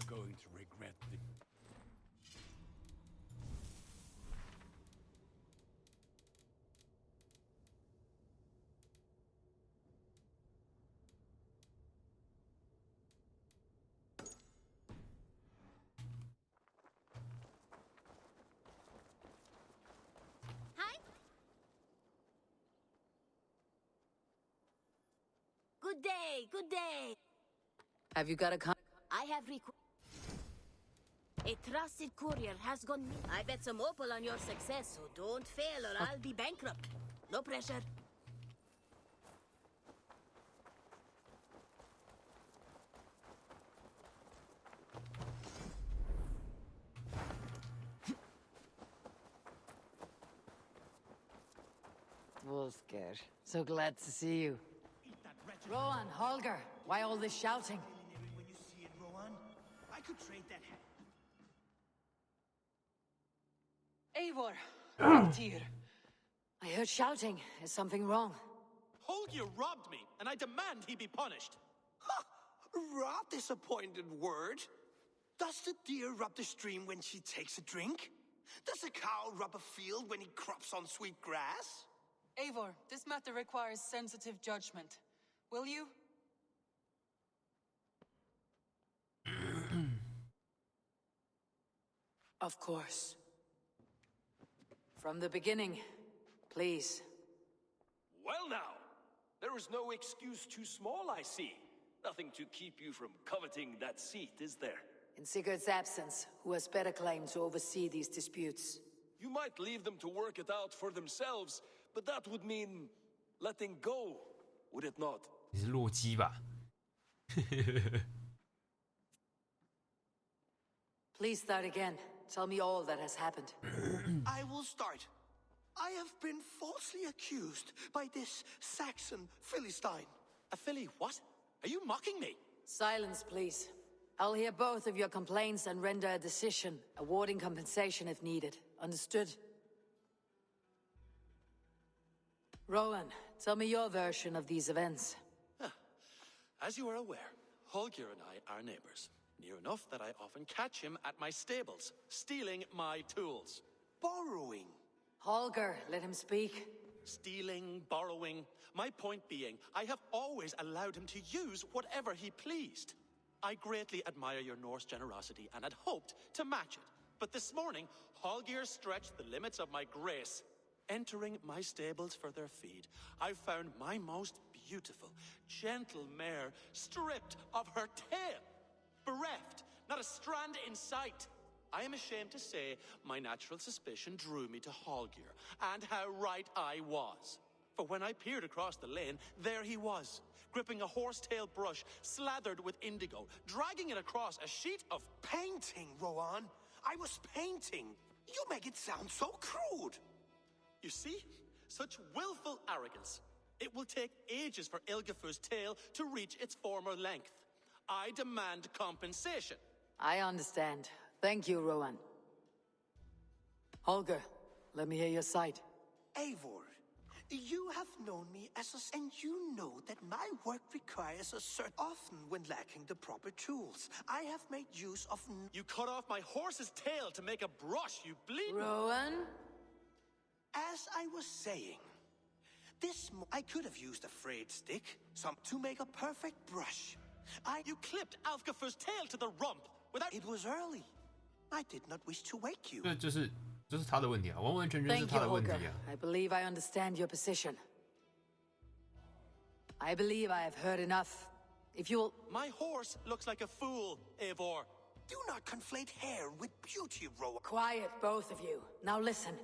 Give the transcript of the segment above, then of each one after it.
going to regret the... Good day, good day. Have you got a I have a trusted courier has gone. I bet some opal on your success, so don't fail or I'll be bankrupt. No pressure. Wolfgar, so glad to see you. Rowan, Holger, why all this shouting? When you see it, Rowan, I could trade that hat. Eivor, oh dear. I heard shouting. Is something wrong? Holger robbed me, and I demand he be punished. Ha! Rob disappointed word. Does the deer rub the stream when she takes a drink? Does a cow rub a field when he crops on sweet grass? Eivor, this matter requires sensitive judgment. Will you? Of course. From the beginning, please. Well now, there is no excuse too small, I see. Nothing to keep you from coveting that seat, is there? In Sigurd's absence, who has better claim to oversee these disputes? You might leave them to work it out for themselves, but that would mean letting go, would it not? 你是洛基吧？ Please start again. Tell me all that has happened. I will start. I have been falsely accused by this Saxon Philistine. A filly what? Are you mocking me? Silence, please. I'll hear both of your complaints and render a decision, awarding compensation if needed. Understood? Rowan, tell me your version of these events. As you are aware, Holger and I are neighbors. Near enough that I often catch him at my stables, stealing my tools. Borrowing. Holger, let him speak. Stealing, borrowing. My point being, I have always allowed him to use whatever he pleased. I greatly admire your Norse generosity and had hoped to match it. But this morning, Holger stretched the limits of my grace. Entering my stables for their feed, I found my most beautiful, gentle mare stripped of her tail. Bereft, not a strand in sight. I am ashamed to say my natural suspicion drew me to Holger, and how right I was. For when I peered across the lane, there he was, gripping a horsetail brush slathered with indigo, dragging it across a sheet of painting, Rowan. I was painting. You make it sound so crude. You see? Such willful arrogance. It will take ages for Ilgafur's tail to reach its former length. I demand compensation. I understand. Thank you, Rowan. Holger, let me hear your side. Eivor, you have known me as a... And you know that my work requires a certain... Often when lacking the proper tools, I have made use of... You cut off my horse's tail to make a brush, you bleed... Rowan? As I was saying, I could have used a frayed stick, to make a perfect brush. You clipped Alfgafur's tail to the rump without... It was early. I did not wish to wake you. 这是他的问题啊，完完全全是 Thank 他 you, 的问题 Holger. 啊。I believe I understand your position. I believe I have heard enough. If you'll... My horse looks like a fool, Eivor. Do not conflate hair with beauty, Rowan. Quiet, both of you. Now listen.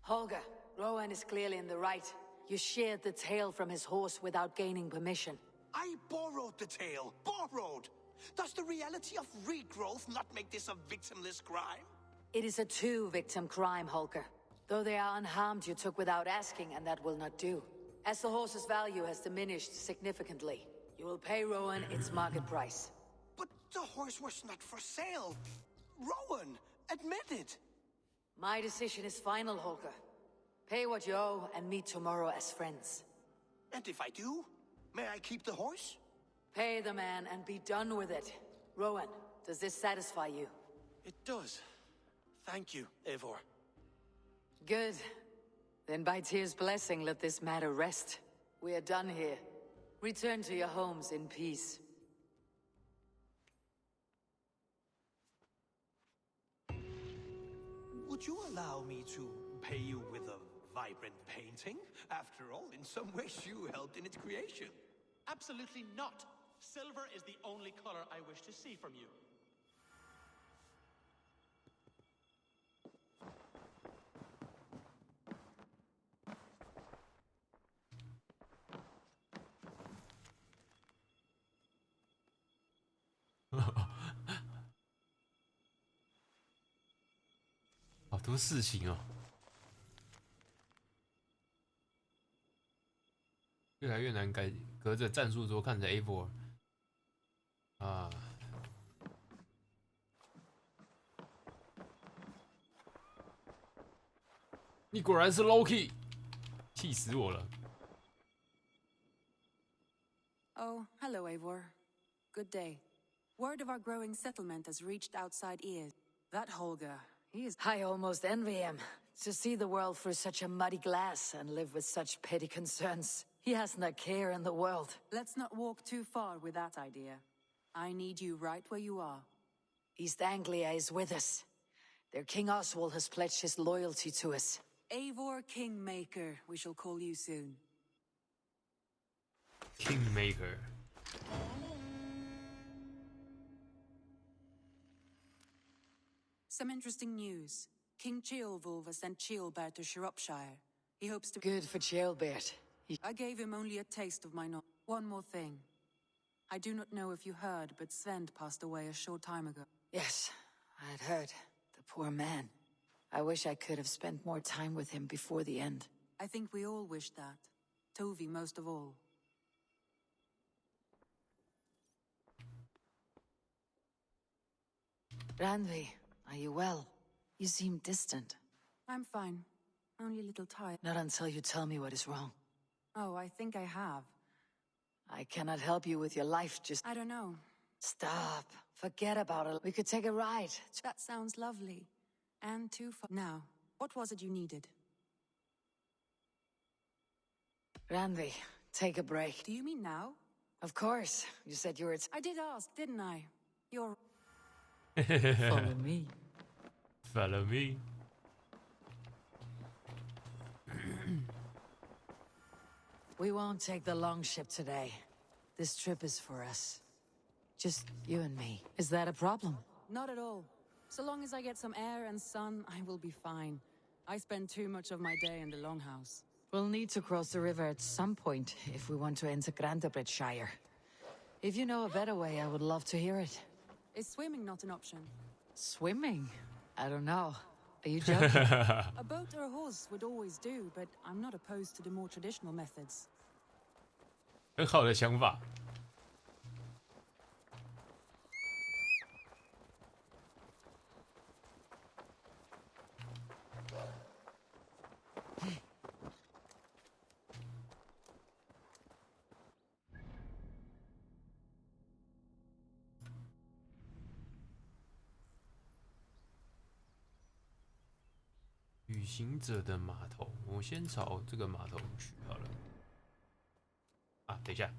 Holger, Rowan is clearly in the right. You sheared the tail from his horse without gaining permission. I borrowed the tail. Borrowed! Does the reality of regrowth not make this a victimless crime? It is a two-victim crime, Holger. Though they are unharmed, you took without asking, and that will not do. As the horse's value has diminished significantly, you will pay Rowan its market price. But the horse was not for sale. Rowan, admit it. My decision is final, Holger. Pay what you owe and meet tomorrow as friends. And if I do, may I keep the horse? Pay the man and be done with it. Rowan, does this satisfy you? It does. Thank you, Eivor. Good. Then by Tyr's blessing, let this matter rest. We are done here. Return to your homes in peace. Would you allow me to pay you with a vibrant painting? After all, in some ways you helped in its creation. Absolutely not. Silver is the only color I wish to see from you.好多事情哦，越来越难改。隔着战术桌看着 A4 啊，你果然是 Loki， 气死我了。 Oh, hello, Eivor. Good day. Word of our growing settlement has reached outside ears. That Holger, he is... I almost envy him. To see the world through such a muddy glass and live with such petty concerns. He hasn't a care in the world. Let's not walk too far with that idea. I need you right where you are. East Anglia is with us. Their King Oswald has pledged his loyalty to us. Eivor Kingmaker, we shall call you soon. Kingmaker， Some interesting news. King Ceolwulf has sent Ceolbert to Shropshire. He hopes to... Good for Ceolbert. I gave him only a taste of my knowledge. One more thing. I do not know if you heard, but Svend passed away a short time ago. Yes, I had heard. The poor man. I wish I could have spent more time with him before the end. I think we all wish that. Tovi most of all. Randvi, are you well? You seem distant. I'm fine. Only a little tired. Not until you tell me what is wrong. Oh, I think I have. I cannot help you with your life, just... I don't know. Stop. Forget about it. We could take a ride. That sounds lovely. And too far. Now, what was it you needed? Randvi, take a break. Do you mean now? Of course. You said you were... I did ask, didn't I? You're... Follow me. Follow me。 We won't take the long ship today. This trip is for us. Just you and me. Is that a problem? Not at all. So long as I get some air and sun, I will be fine. I spend too much of my day in the longhouse. We'll need to cross the river at some point if we want to enter Grantebridgeshire. If you know a better way, I would love to hear it. Is swimming not an option? Swimming? I don't know. Are you joking? A boat or a horse would always do, but I'm not opposed to the more traditional methods. 很好的想法。旅行者的码头，我先朝这个码头去好了。啊，等一下，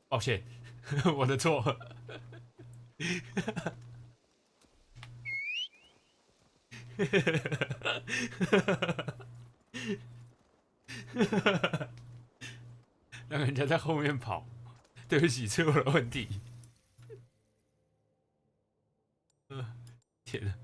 抱歉，我的错。让人家在后面跑，对不起，是我的问题。天哪！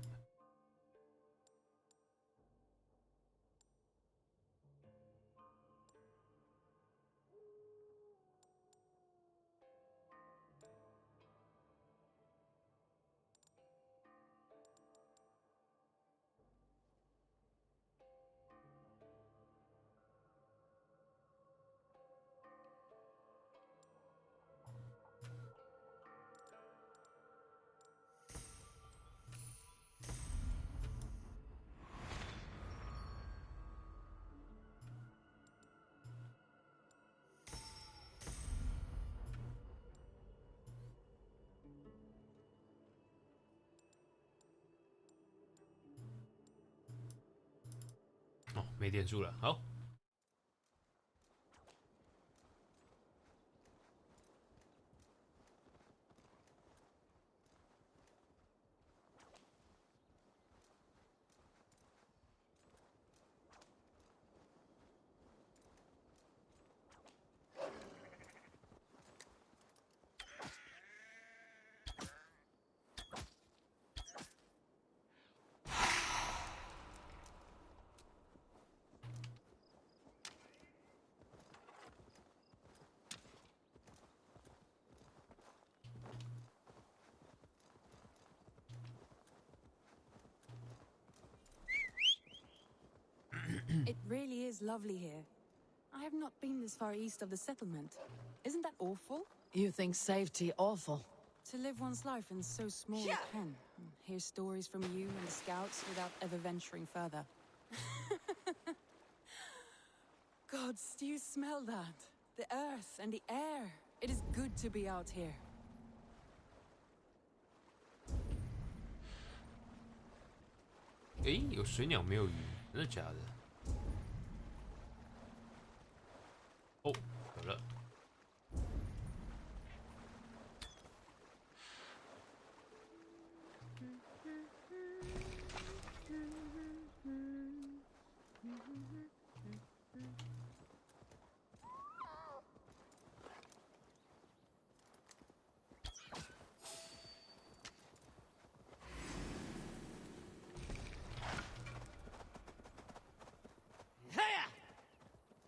没点数了，好。It really is lovely here. I have not been this far east of the settlement. Isn't that awful? You think safety awful? To live one's life in so small a pen, and hear stories from you and the scouts without ever venturing further. Gods, do you smell that? The earth and the air. It is good to be out here.诶，有水鸟没有鱼，真的假的？哦，有了。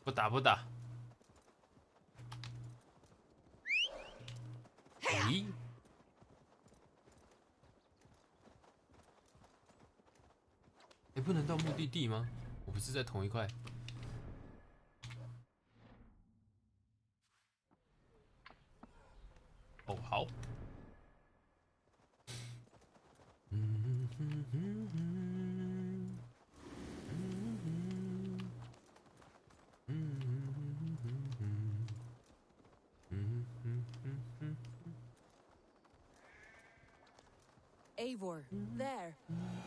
不打不打。咦？哎，不能到目的地吗？我不是在同一块。哦，好。Eivor, there.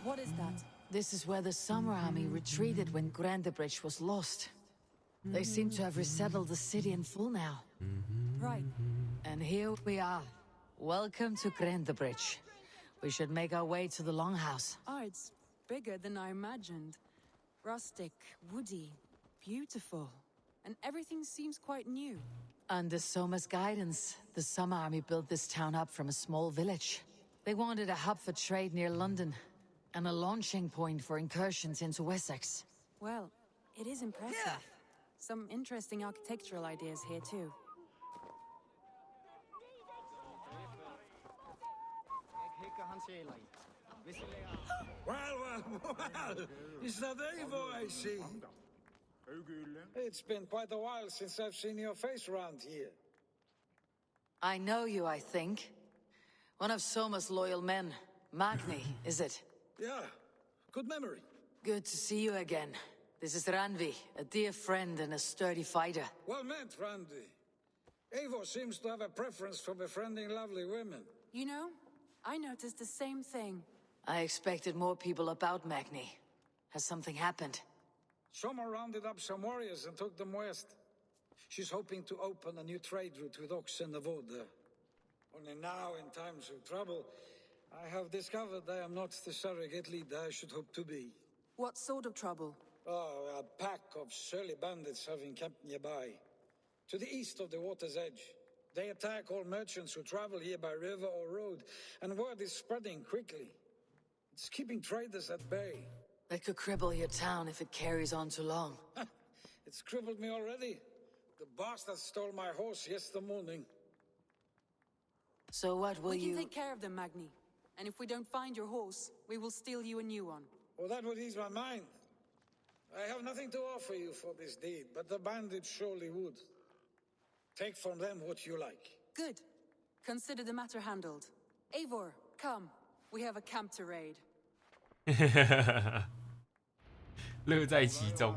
What is that? This is where the Summer Army retreated when Grandebridge was lost. They seem to have resettled the city in full now. Right. And here we are. Welcome to Grandebridge. We should make our way to the Longhouse. Oh, it's bigger than I imagined. Rustic, woody, beautiful. And everything seems quite new. Under Soma's guidance, the Summer Army built this town up from a small village. They wanted a hub for trade near London, and a launching point for incursions into Wessex. Well, it is impressive. Some interesting architectural ideas here too. Well, is that Eivor I see? It's been quite a while since I've seen your face around here. I know you, I think. One of Soma's loyal men. Magni, is it? Yeah, good memory. Good to see you again. This is Ranvi, a dear friend and a sturdy fighter. Well met, Randy. Eivor seems to have a preference for befriending lovely women. You know, I noticed the same thing. I expected more people about Magni. Has something happened? Soma rounded up some warriors and took them west. She's hoping to open a new trade route with Ox and the Voda. Only now, in times of trouble, I have discovered I am not the surrogate leader I should hope to be. What sort of trouble? Oh, a pack of surly bandits have encamped nearby. To the east of the water's edge. They attack all merchants who travel here by river or road, and word is spreading quickly. It's keeping traders at bay. They could cripple your town if it carries on too long. It's crippled me already. The bastard stole my horse yesterday morning. So what will We you... can take care of them, Magni. And if we don't find your horse, we will steal you a new one. Well, that would ease my mind. I have nothing to offer you for this deed, but the bandits surely would. Take from them what you like. Good. Consider the matter handled. Eivor, come. We have a camp to raid. 乐在其中。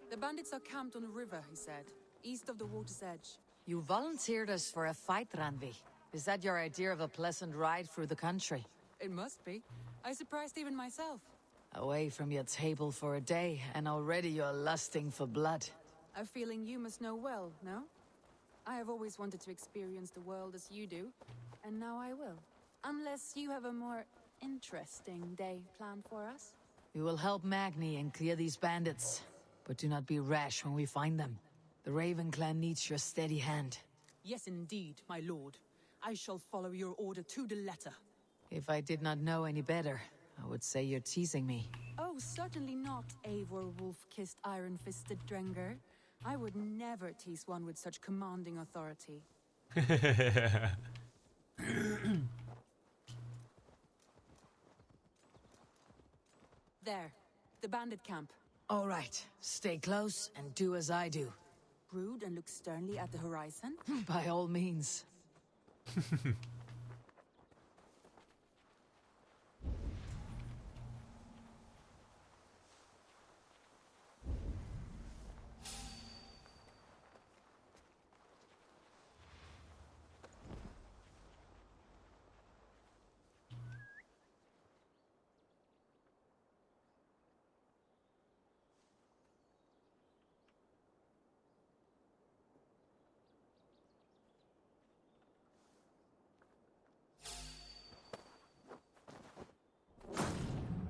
The bandits are camped on a river, he said, east of the water's edge. You volunteered us for a fight, Ranvi. Is that your idea of a pleasant ride through the country? It must be. I surprised even myself. Away from your table for a day, and already you're lusting for blood. A feeling you must know well, no? I have always wanted to experience the world as you do, and now I will. Unless you have a more interesting day planned for us. We will help Magni and clear these bandits, but do not be rash when we find them. The Raven clan needs your steady hand. Yes, indeed, my lord. I shall follow your order to the letter. If I did not know any better, I would say you're teasing me. Oh, certainly not, Eivor wolf-kissed iron-fisted Drenger. I would never tease one with such commanding authority. There, the bandit camp. All right, stay close and do as I do. Brood and look sternly at the horizon? By all means.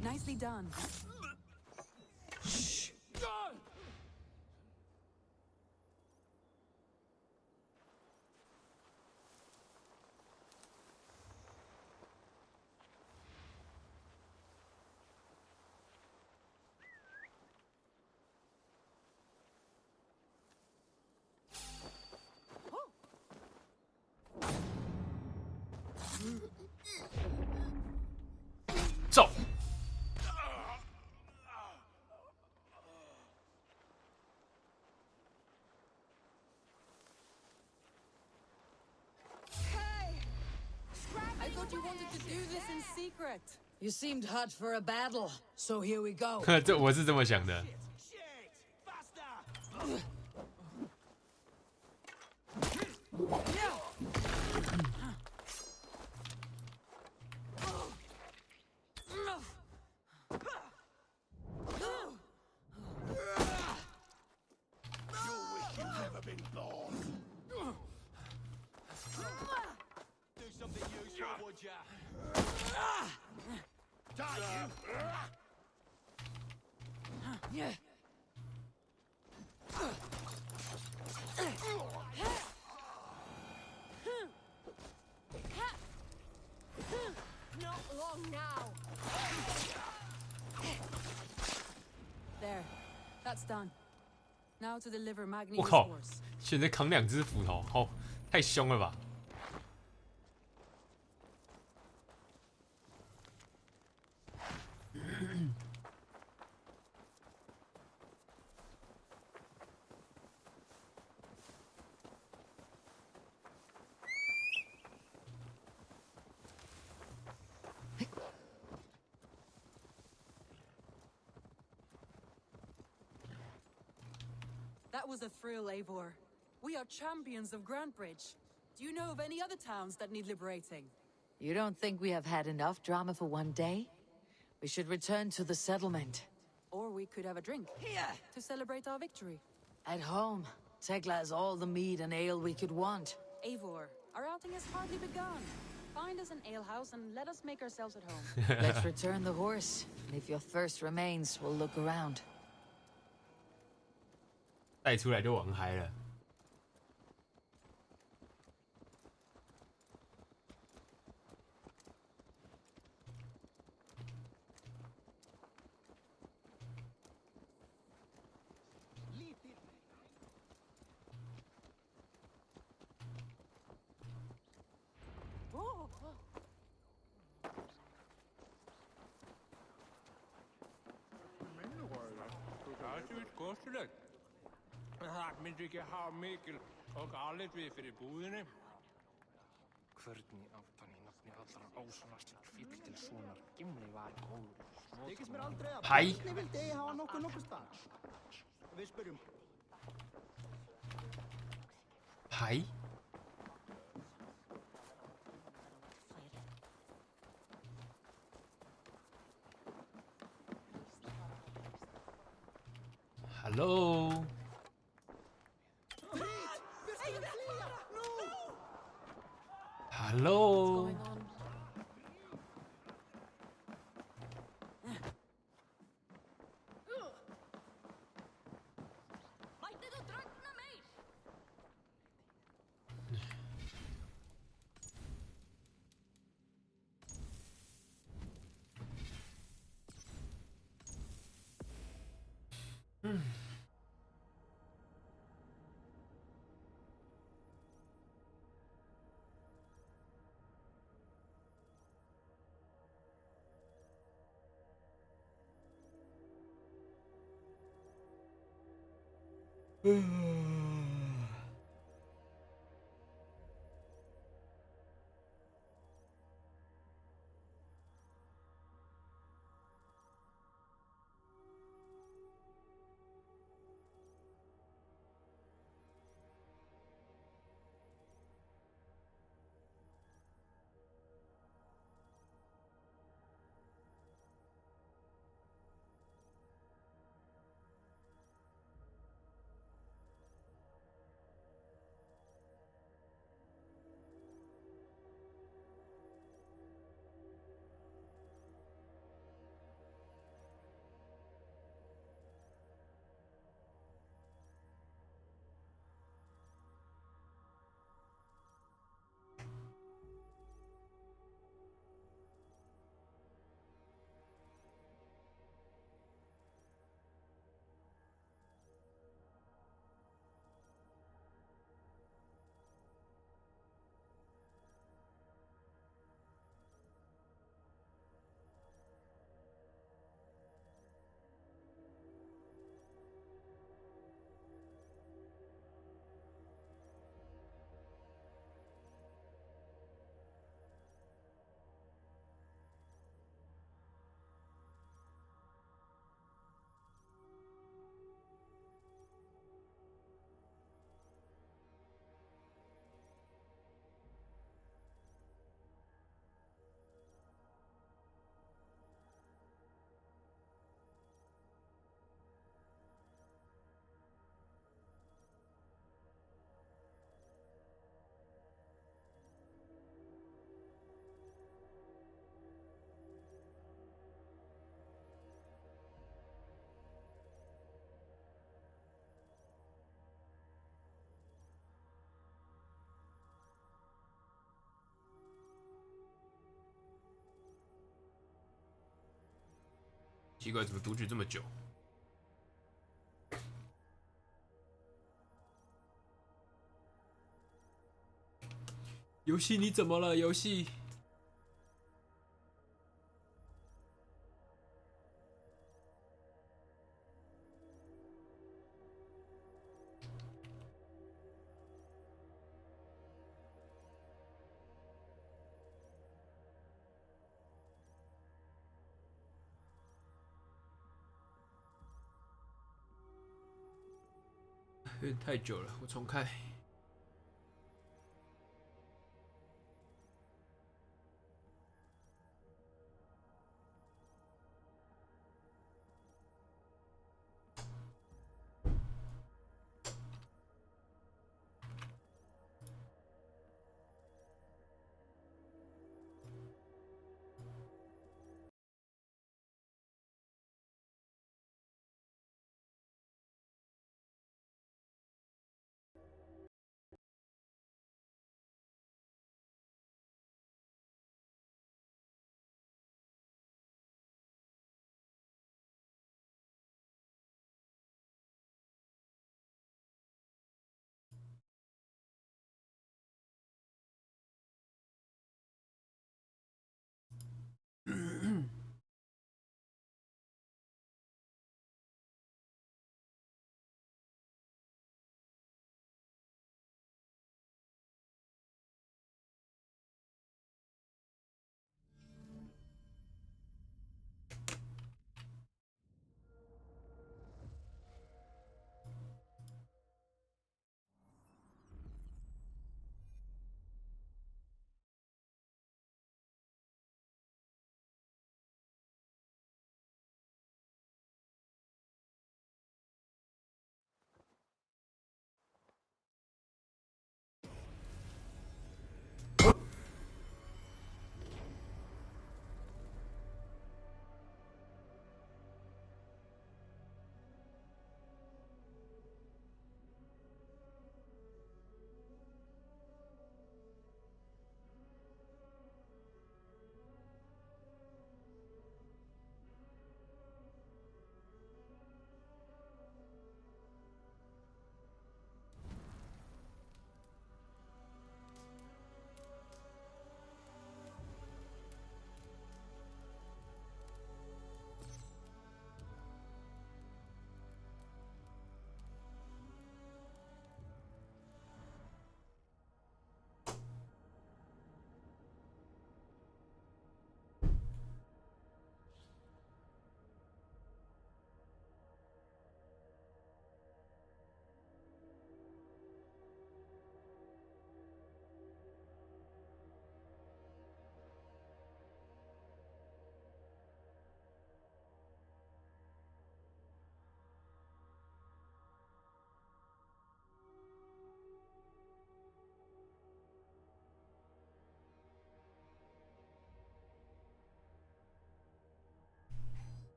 Nicely done. So. I thought you wanted to do this in secret. You seemed hot for a battle, so here we go. 这我是这么想的。Not long now. There, that's done. Now to deliver 我 Magni's 靠 horse.！现在扛2只斧头，好，太凶了吧！ That was a thrill, Eivor. We are champions of Grantbridge. Do you know of any other towns that need liberating? You don't think we have had enough drama for one day? We should return to the settlement. Or we could have a drink. Here! To celebrate our victory. At home, Tekla has all the mead and ale we could want. Eivor, our outing has hardly begun. Find us an alehouse and let us make ourselves at home. Let's return the horse, and if your thirst remains, we'll look around. 带出来就玩嗨了。Það myndi ekki hafa mikil og aðlit við fyrir búðinni. Hvernig áttan í nafni allra ásannast fíll til sonar Gimli var góður. Þykist mér aldrei að Bjarni vildi hafa nokkuð stað. Við spyrjum. Hæ? Hello. going on?奇怪，怎么读取这么久？游戏你怎么了？游戏？有点太久了，我重开。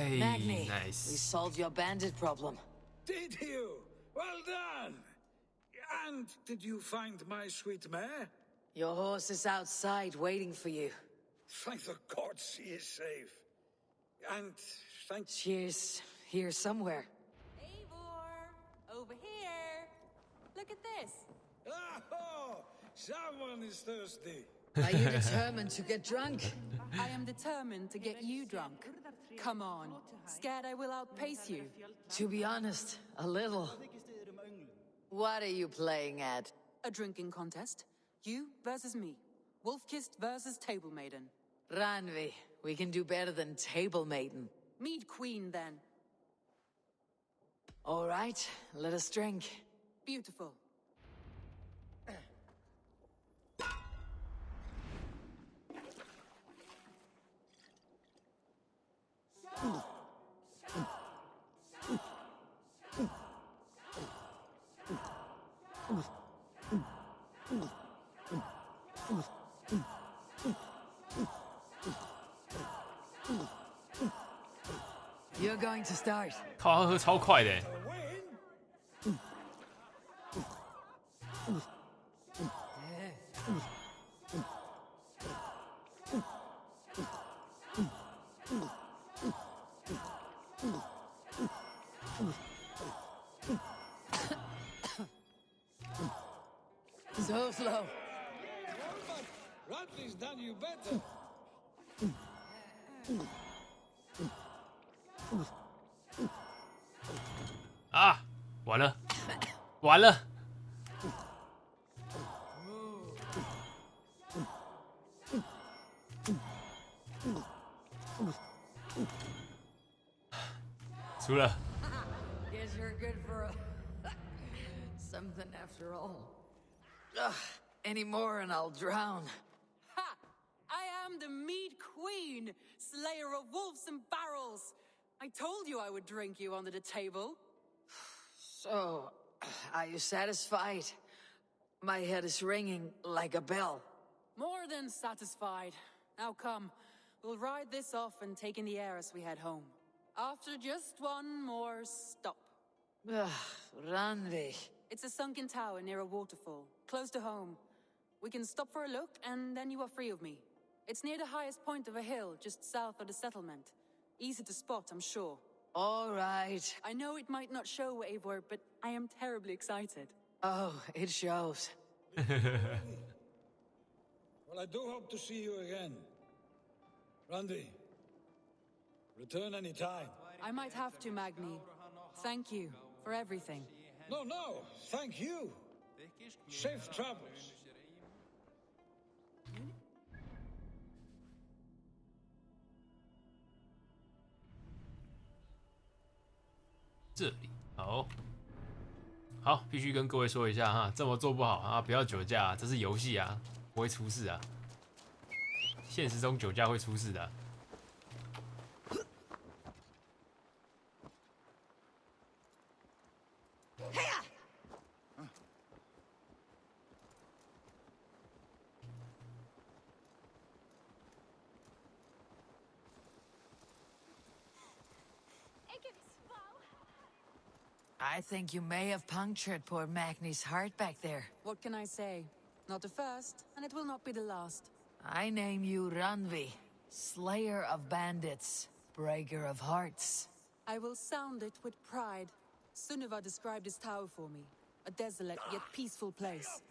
Hey, Magni, we nice. solved your bandit problem. Did you? Well done! And did you find my sweet mare? Your horse is outside waiting for you. Thank the gods she is safe. And thank... She's here somewhere. Eivor! Over here! Look at this! Oh, someone is thirsty. Are you determined to get drunk? I am determined to get you drunk. Come on. Scared I will outpace you? To be honest, a little. What are you playing at? A drinking contest. You versus me. Wolf-kissed versus Table Maiden. Ranvi, we can do better than Table Maiden. Mead Queen, then. All right, let us drink. Beautiful. You're going to start. 靠，他喝超快的。So slow. Radley's done you better. 啊，完了，完了！输了。Guess you're good for something after all. Ugh, any more and I'll drown. Ha! I am the Mead Queen, slayer of wolves and barrels. I told you I would drink you under the table. So, are you satisfied? My head is ringing like a bell. More than satisfied. Now come, we'll ride this off and take in the air as we head home. After just one more stop. Ugh, Ranvi. It's a sunken tower near a waterfall, close to home. We can stop for a look, and then you are free of me. It's near the highest point of a hill, just south of the settlement. Easy to spot, I'm sure. All right. I know it might not show, Eivor, but I am terribly excited. Oh, it shows. Well, I do hope to see you again. Randy, return any time. I might have to, Magni. Thank you for everything. No, thank you. Safe travels. 这里好，好，必须跟各位说一下哈，这么做不好啊，不要酒驾，这是游戏啊，不会出事啊。现实中酒驾会出事的。I think you may have punctured poor Magni's heart back there. What can I say? Not the first, and it will not be the last. I name you Ranvi, slayer of bandits, breaker of hearts. I will sound it with pride. Sunniva described this tower for me. A desolate yet peaceful place.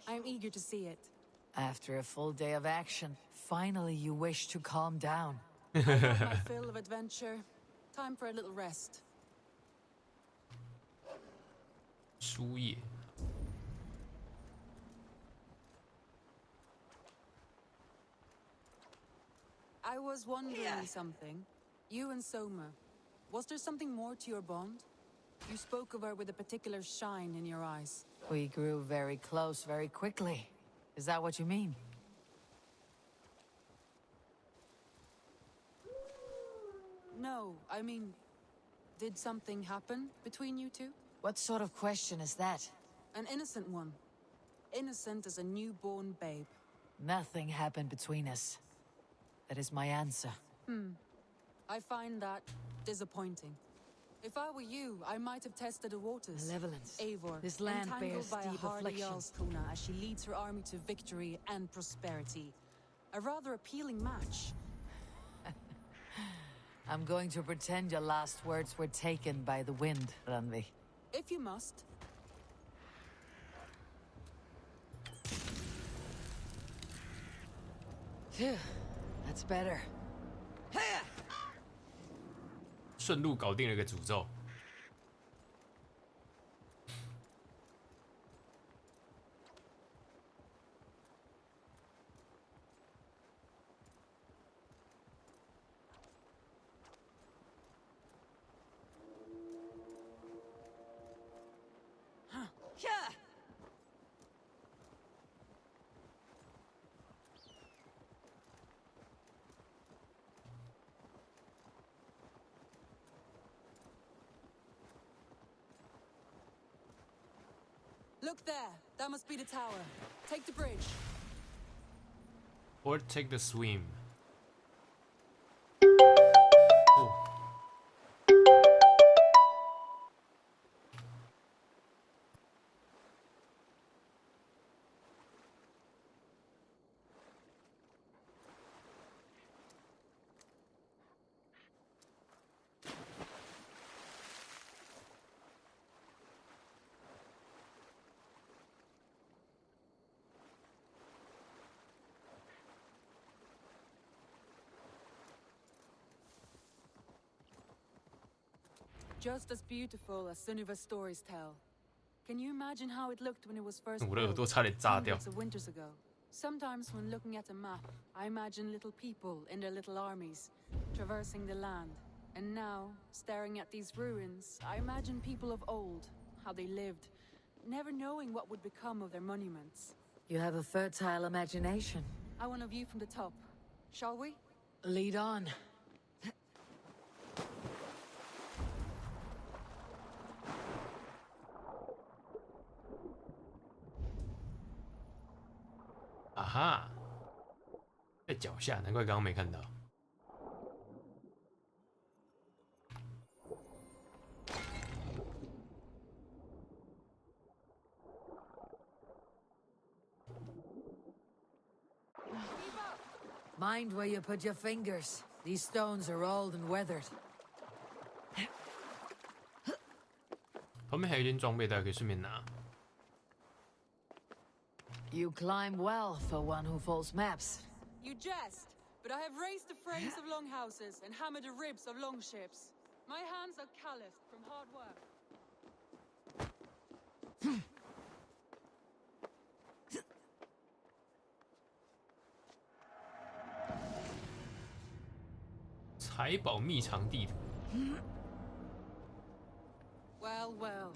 I am eager to see it. After a full day of action, finally you wish to calm down. I've had my fill of adventure. Time for a little rest. 输液。I was wondering something. You and Soma. Was there something more to your bond? You spoke of her with a particular shine in your eyes. We grew very close very quickly. Is that what you mean? No, I mean, did something happen between you two? What sort of question is that? An innocent one. Innocent as a newborn babe. I find that disappointing. If I were you, I might have tested the waters. Malevolence. Eivor, This land entangled bears by a deep hardy affliction. Jarlskona as she leads her army to victory and prosperity. A rather appealing match. I'm going to pretend your last words were taken by the wind, Ranvi. If you must. Phew, that's better. 顺路搞定了一个诅咒。Look there. That must be the tower. Take the bridge. Or take the swim. Oh. Just as beautiful as Sunniva's stories tell. Can you imagine how it looked when it was first 我的耳朵 built, 差点炸掉。 hundreds of winters ago? Sometimes when looking at a map, I imagine little people in their little armies, traversing the land. And now, staring at these ruins, I imagine people of old, how they lived, never knowing what would become of their monuments. You have a fertile imagination. I want a view from the top. Shall we? Lead on.啊哈，在脚下，难怪刚刚没看到。Mind where you put your fingers. These stones are old and weathered. 旁边还有一件装备，大家可以顺便拿。 You climb well for one who folds maps. You jest, but I have raised the frames of longhouses and hammered the ribs of longships. My hands are calloused from hard work. 财宝秘藏地图。 Well, well.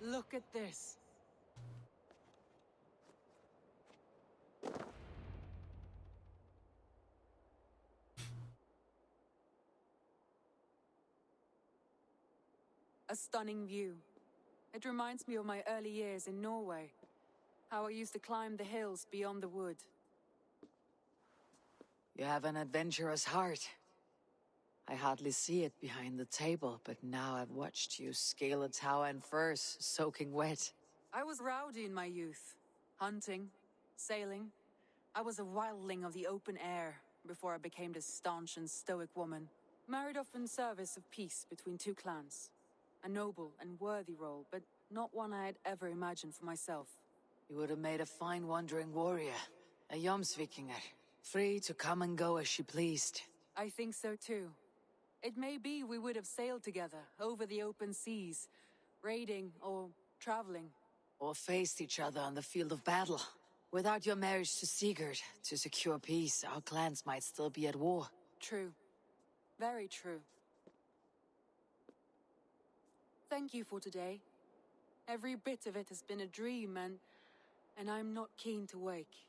Look at this. A stunning view. It reminds me of my early years in Norway. How I used to climb the hills beyond the wood. You have an adventurous heart. I hardly see it behind the table, but now I've watched you scale a tower in furs, soaking wet. I was rowdy in my youth. Hunting, sailing. I was a wildling of the open air before I became this staunch and stoic woman. Married off in service of peace between two clans. A noble and worthy role, but not one I had ever imagined for myself. You would have made a fine wandering warrior, a Jomsvikinger, free to come and go as she pleased. I think so too. It may be we would have sailed together over the open seas, raiding or traveling. Or faced each other on the field of battle. Without your marriage to Sigurd, to secure peace, our clans might still be at war. True. Very true. Thank you for today. Every bit of it has been a dream, and I'm not keen to wake.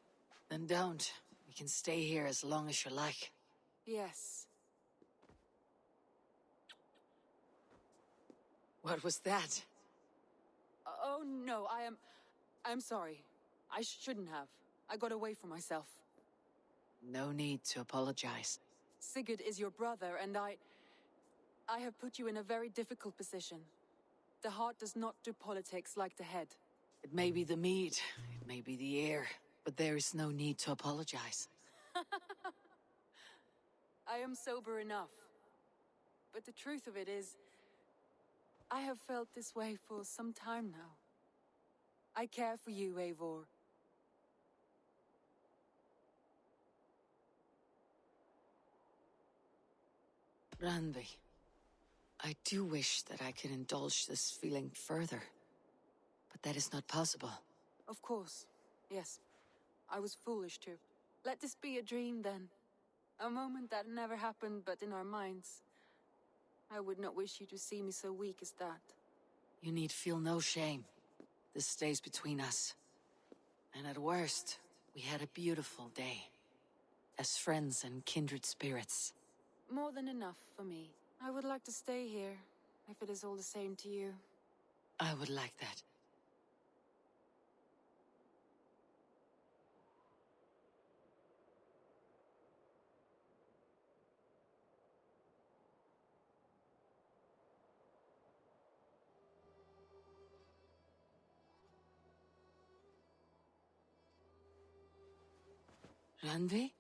Then don't. We can stay here as long as you like. Yes. What was that? Oh no, I'm sorry. I shouldn't have. I got away from myself. No need to apologize. Sigurd is your brother, and I have put you in a very difficult position. The heart does not do politics like the head. It may be the mead, it may be the air, but there is no need to apologize. I am sober enough. But the truth of it is, I have felt this way for some time now. I care for you, Eivor. Randvi, I do wish that I could indulge this feeling further. But that is not possible. Of course. Yes. I was foolish to. Let this be a dream, then. A moment that never happened but in our minds. I would not wish you to see me so weak as that. You need feel no shame. This stays between us. And at worst, we had a beautiful day. As friends and kindred spirits. More than enough for me. I would like to stay here, if it is all the same to you. I would like that. Randvi?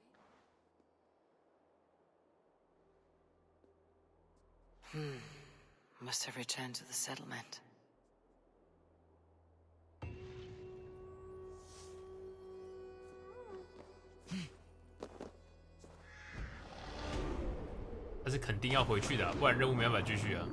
Must have returned to the settlement.但是肯定要回去的不然任务没办法继续啊。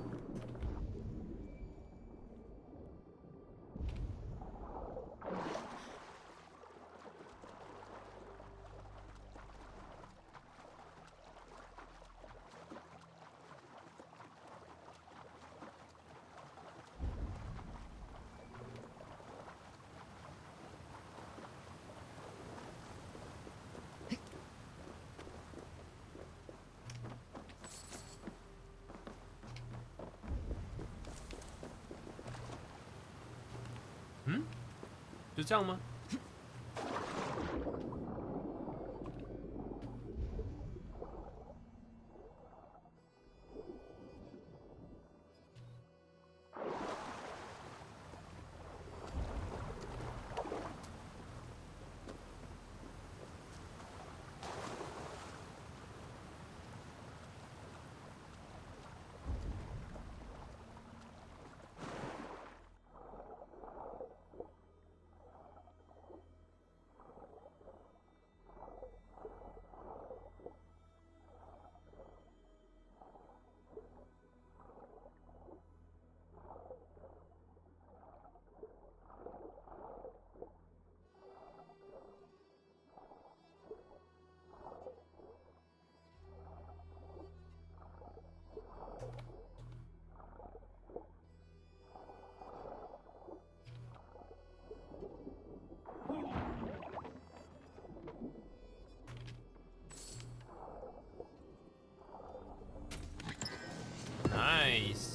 就这样吗？Nice.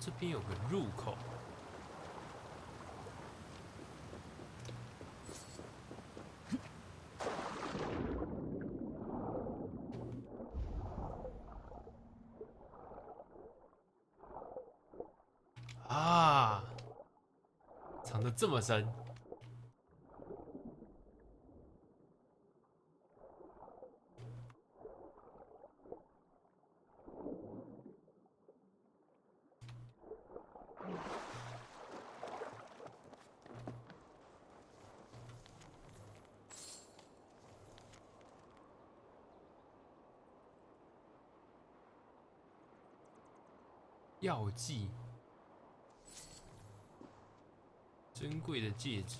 这边有个入口，啊，藏得这么深。药剂，珍贵的戒指。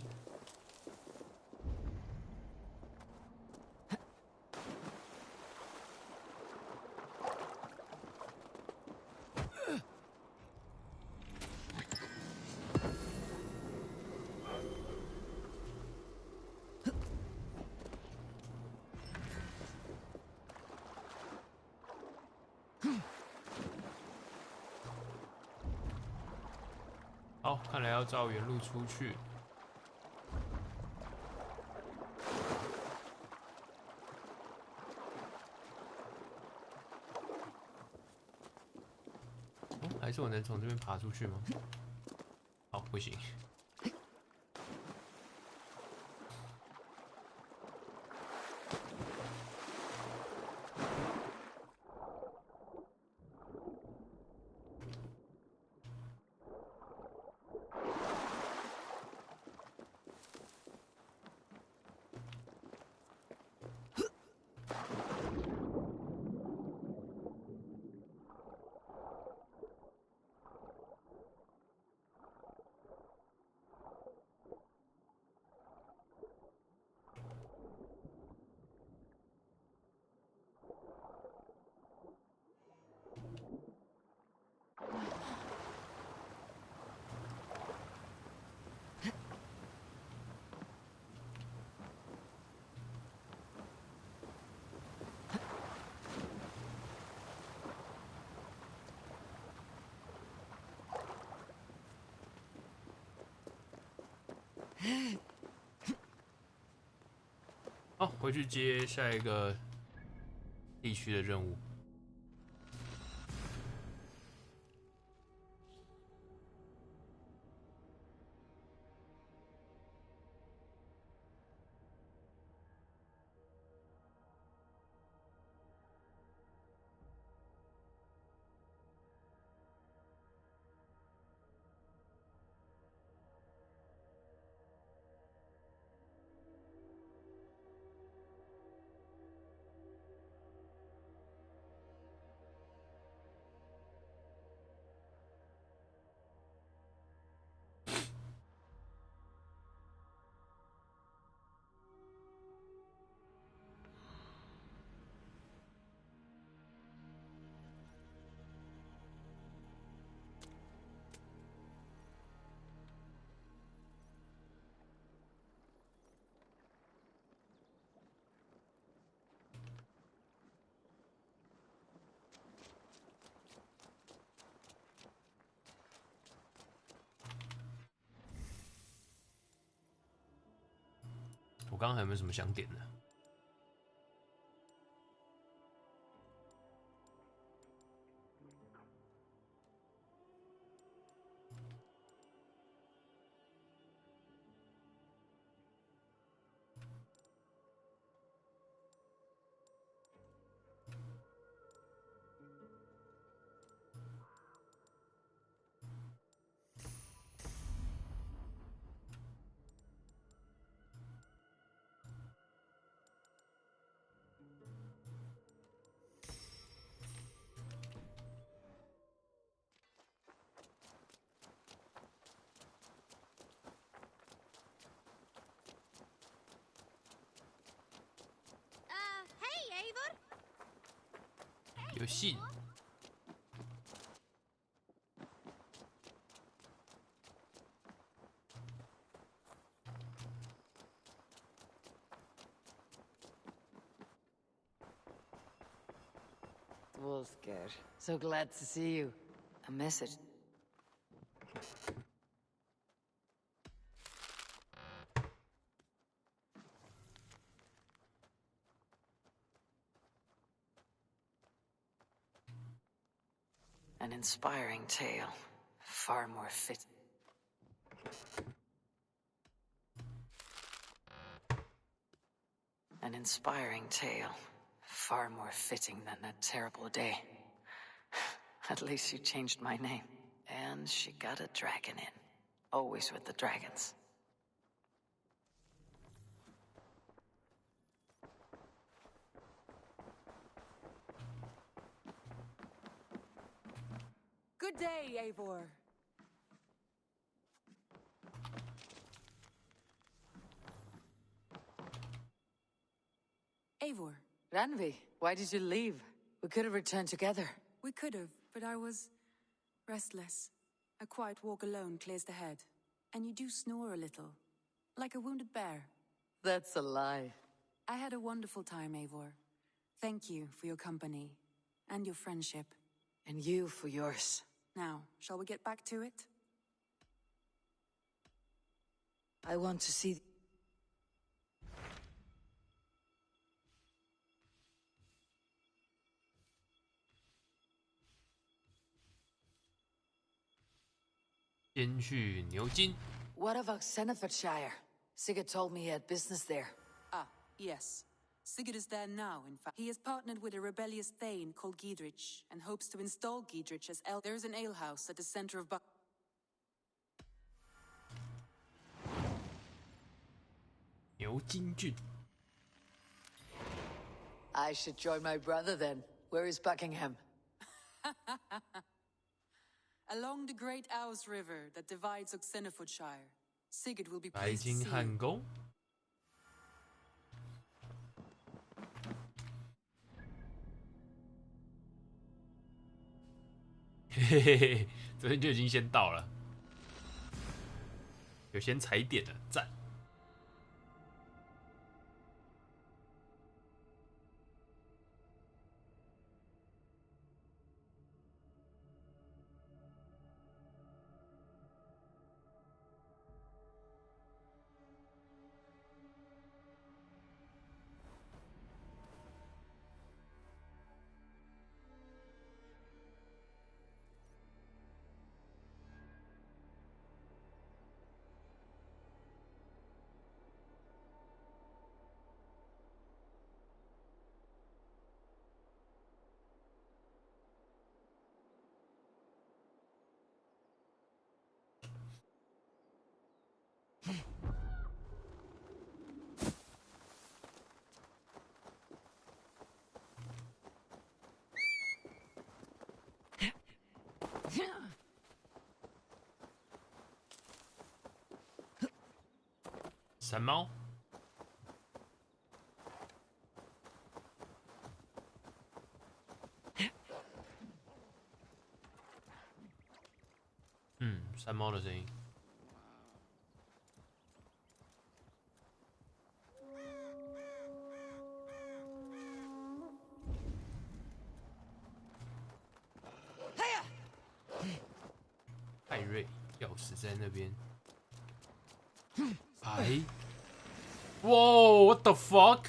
好，看来要照原路出去。哦，还是我能从这边爬出去吗？好，不行。好，回去接下一个地区的任务。我刚刚还有没有什么想点的？有信。Wolfgar, so glad to see you. A message. An inspiring tale. Far more fit. An inspiring tale. Far more fitting than that terrible day. At least she changed my name. And she got a dragon in. Always with the dragons. Good day, Eivor. Ranvi, why did you leave? We could have returned together. We could have, but I was restless. A quiet walk alone clears the head. And you do snore a little, like a wounded bear. That's a lie. I had a wonderful time, Eivor. Thank you for your company and your friendship. And you for yours. Now, shall we get back to it? I want to see... 先去牛津。 What about Senefordshire? Sigurd told me he had business there. Ah, yes. Sigurd is there now, in fact. He has partnered with a rebellious thane called Giedrich, and hopes to install Giedrich as There is an alehouse at the center of牛津郡。 I should join my brother then. Where is Buckingham? Along the great Ouse River that divides Oxenfordshire, Sigurd will be 白 pleased to 金 see 汉 you. 宫。嘿嘿嘿嘿，昨天就已经先到了，有先踩点了，赞。山猫。山猫的声音。艾瑞钥匙在那边。牌。Whoa! What the fuck?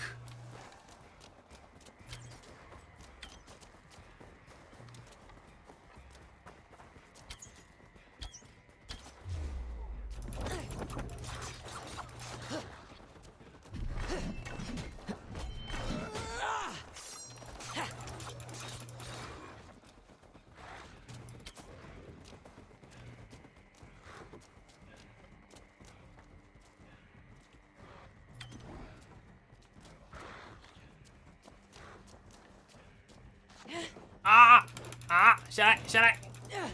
啊！下来，下来，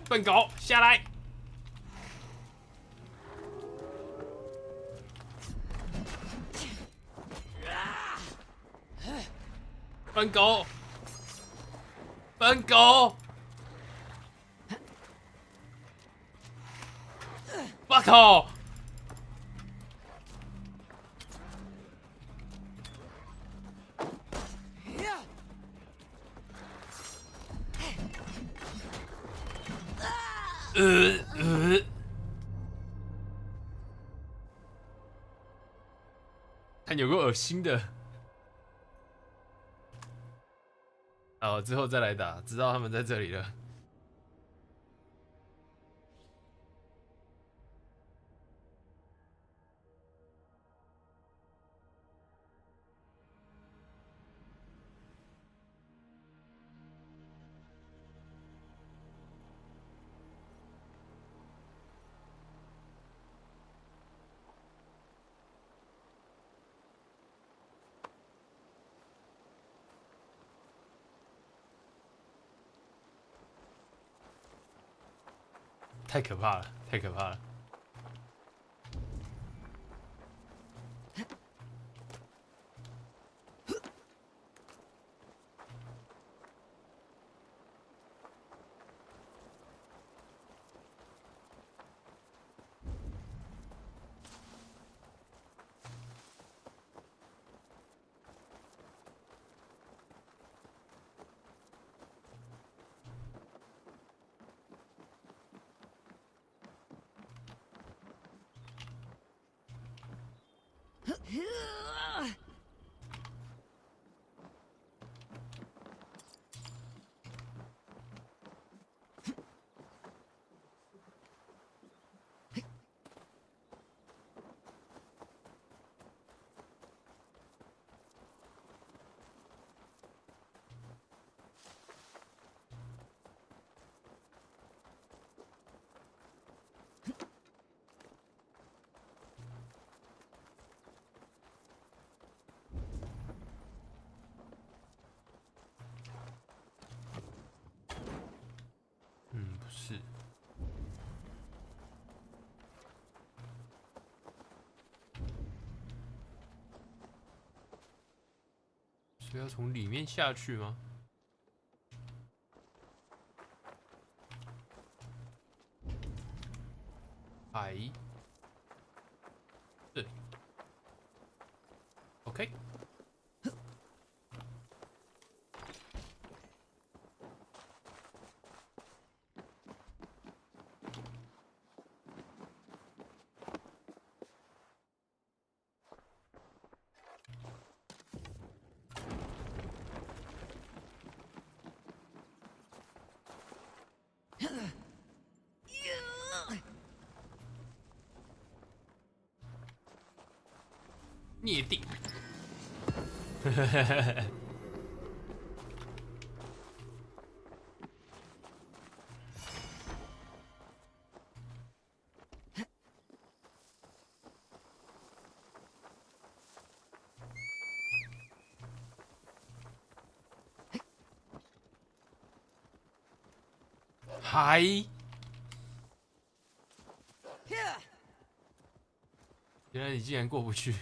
笨狗，下来！笨狗，笨狗，巴口！看有个恶心的，哦，之后再来打，知道他们在这里了。太可怕了，太可怕了！不是。所以要从里面下去吗？海，这里 ，OK。灭地。还，原来你竟然过不去。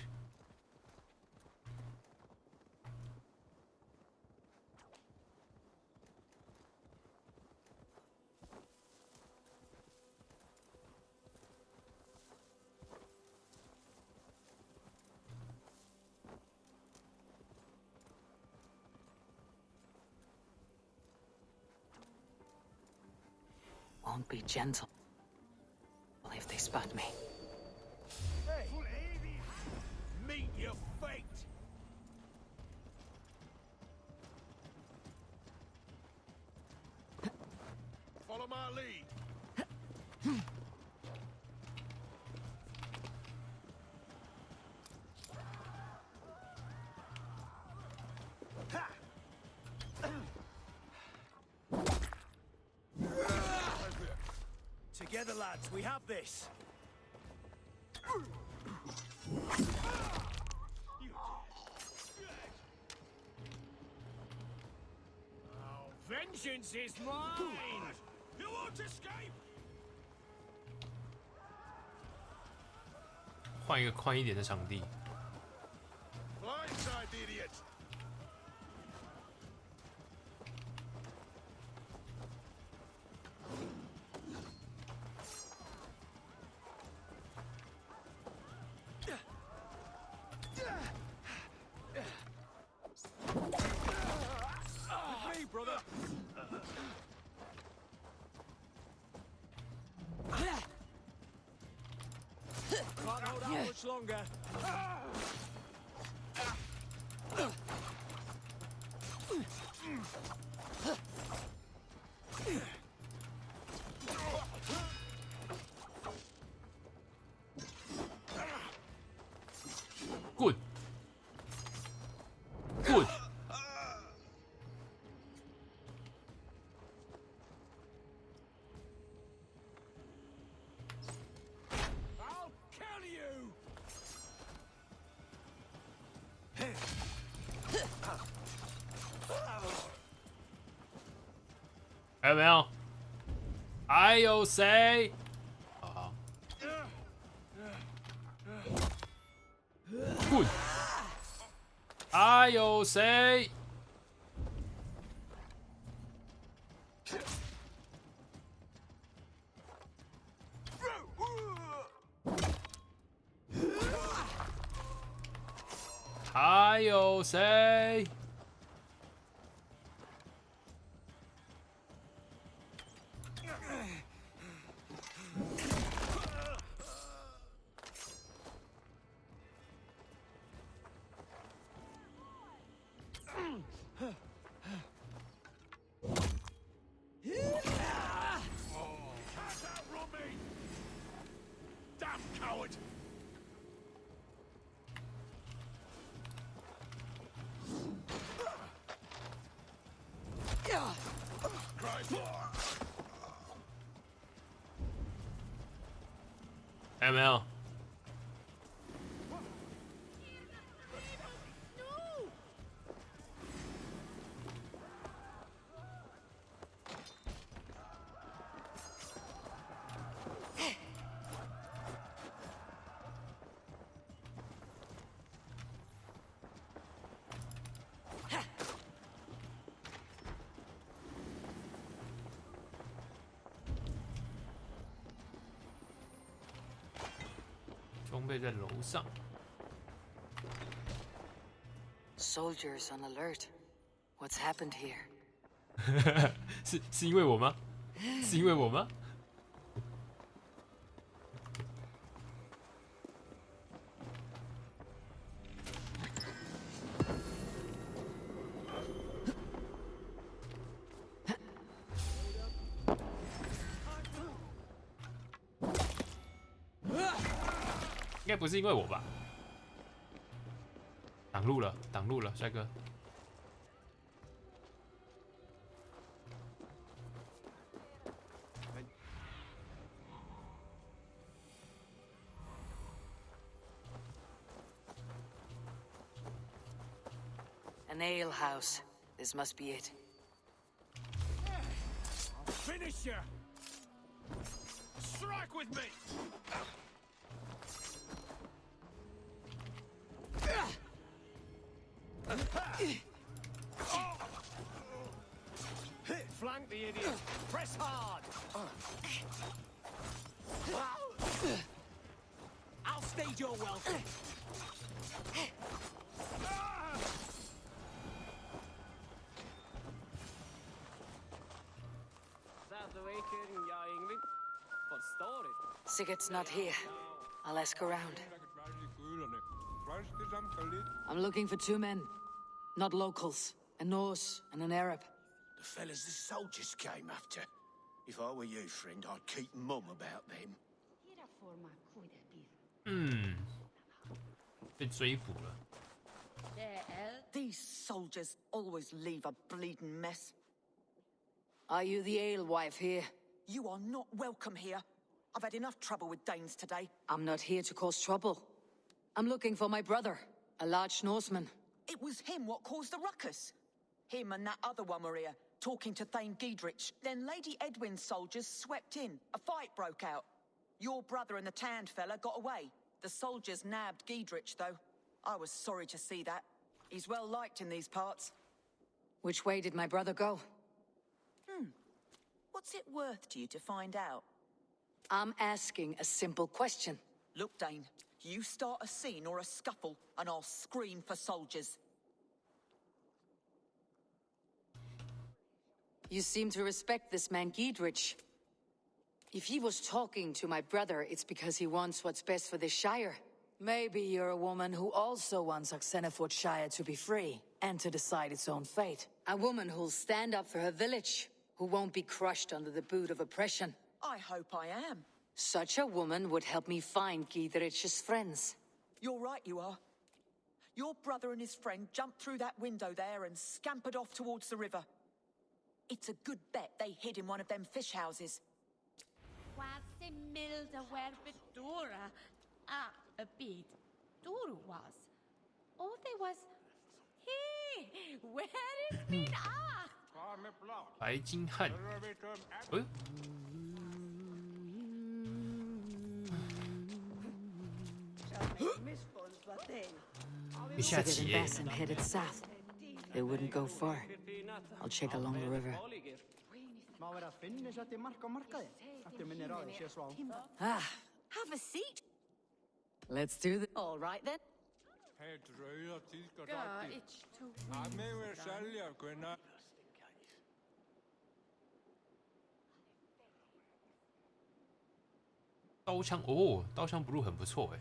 Won't be gentle if they spot me. Hey! Meet your fate! Follow my lead. Together, lads, we have this. Oh, vengeance is mine! You won't escape! 换一个宽一点的场地。Blindside the idiot! With me, brother! Can't hold out much longer. Good. Good. I'll kill you! 还有没有？还有谁？好。Good。还有谁？还有谁？还有没有？装备在楼上。Soldiers on alert. What's happened here? 是因为我吗？是因为我吗？应该不是因为我吧？挡路了，挡路了，帅哥。An ale house. This must be it. I'll finish you. Strike with me. Flank the idiot. Press hard. I'll stage your welcome. Sigurd's not here. I'll ask around. I'm looking for 2 men. Not locals. A Norse and an Arab. The fellas the soldiers came after. If I were you, friend, I'd keep mum about them. 被追捕了。 These soldiers always leave a bleeding mess. Are you the alewife here? You are not welcome here. I've had enough trouble with Danes today. I'm not here to cause trouble. I'm looking for my brother, a large Norseman. It was him what caused the ruckus. Him and that other one were here, talking to Thane Giedrich. Then Lady Edwin's soldiers swept in. A fight broke out. Your brother and the tanned fella got away. The soldiers nabbed Giedrich, though. I was sorry to see that. He's well liked in these parts. Which way did my brother go? What's it worth to you to find out? I'm asking a simple question. Look, Dane, you start a scene or a scuffle, and I'll scream for soldiers. You seem to respect this man Giedrich. If he was talking to my brother, it's because he wants what's best for this Shire. Maybe you're a woman who also wants Oxenford Shire to be free and to decide its own fate. A woman who'll stand up for her village, who won't be crushed under the boot of oppression. I hope I am. Such a woman would help me find Giedrich's friends. You're right, you are. Your brother and his friend jumped through that window there and scampered off towards the river. It's a good bet they hid in one of them fish houses. A bit. Duru was. Oh, there was. Hey, where is been ah? 白金汉。哎。下 Sigurd 棋 and 耶。 Basin headed south. They wouldn't go far. I'll check along the river. Ah, Have a seat. let's do this. All right then.刀枪哦，刀枪不入很不错哎。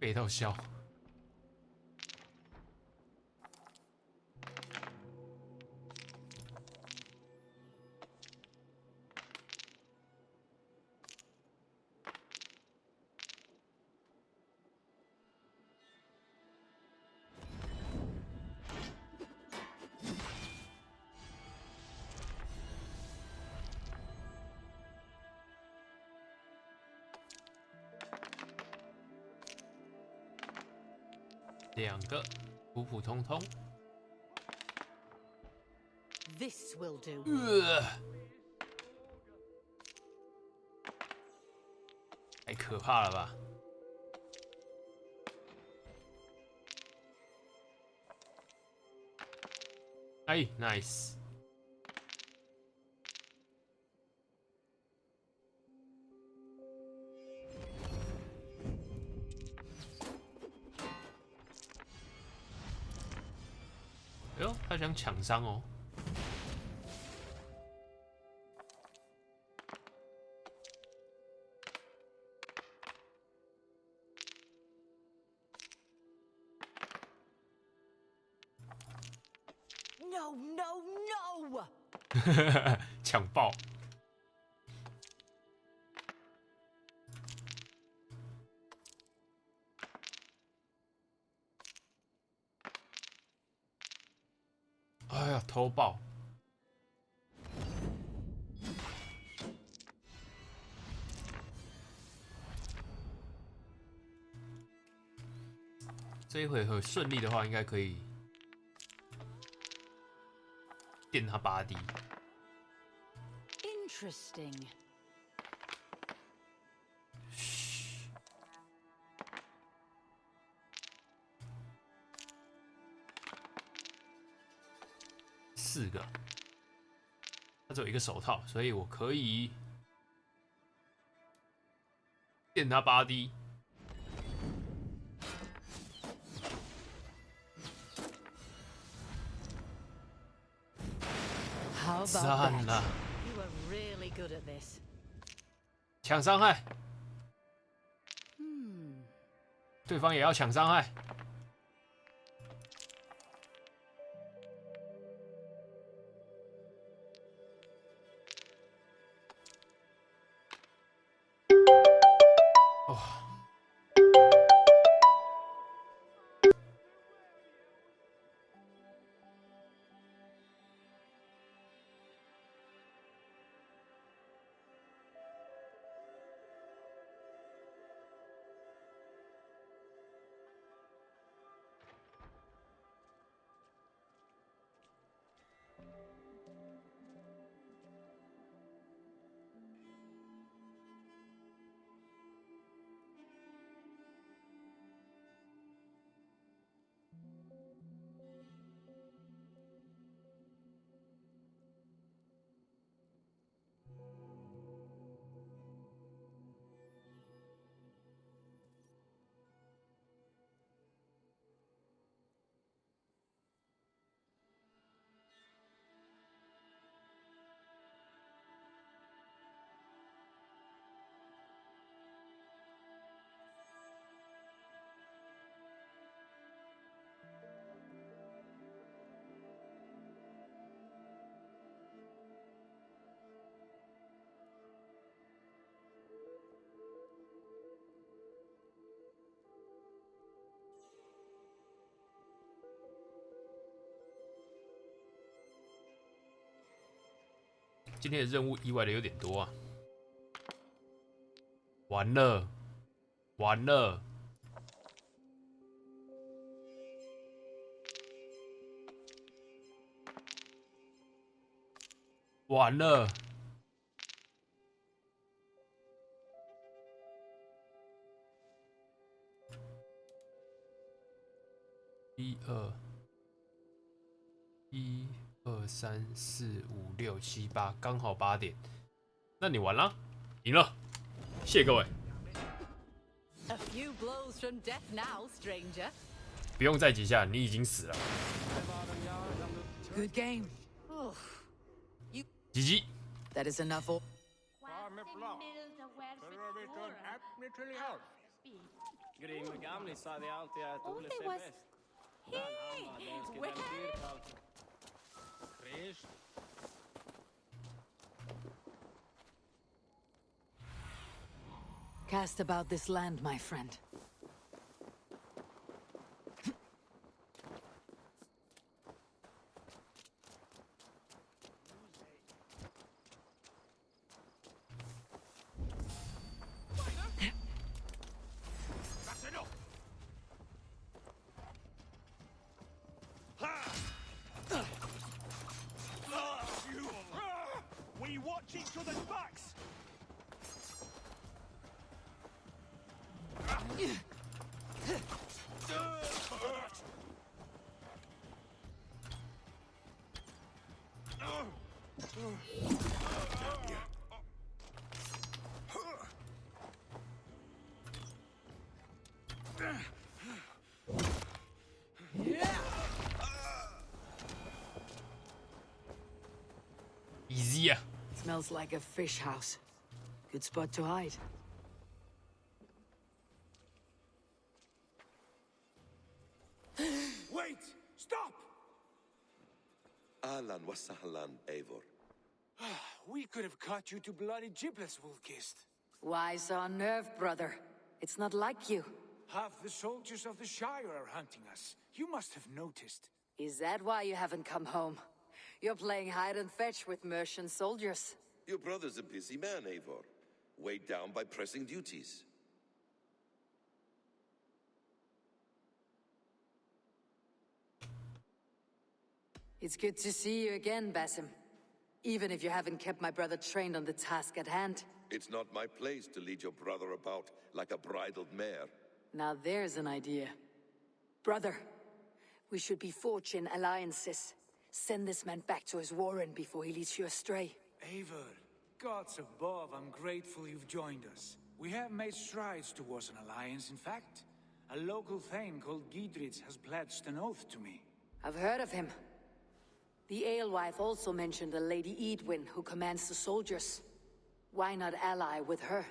背到笑。2个，普普通通。This will do. 太可怕了吧！哎 ，nice。哎呦，他想抢伤哦。No, no, no! 抢爆！哎呀，偷爆！这一回合顺利的话，应该可以电他8滴。Interesting. 4个，他只有1个手套，所以我可以电他8滴。赞了！ You are really good at this. 抢伤害，对方也要抢伤害。哦。今天的任务意外的有点多啊！完了，完了！完了！1、2、1、2、3、4、5、6、7、8，刚好8点。那你完了，赢了，谢谢各位。A few blows from death now, stranger. 不用再几下，你已经死了。Good game. GG. That is enough. speed. Grim gamli sa det alltid att All Ole there ser was. bäst. Men han var den ska den fyrkalken. Krish. Cast about this land, my friend. We watch each other's backs. Easy 啊！ Smells like a fish house. Good spot to hide. Wait! Stop! Ahlan wa sahlan, Eivor. We could have cut you to bloody giblets, Wolf-Kissed. Why so unnerved, brother? It's not like you. Half the soldiers of the Shire are hunting us. You must have noticed. Is that why you haven't come home? You're playing hide and fetch with Mercian soldiers. Your brother's a busy man, Eivor. Weighed down by pressing duties. It's good to see you again, Basim. Even if you haven't kept my brother trained on the task at hand. It's not my place to lead your brother about like a bridled mare. Now there's an idea. Brother, we should be forging alliances. Send this man back to his warren before he leads you astray. Eivor, gods above, I'm grateful you've joined us. We have made strides towards an alliance, in fact. A local thane called Giedrich has pledged an oath to me. I've heard of him. The alewife also mentioned a Lady Edwin who commands the soldiers. Why not ally with her?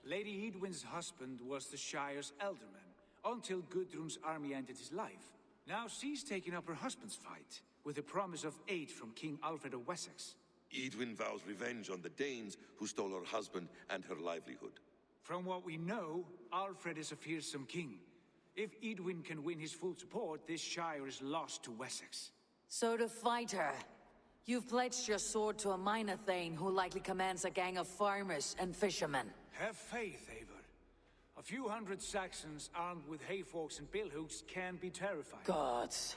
Lady Edwin's husband was the Shire's elderman, until Gudrun's army ended his life. Now she's taking up her husband's fight, with a promise of aid from King Alfred of Wessex. Edwin vows revenge on the Danes who stole her husband and her livelihood. From what we know, Alfred is a fearsome king. If Edwin can win his full support, this Shire is lost to Wessex. So to fight her, you've pledged your sword to a minor thane who likely commands a gang of farmers and fishermen. Have faith, Eivor. A few hundred Saxons armed with hayforks and billhooks can be terrifying. Gods.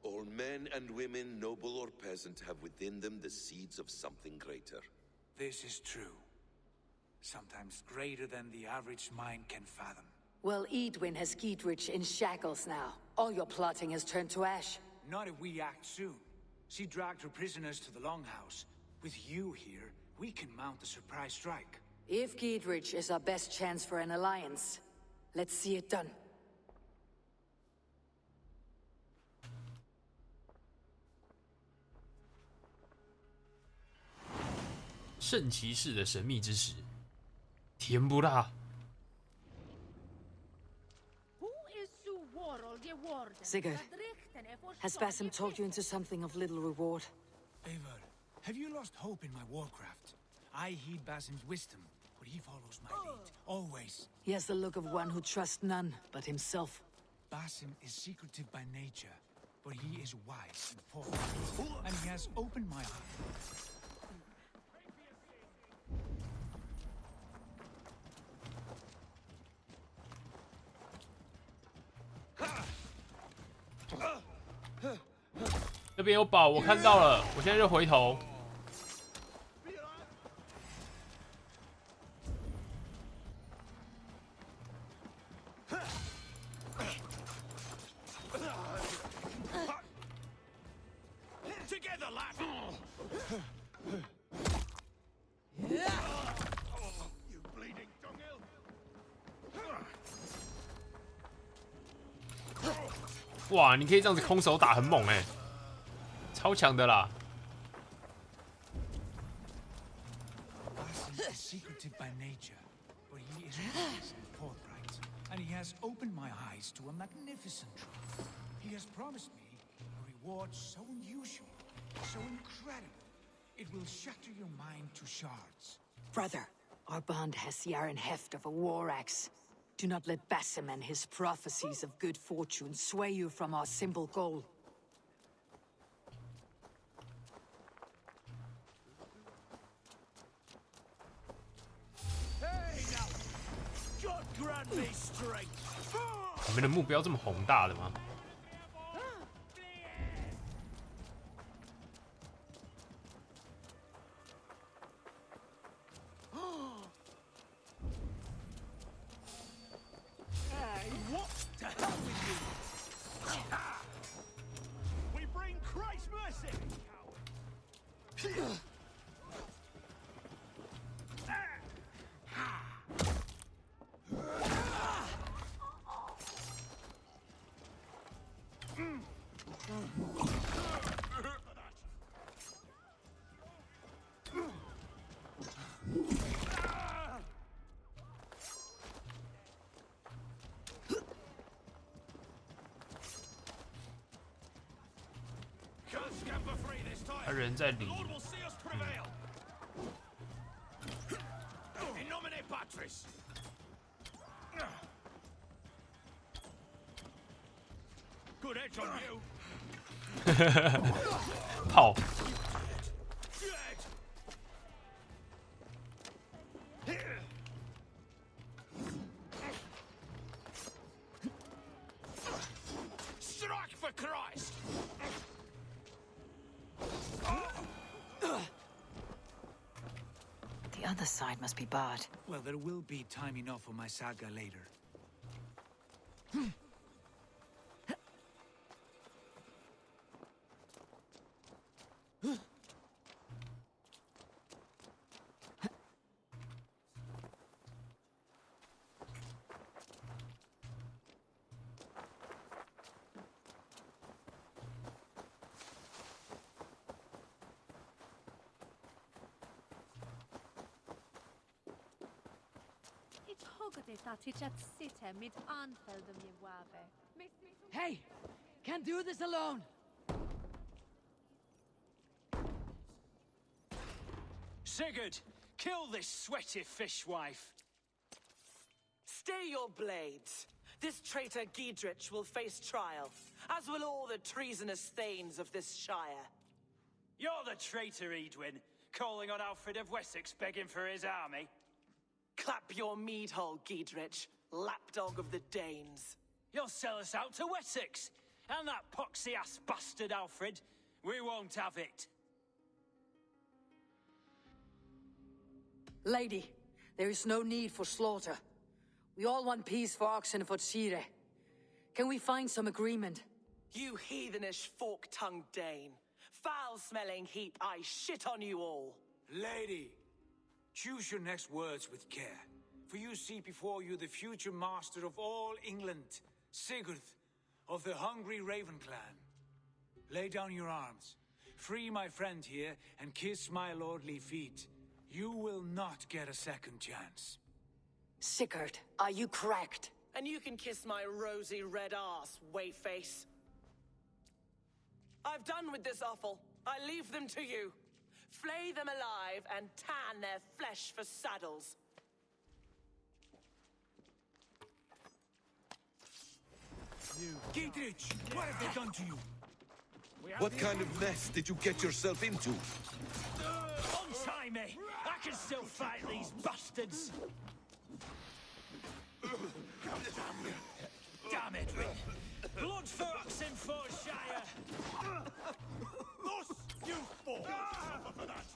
All men and women, noble or peasant, have within them the seeds of something greater. This is true. Sometimes greater than the average mind can fathom. Well, Edwin has Giedrich in shackles now. All your plotting has turned to ash. Not if we act soon. She dragged her prisoners to the Longhouse. With you here, we can mount a surprise strike. If Giedrich is our best chance for an alliance, let's see it done. 圣骑士的神秘之石，甜不辣。 Sigurd, has Basim talked you into something of little reward? Eivor, have you lost hope in my warcraft? I heed Basim's wisdom, but he follows my lead, always. He has the look of one who trusts none but himself. Basim is secretive by nature, but he is wise and forthright, and he has opened my eyes. 这边有宝，我看到了，我现在就回头。Together, lad. You bleeding dunghill. 哇，你可以这样子空手打，很猛哎，超强的啦！ Basim is secretive by nature, but he is wise and forthright, and has opened my eyes to a magnificent truth. He has promised me a reward so unusual, so incredible, it will shatter your mind to shards. Brother, our bond has the iron heft of a war axe. Do not let Basim and his prophecies of good fortune sway you from our simple goal. Hey now! God grant me strength! 你们的目标这么宏大的吗？ Hey, what the hell with you? We bring Christ's mercy! Can't scamper free this 他 time. 人在里 Lord will see us prevail. In nomine Patris. Good edge on you. 炮。 Strike for Christ! The other side must be barred. Well, there will be time enough for my saga later. Hey! Can't do this alone! Sigurd, kill this sweaty fishwife. Stay your blades. This traitor Giedrich will face trial, as will all the treasonous thanes of this shire. You're the traitor, Edwin, calling on Alfred of Wessex begging for his army. Clap your mead hole, Giedrich, lapdog of the Danes. You'll sell us out to Wessex, and that poxy-ass bastard Alfred. We won't have it. Lady, there is no need for slaughter. We all want peace for Oxenford. Can we find some agreement? You heathenish fork-tongued Dane. Foul-smelling heap, I shit on you all. Lady, choose your next words with care, for you see before you the future master of all England, Sigurd of the hungry Raven clan. Lay down your arms, free my friend here, and kiss my lordly feet. You will not get a second chance. Sigurd, are you cracked? And you can kiss my rosy red ass, wayface. I've done with this offal. I leave them to you. Flay them alive and tan their flesh for saddles. Giedrich, what have they done to you? What kind of mess did you get yourself into? Untie me! I can still fight these bastards! Damn it! Blood for Oxenfordshire! Thus, you fall! Suffer for that!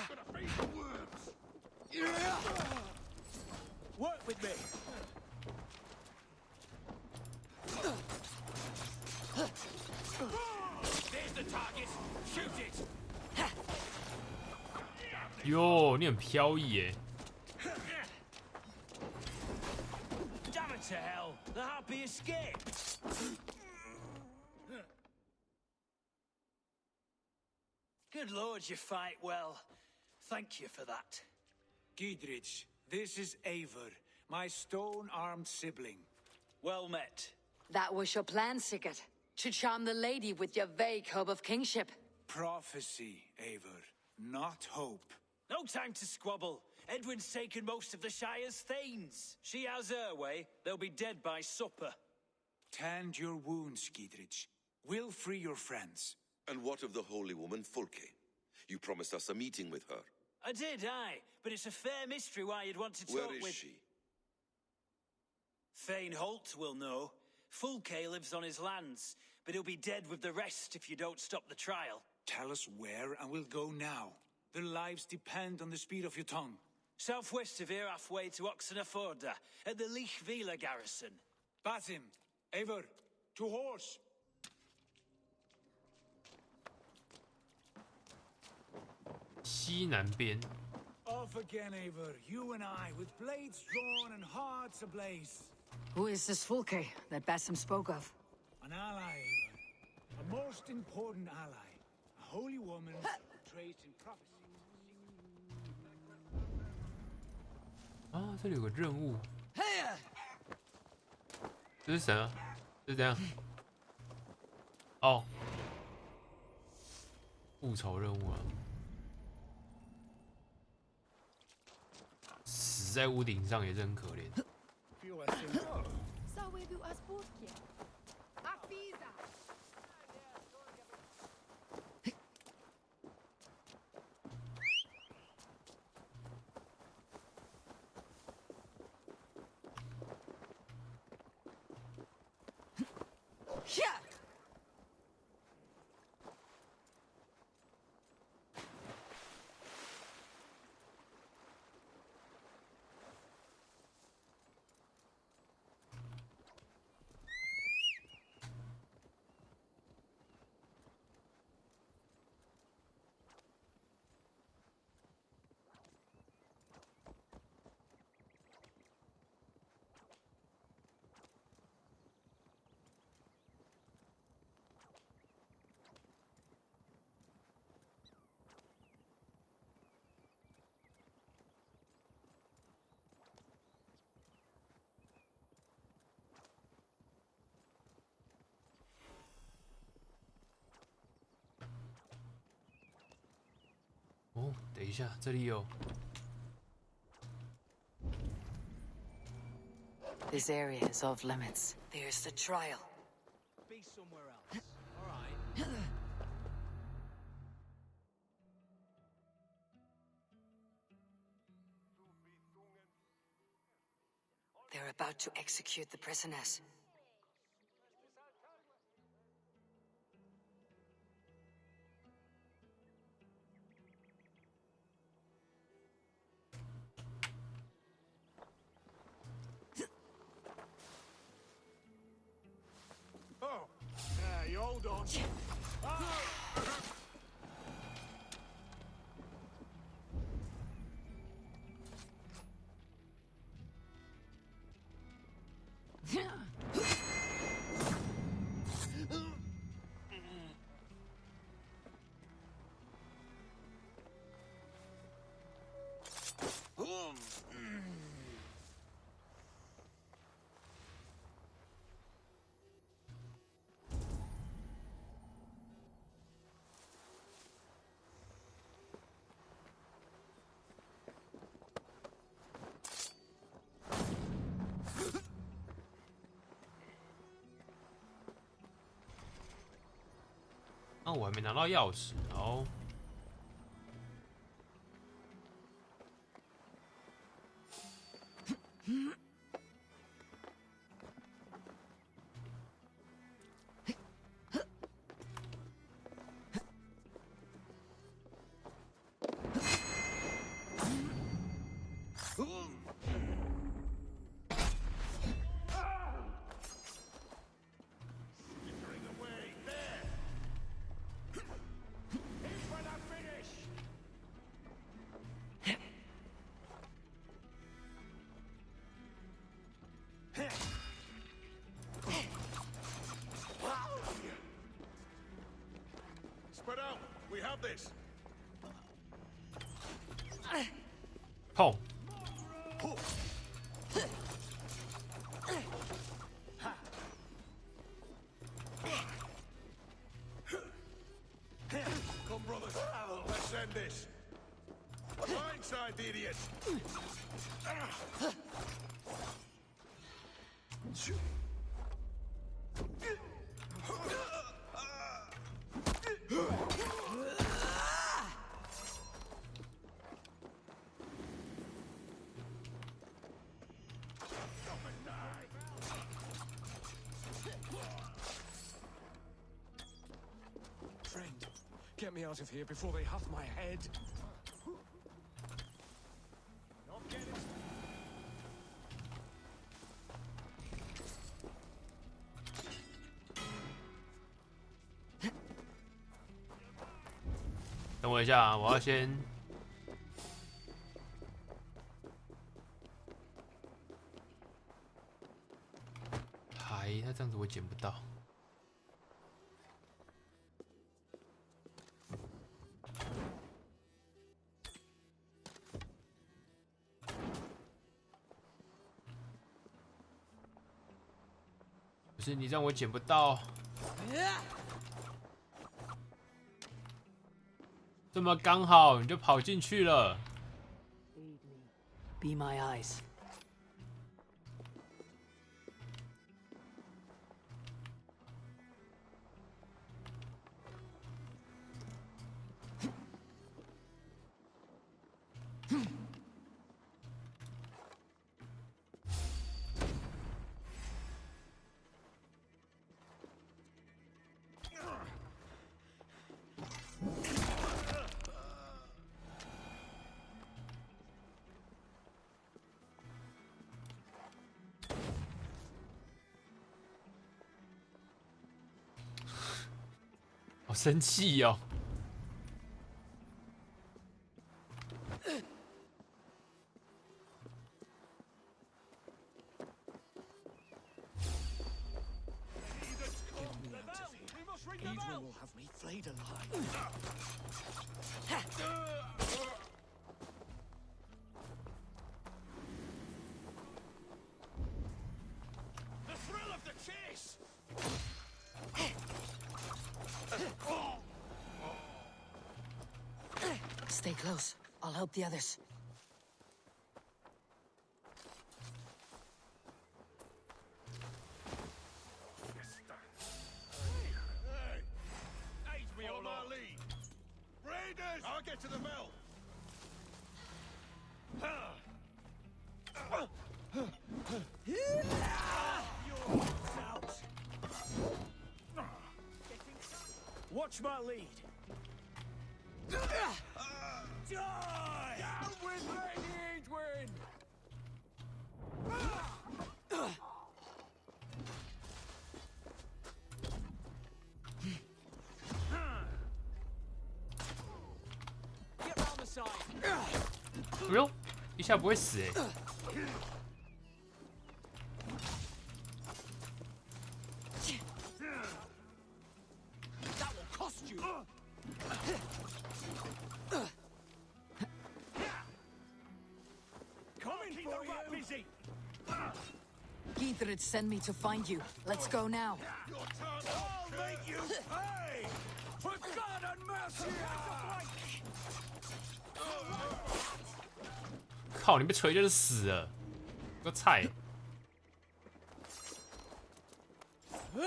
Gonna face the worms! Work with me! There's the target! Shoot it! 哟，你很飘逸耶！ Damn it to hell! The happy escape! Good lord, you fight well. Thank you for that. Giedrich, this is Eivor, my stone-armed sibling. Well met. That was your plan, Sigurd. To charm the lady with your vague hope of kingship. Prophecy, Eivor, not hope. No time to squabble. Edwin's taken most of the Shire's thanes. She has her way. They'll be dead by supper. Tend your wounds, Gidrich. We'll free your friends. And what of the holy woman Fulke? You promised us a meeting with her. I did, aye. But it's a fair mystery why you'd want to talk with... Where is she? Thane Holt will know. Fulke lives on his lands, but he'll be dead with the rest if you don't stop the trial. Tell us where, and we'll go now. Their lives depend on the speed of your tongue. Southwest of here, halfway to Oxenaforda, at the Lichvila garrison. Basim, Eivor, to horse!西南边。 Off again, Eivor. You and I, with blades drawn and hearts ablaze. Who is this Fulke that Basim spoke of? An ally, Eivor. A most important ally. A holy woman traced in prophecy. 啊，这里有个任务。这是谁啊？是这样。哦，复仇任务啊！死在屋顶上也是很可怜。 哦，等一下，这里有。 This area is off limits. There's the trial. Be somewhere else. All right. They're about to execute the prisoners. Oh, you hold on.啊，我还没拿到钥匙，好。Spread out. We have this. 碰。the idiot! Friend, get me out of here before they huff my head. Not getting... 等我一下啊，我要先。牌，那这样子我捡不到。不是你让我捡不到。这么刚好你就跑进去了。Be my eyes. Oh, 好生气哦！ Edwin will have me flayed alive. The thrill of the chase! Stay close. I'll help the others. Hey, me on my lead. Raiders! I'll get to the bell. Watch my lead. Die! Down with Lady Edwin! Get round the side. 哎呦，一下不会死哎！ That will cost you. Coming for you! Busy! Githrid sent me to find you. Let's go now. Your tongue! I'll make you pay! For God and mercy! 靠，你被锤就是死了，个菜！ You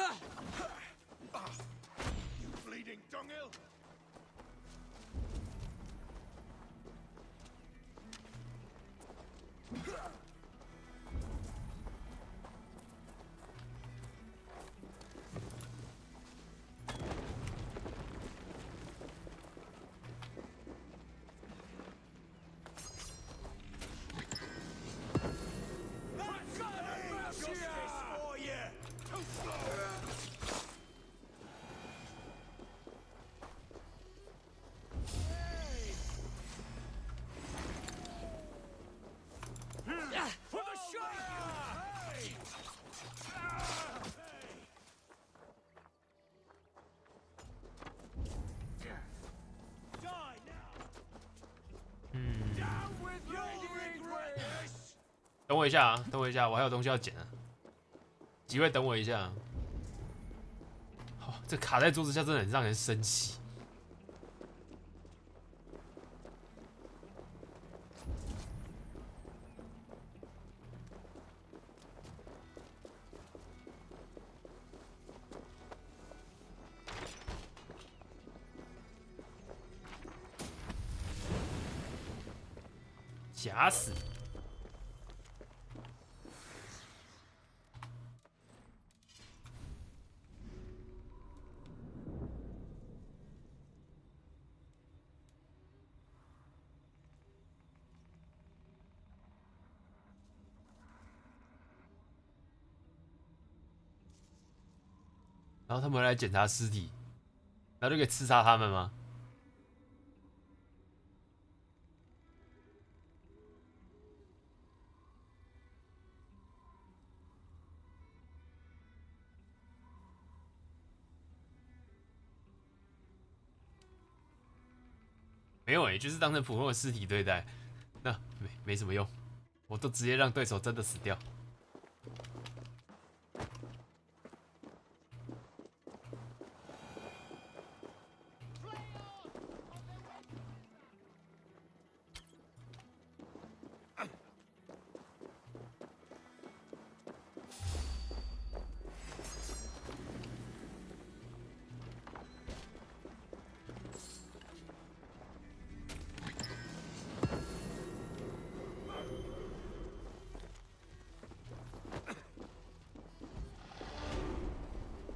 bleeding dunghill! Down with Lady Edwin! 等我一下啊，等我一下，我还有东西要捡啊。几位等我一下。好，这卡在桌子下真的很让人生气。假死。然后他们来检查尸体，然后就可以刺杀他们吗？没有就是当成普通的尸体对待，那没什么用，我都直接让对手真的死掉。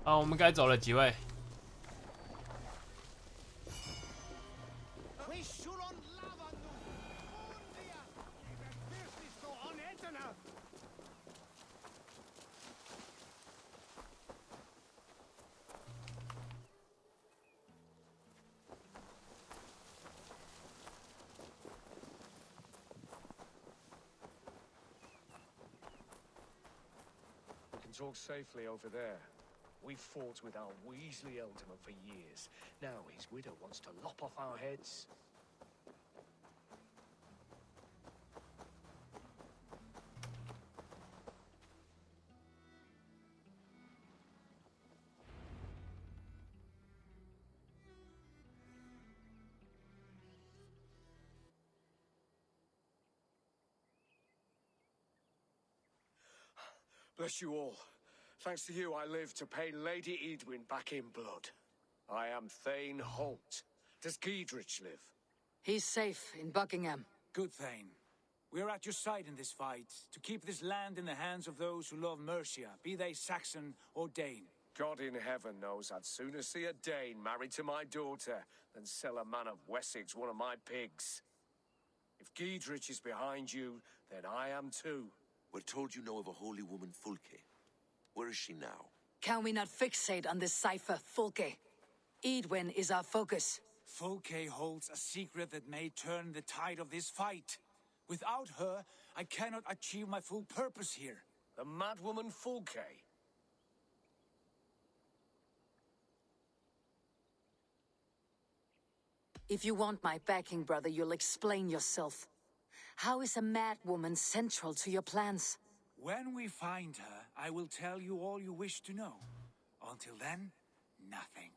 好，我们该走了，几位。We can talk safely over there. We've fought with our Weasley Ealdorman for years. Now his widow wants to lop off our heads. Bless you all. Thanks to you, I live to pay Lady Edwin back in blood. I am Thane Holt. Does Giedrich live? He's safe in Buckingham. Good, Thane. We are at your side in this fight, to keep this land in the hands of those who love Mercia, be they Saxon or Dane. God in heaven knows I'd sooner see a Dane married to my daughter than sell a man of Wessex one of my pigs. If Giedrich is behind you, then I am too. We're told you know of a holy woman, Fulke. Where is she now? Can we not fixate on this cipher, Fulke? Edwin is our focus. Fulke holds a secret that may turn the tide of this fight. Without her, I cannot achieve my full purpose here. The madwoman Fulke? If you want my backing, brother, you'll explain yourself. How is a mad woman central to your plans? When we find her, I will tell you all you wish to know. Until then, nothing.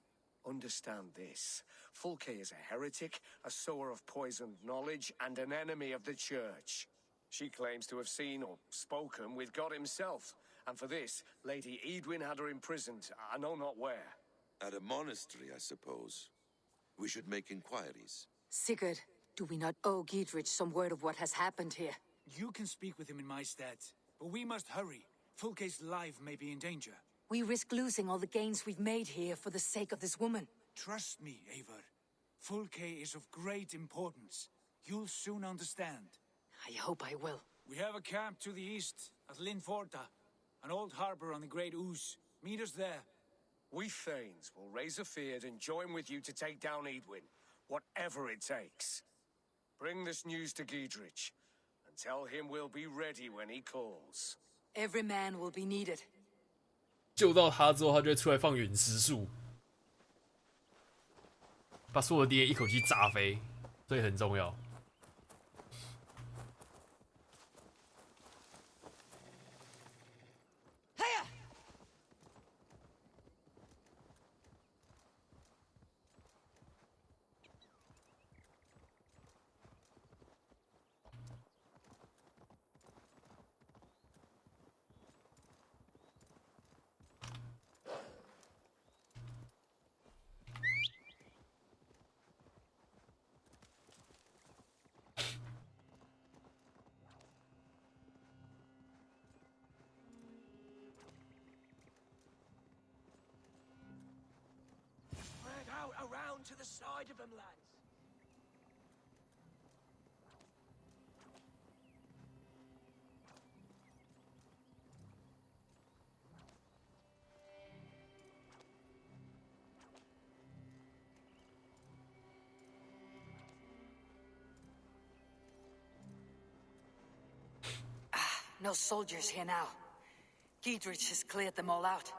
Understand this. Fulke is a heretic, a sower of poisoned knowledge, and an enemy of the Church. She claims to have seen or spoken with God himself, and for this, Lady Edwin had her imprisoned, I know not where. At a monastery, I suppose. We should make inquiries. Sigurd, do we not owe Giedrich some word of what has happened here? You can speak with him in my stead, but we must hurry. Fulke's life may be in danger. We risk losing all the gains we've made here for the sake of this woman. Trust me, Eivor. Fulke is of great importance. You'll soon understand. I hope I will. We have a camp to the east, at Linforta. An old harbor on the Great Ouse. Meet us there. We Thanes will raise a feard and join with you to take down Edwin, whatever it takes. Bring this news to Giedrich, and tell him we'll be ready when he calls. Every man will be needed. 救到他之后，他就会出来放陨石术，把所有的敌人一口气炸飞，所以很重要。to the side of them, lads. No soldiers here now. Giedrich has cleared them all out.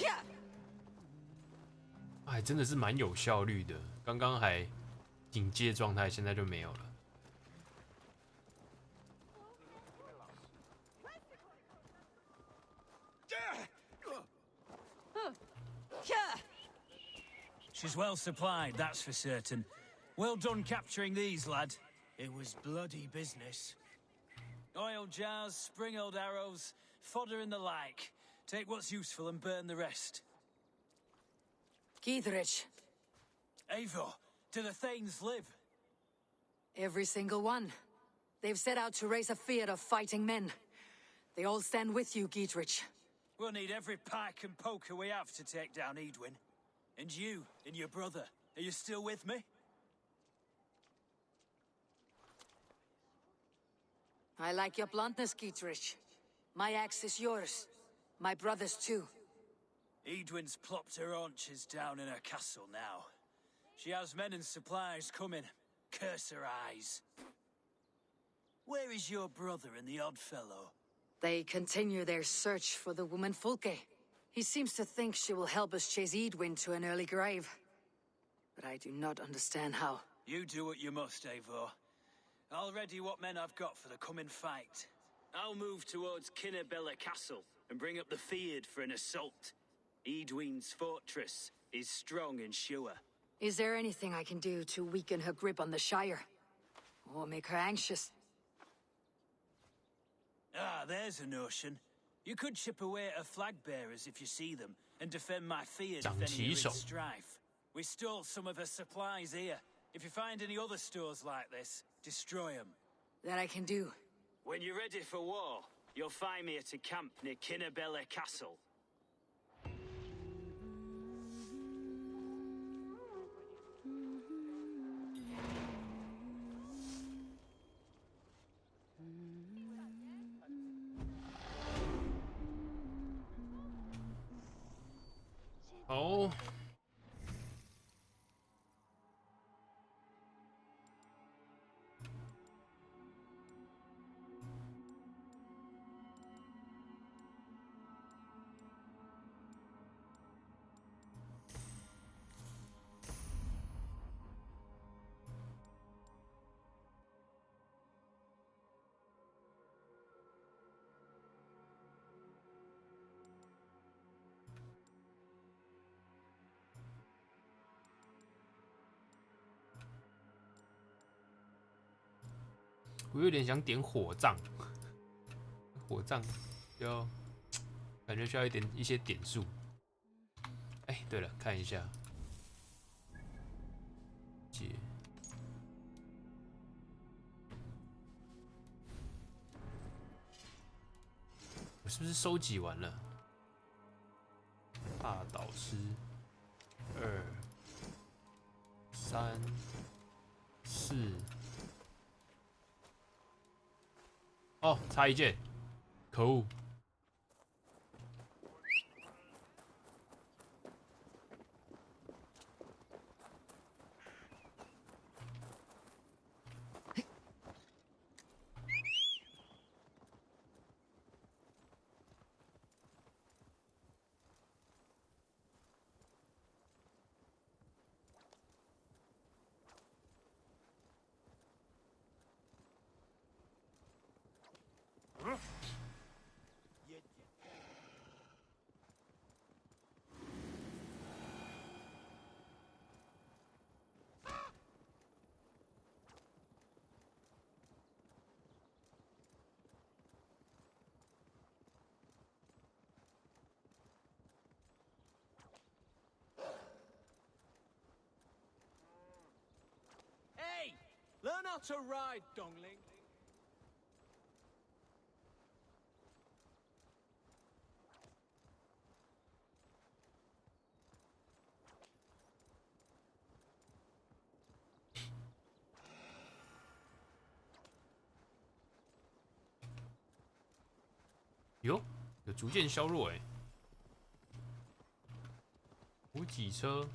Yeah. 还真的是蛮有效率的，刚刚还警戒状态，现在就没有了。She's well supplied, that's for certain. Well done capturing these, lad. It was bloody business. Oil jars, spring-oiled arrows, fodder and the like. Take what's useful and burn the rest. Giedrich. Eivor, do the Thanes live? Every single one. They've set out to raise a fear of fighting men. They all stand with you, Giedrich. We'll need every pike and poker we have to take down Edwin. And you, and your brother, are you still with me? I like your bluntness, Giedrich. My axe is yours. My brother's too. Edwin's plopped her haunches down in her castle now. She has men and supplies coming. Curse her eyes. Where is your brother and the odd fellow? They continue their search for the woman Fulke. He seems to think she will help us chase Edwin to an early grave. But I do not understand how. You do what you must, Eivor. I'll ready what men I've got for the coming fight. I'll move towards Kinnabella Castle and bring up the Feared for an assault. Edwin's fortress is strong and sure. Is there anything I can do to weaken her grip on the Shire? Or make her anxious? Ah, there's a notion. You could chip away at her flag bearers if you see them, and defend my Feared if any are in strife. We stole some of her supplies here. If you find any other stores like this, destroy them. That I can do. When you're ready for war, you'll find me at a camp near Kinnabella Castle. Oh.我有点想点火葬，火葬要感觉需要一些点数。哎，对了，看一下，解，我是不是收集完了？大导师2、3、4。哦，差一件，可恶！ not a ride, dongling. 有逐渐削弱哎，补给车，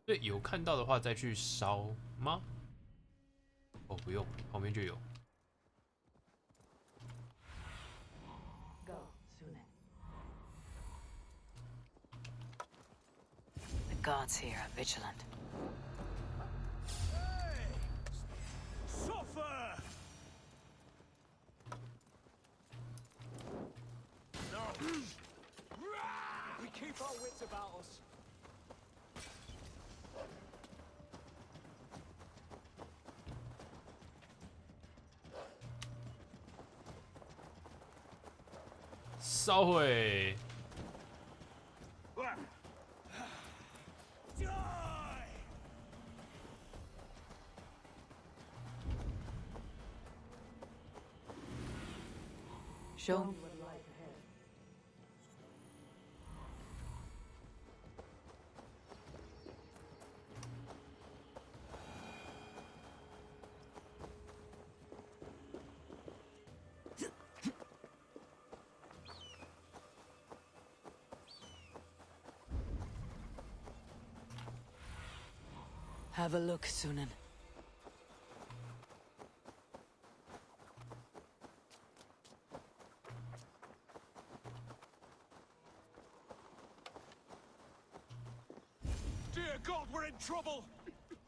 对，有看到的话再去烧吗？哦，不用，旁边就有。The guards here are vigilant. Suffer! No. We keep our wits about us. 烧毁。 Show me what lies ahead. Have a look, Sunan. Dear God, we're in trouble!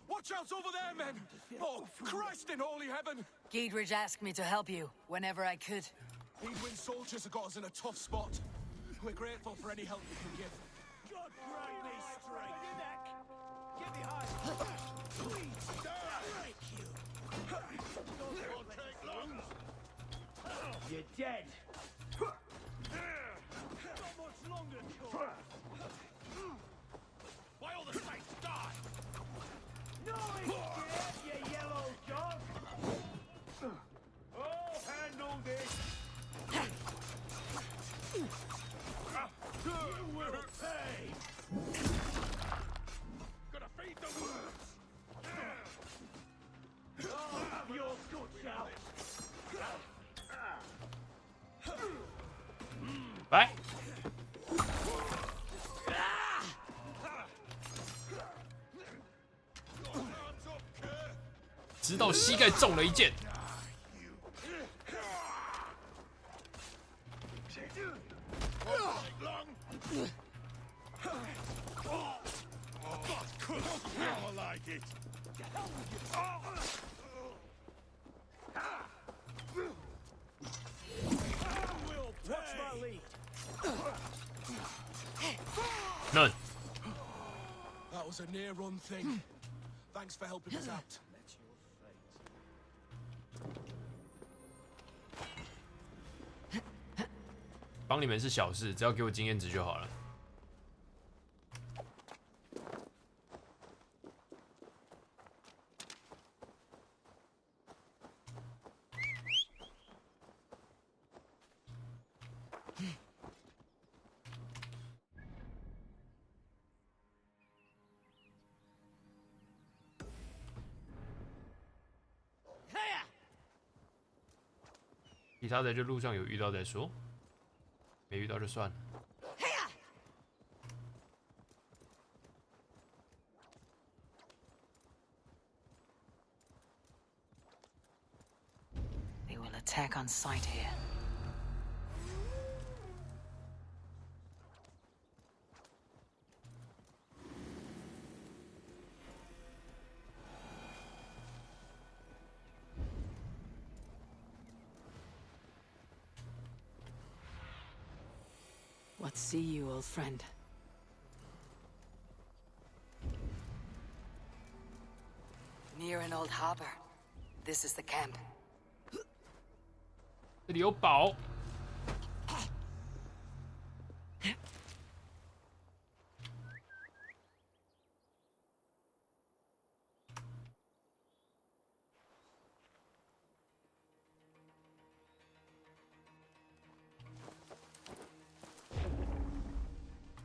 Watch out over there, men! Oh, Christ in holy heaven! Giedrich asked me to help you whenever I could. Edwin's soldiers have got us in a tough spot. We're grateful for any help we can give. God grant me strength! Get behind! Please, break you! Won't take long! You're dead! Not much longer, Cor! Why all the saints die? No escape, you yellow dog! Oh, handle this! You will pay! Gonna feed the worms! I'll have your guts out! 来，直到膝盖中了一箭。 I like it! Watch my lead. None. That was a near-run thing. Thanks for helping us out. 帮你们是小事，只要给我经验值就好了。 其他的就路上有遇到再说，没遇到就算了。 They will attack on sight here. What see you, old friend? Near an old harbor. This is the camp. 这里有宝。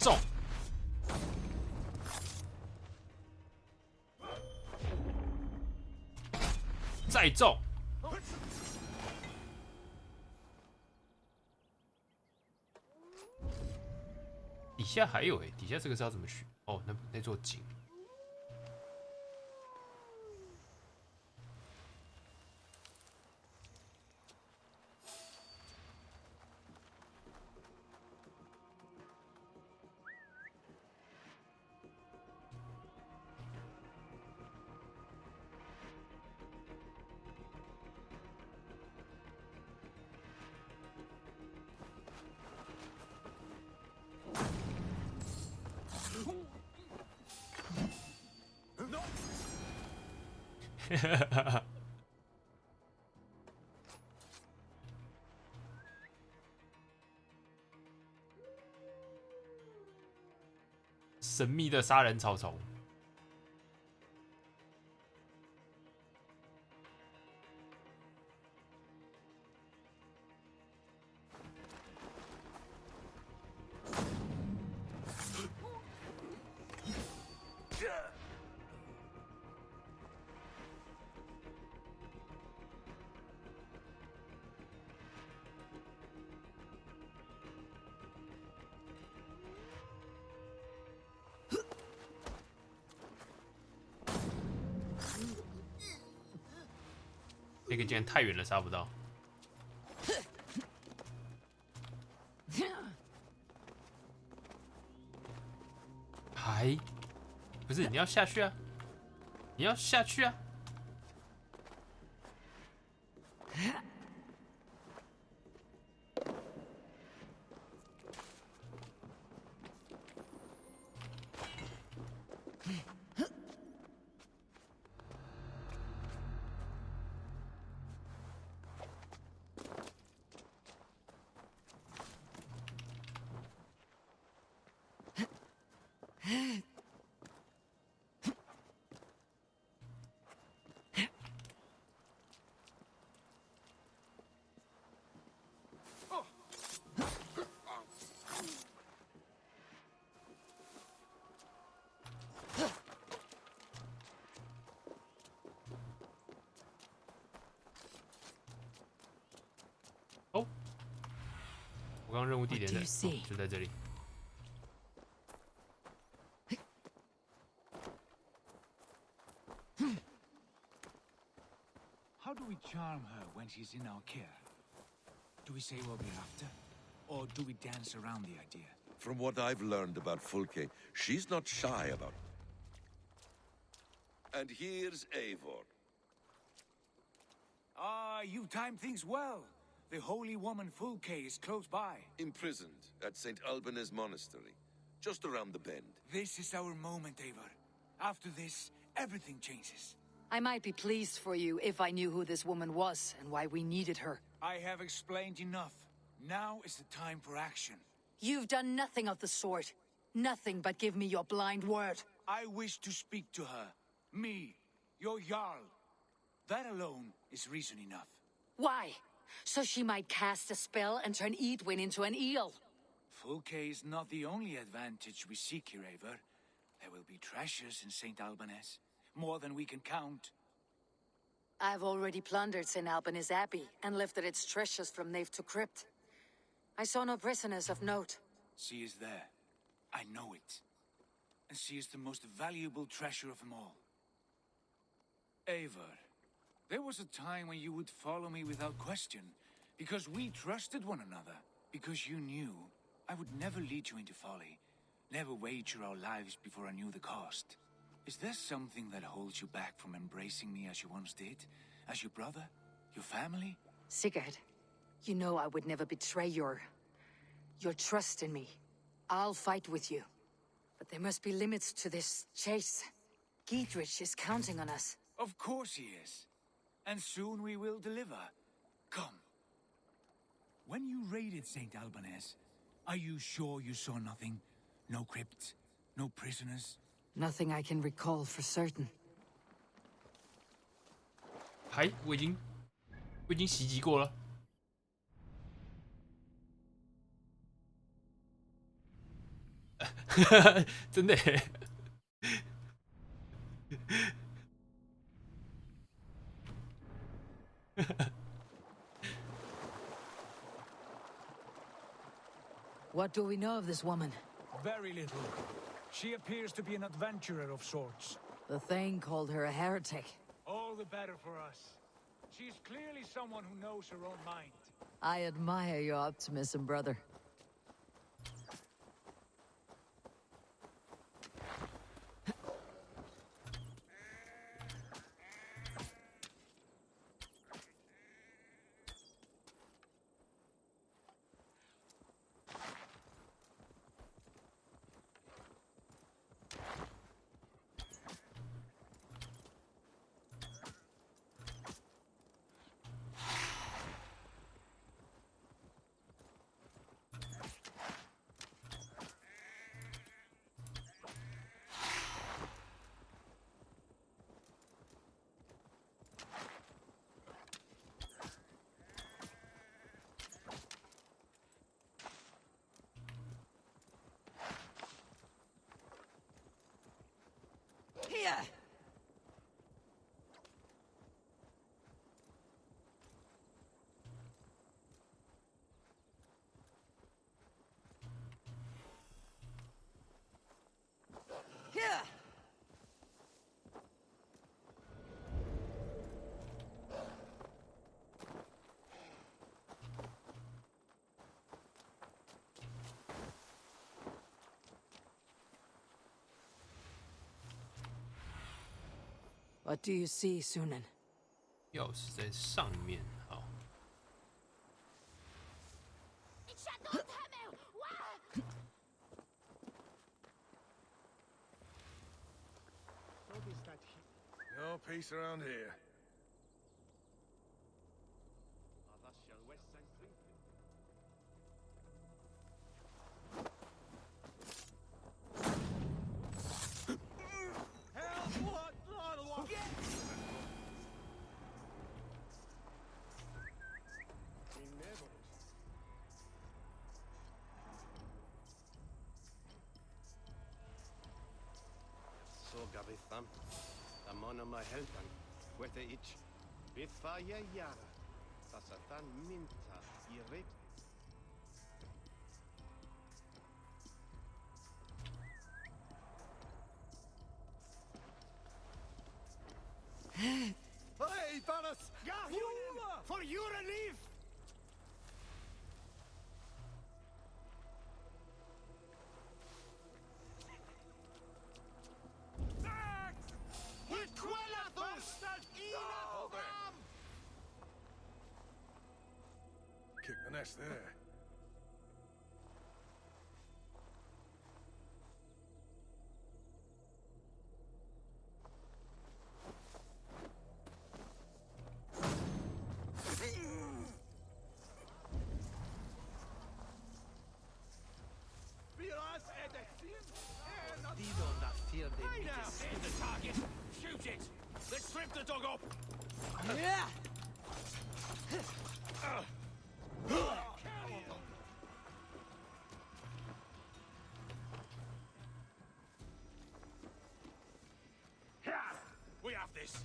中，再中。底下还有底下这个是要怎么取？哦，那座井。神秘的杀人草丛。那个竟然太远了，杀不到。还不是你要下去啊？你要下去啊！哦，我刚刚任务地点就在这里。How do we charm her when she's in our care? Do we say what we're after? Or do we dance around the idea? From what I've learned about Fulke, she's not shy about it. And here's Eivor. Ah, you timed things well. The holy woman Fulke is close by. Imprisoned at St. Alban's Monastery, just around the bend. This is our moment, Eivor. After this, everything changes. I might be pleased for you if I knew who this woman was and why we needed her. I have explained enough. Now is the time for action. You've done nothing of the sort. Nothing but give me your blind word. I wish to speak to her. Me, your Jarl. That alone is reason enough. Why? So she might cast a spell and turn Edwin into an eel. Fulke is not the only advantage we seek here, Eivor. There will be treasures in St. Alban's. More than we can count. I've already plundered St. Alban's Abbey and lifted its treasures from nave to crypt. I saw no prisoners of note. She is there. I know it. And she is the most valuable treasure of them all. Eivor, there was a time when you would follow me without question, because we trusted one another, because you knew I would never lead you into folly, never wager our lives before I knew the cost. Is there something that holds you back from embracing me as you once did? As your brother? Your family? Sigurd, you know I would never betray your trust in me. I'll fight with you. But there must be limits to this chase. Giedrich is counting on us. Of course he is. And soon we will deliver. Come. When you raided St. Alban's, are you sure you saw nothing? No crypts? No prisoners? Nothing I can recall for certain. 嗨，我已经袭击过了。真的耶。What do we know of this woman? Very little. She appears to be an adventurer of sorts. The Thane called her a heretic. All the better for us. She's clearly someone who knows her own mind. I admire your optimism, brother. Here! Here! What do you see, Sunan? 钥匙在上面，好。No peace around here. Gabitham, the mon of my helpan, with the itch, Bifaya Yara, Sasatan Minta, Irit. Hey, Banas! For your relief! Kick the nest there. Hey now! Here's the target! Shoot it! Let's strip the dog up! Yeah! We have this!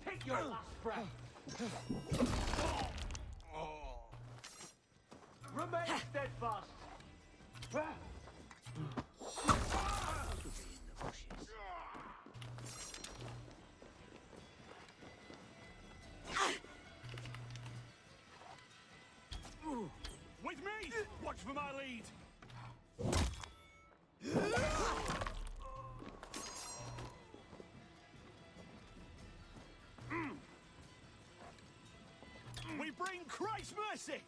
Take your last breath! Remain steadfast! With me! Watch for my lead! We bring Christ's mercy!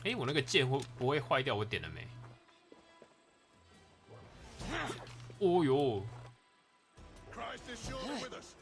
哎，我那个剑会不会坏掉？我点了没？哦呦！ Christ is surely with us.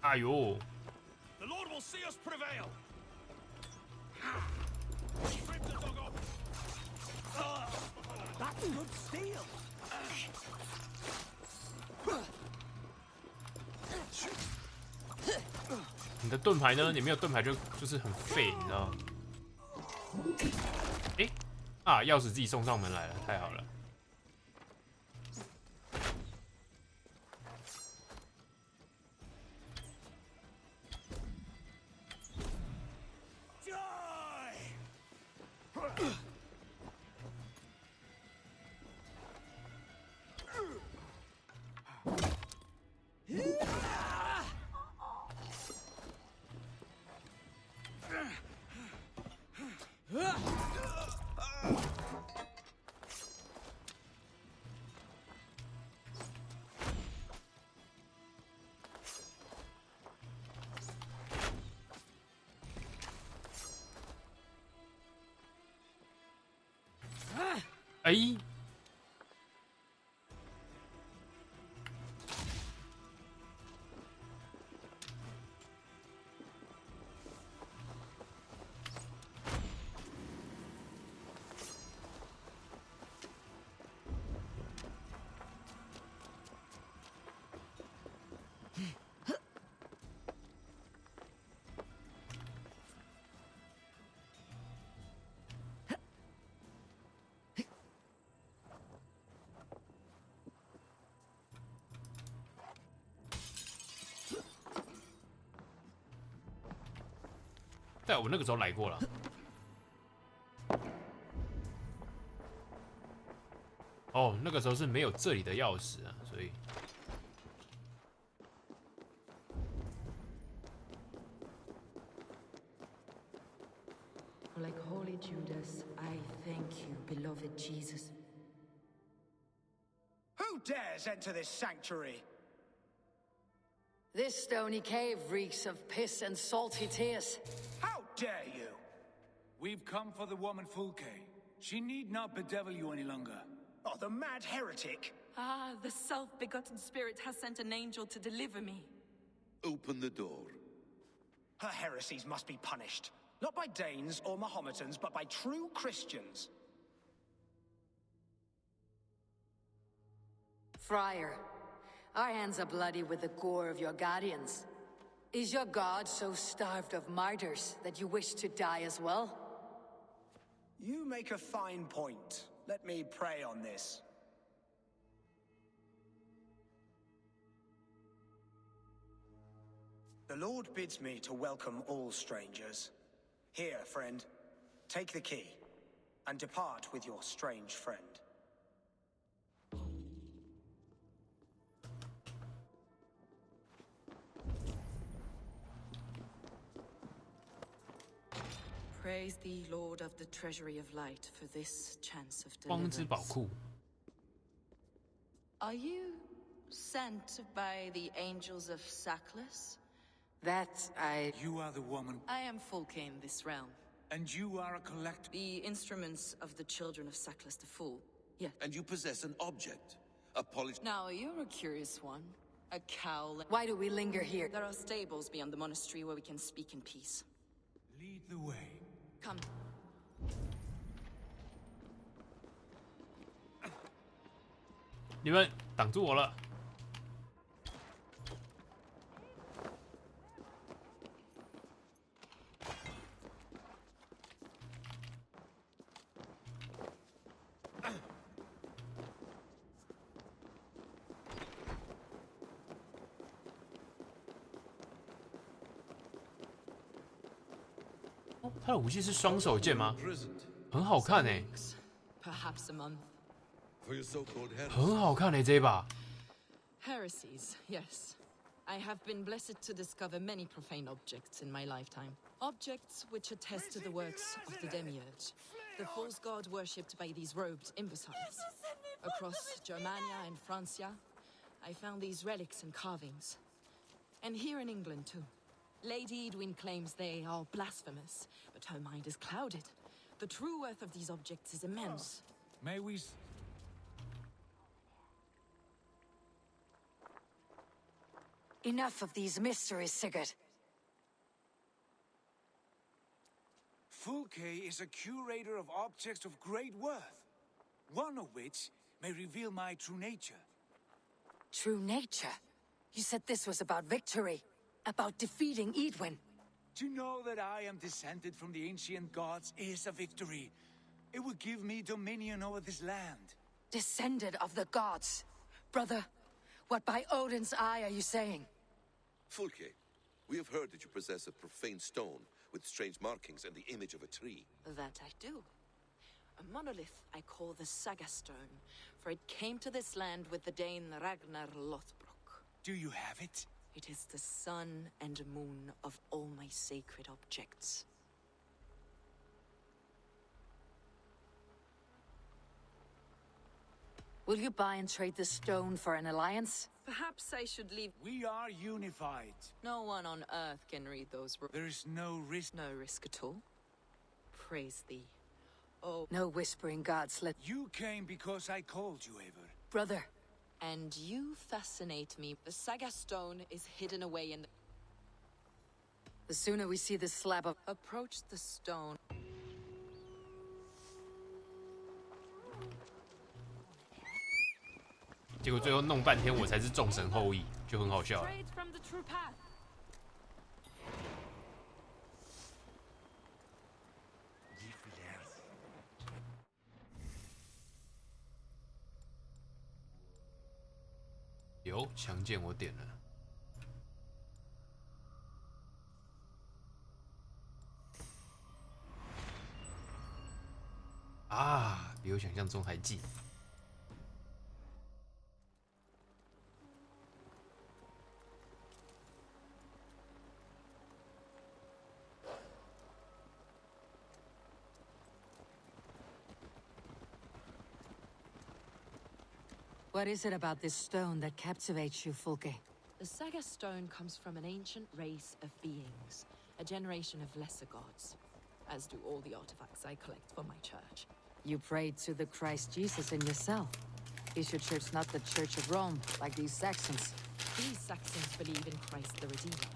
哎呦！ The Lord will see us prevail. That's good steel. 你的盾牌呢？你没有盾牌就是很废，你知道吗？哎，啊，钥匙自己送上门来了，太好了。 哎，在我那个时候来过了。哦，那个时候是没有这里的钥匙啊，所以。 Like holy Judas, I thank you, beloved Jesus. Who dares enter this sanctuary? This stony cave reeks of piss and salty tears. How dare you? We've come for the woman Fulke. She need not bedevil you any longer. Oh, the mad heretic! Ah, the self-begotten spirit has sent an angel to deliver me. Open the door. Her heresies must be punished. Not by Danes or Mahometans, but by true Christians. Friar, our hands are bloody with the gore of your guardians. Is your god so starved of martyrs that you wish to die as well? You make a fine point. Let me pray on this. The Lord bids me to welcome all strangers. Here, friend, take the key, and depart with your strange friend. Praise thee, Lord of the Treasury of Light, for this chance of 光之宝 deliverance. 库。 Are you sent by the angels of Sackless? You are the woman. I am Fulke in this realm. And you are a collector. The instruments of the children of Sackless the Fool. Yes. And you possess an object. A polished... Now, you're a curious one. A cowl. Why do we linger here? There are stables beyond the monastery where we can speak in peace. Lead the way. Come. 你们挡住我了！哦，他的武器是双手剑吗？很好看哎， Perhaps a month. For your so-called 很好看哎，这一把。 Heresies, yes. I have been blessed to discover many profane objects in my lifetime. Objects which attest to the works of the Demiurge, the false god worshipped by these robed imbeciles. Across Germania and Francia, I found these relics and carvings. And here in England, too. Lady Edwin claims they are blasphemous, but her mind is clouded The true worth of these objects is immense. May we... Enough of these mysteries, Sigurd. Fulke is a curator of objects of great worth, one of which may reveal my true nature. True nature? You said this was about victory, about defeating Edwin. To know that I am descended from the ancient gods is a victory. It will give me dominion over this land. Descended of the gods? Brother, what by Odin's eye are you saying? Fulke, we have heard that you possess a profane stone with strange markings and the image of a tree. That I do. A monolith I call the Saga Stone, for it came to this land with the Dane Ragnar Lothbrok. Do you have it? It is the sun and moon of all my sacred objects. Will you buy and trade this stone for an alliance? Perhaps I should leave. We are unified. No one on Earth can read those. There is no risk. No risk at all. Praise thee. Oh. No whispering gods, let... You came because I called you, Eivor. Brother. And you fascinate me. The Saga Stone is hidden away in the... The sooner we see this slab of... Approach the stone. 结果最后弄半天，我才是众神后裔，就很好笑了。有强健，我点了。啊，比我想象中还近。 What is it about this stone that captivates you, Fulke? The Saga Stone comes from an ancient race of beings, a generation of lesser gods, as do all the artifacts I collect for my church. You prayed to the Christ Jesus in your cell. Is your church not the Church of Rome, like these Saxons? These Saxons believe in Christ the Redeemer,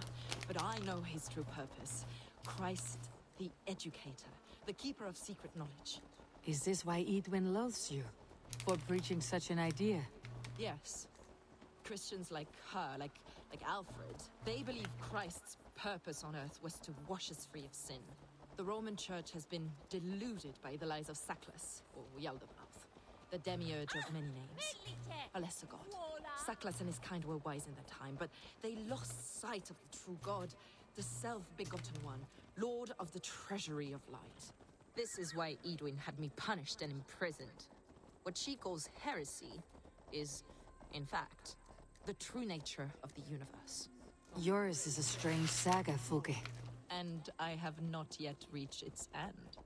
but I know his true purpose. Christ the Educator, the keeper of secret knowledge. Is this why Edwin loathes you? For preaching such an idea? Yes. Christians like her, like Alfred, they believe Christ's purpose on earth was to wash us free of sin. The Roman Church has been deluded by the lies of Saklas, or Yaldabaoth, the demiurge of many names. A lesser god. Saklas and his kind were wise in their time, but they lost sight of the true god, the self-begotten one, lord of the treasury of light. This is why Edwin had me punished and imprisoned. What she calls heresy is, in fact, the true nature of the universe. Yours is a strange saga, Fulke. And I have not yet reached its end.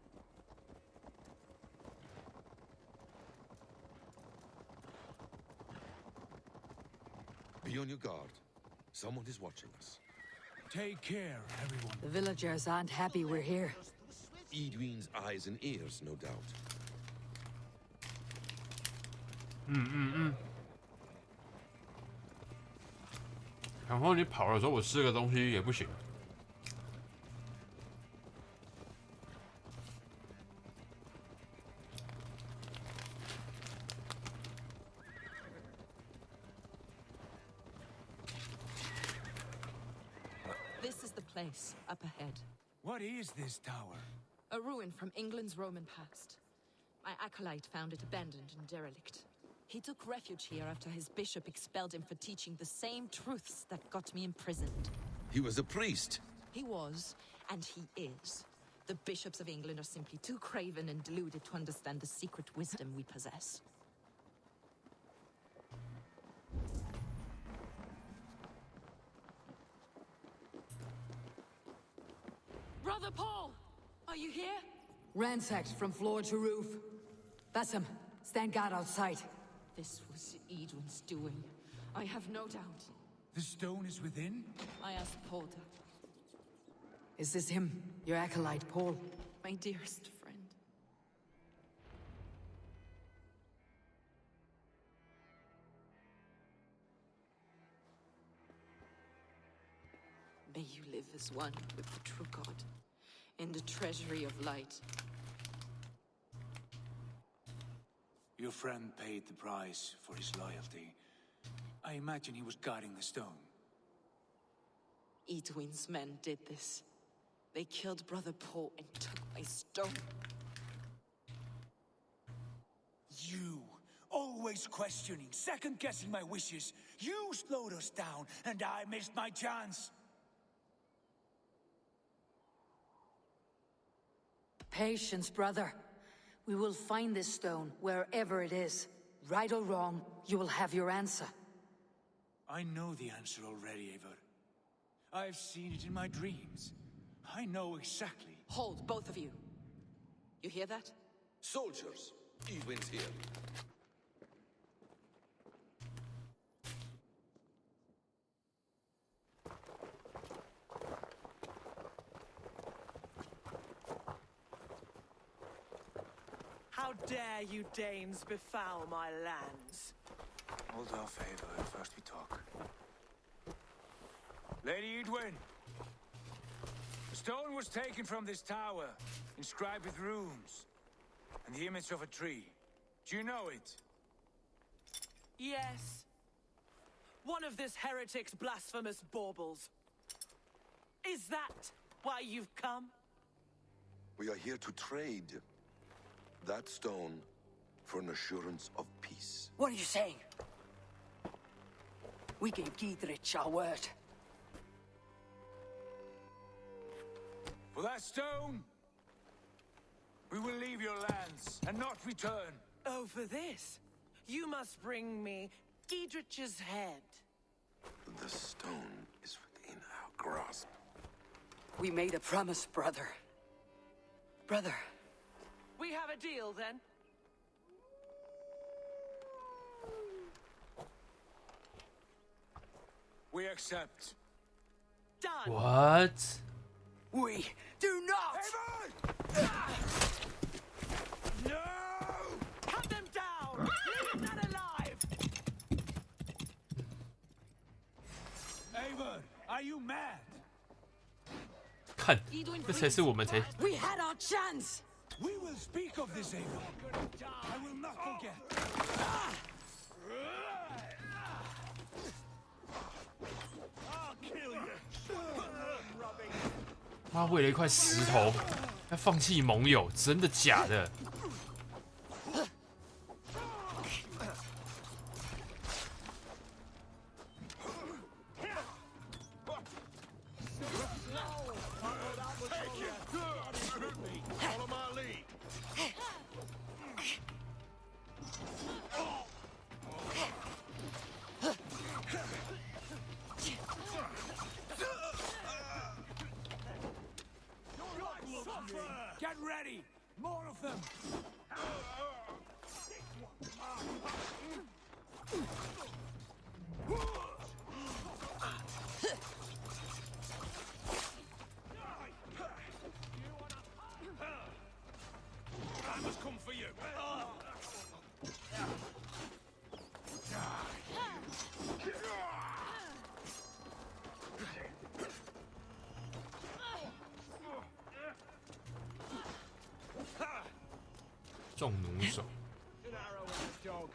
Be on your guard. Someone is watching us. Take care, everyone. The villagers aren't happy we're here. Edwin's eyes and ears, no doubt. 然后你跑的时候，我吃个东西也不行。This is the place, up ahead. What is this tower? A ruin from England's Roman past. My acolyte found it abandoned and derelict. He took refuge here after his bishop expelled him for teaching the same truths that got me imprisoned. He was a priest. He was, and he is. The bishops of England are simply too craven and deluded to understand the secret wisdom we possess. Brother Paul! Are you here? Ransacked from floor to roof. Bassam, stand guard outside. This was Edwin's doing. I have no doubt. The stone is within? I asked Porter. Is this him, your acolyte, Paul? My dearest friend. May you live as one with the true God, in the treasury of light. Your friend paid the price for his loyalty. I imagine he was guarding the stone. Edwin's men did this. They killed Brother Paul and took my stone. You, always questioning, second-guessing my wishes. You slowed us down, and I missed my chance. Patience, brother. We will find this stone, wherever it is. Right or wrong, you will have your answer. I know the answer already, Eivor. I've seen it in my dreams. I know exactly. Hold, both of you. You hear that? Soldiers, Edwin's here. How dare you Danes befoul my lands? Hold off, Eivor. First we talk. Lady Edwin! The stone was taken from this tower, inscribed with runes, and the image of a tree. Do you know it? Yes. One of this heretic's blasphemous baubles. Is that why you've come? We are here to trade that stone for an assurance of peace. What are you saying? We gave Giedrich our word. For that stone, we will leave your lands and not return. Oh, for this, you must bring me Giedrich's head. The stone is within our grasp. We made a promise, brother. Brother. We have a deal, then? We accept. Done. What? We do not! No! Cut them down! Leave that alive! Eivor, are you mad? 看，这才是我们才 We had our chance! We will speak of this, Eivor. I will not forget. I'll kill you. 妈为了一块石头，要放弃盟友，真的假的？ Follow my lead. Get ready! More of them! I must come for you. Ha! 重弩手。 An arrow in the dog.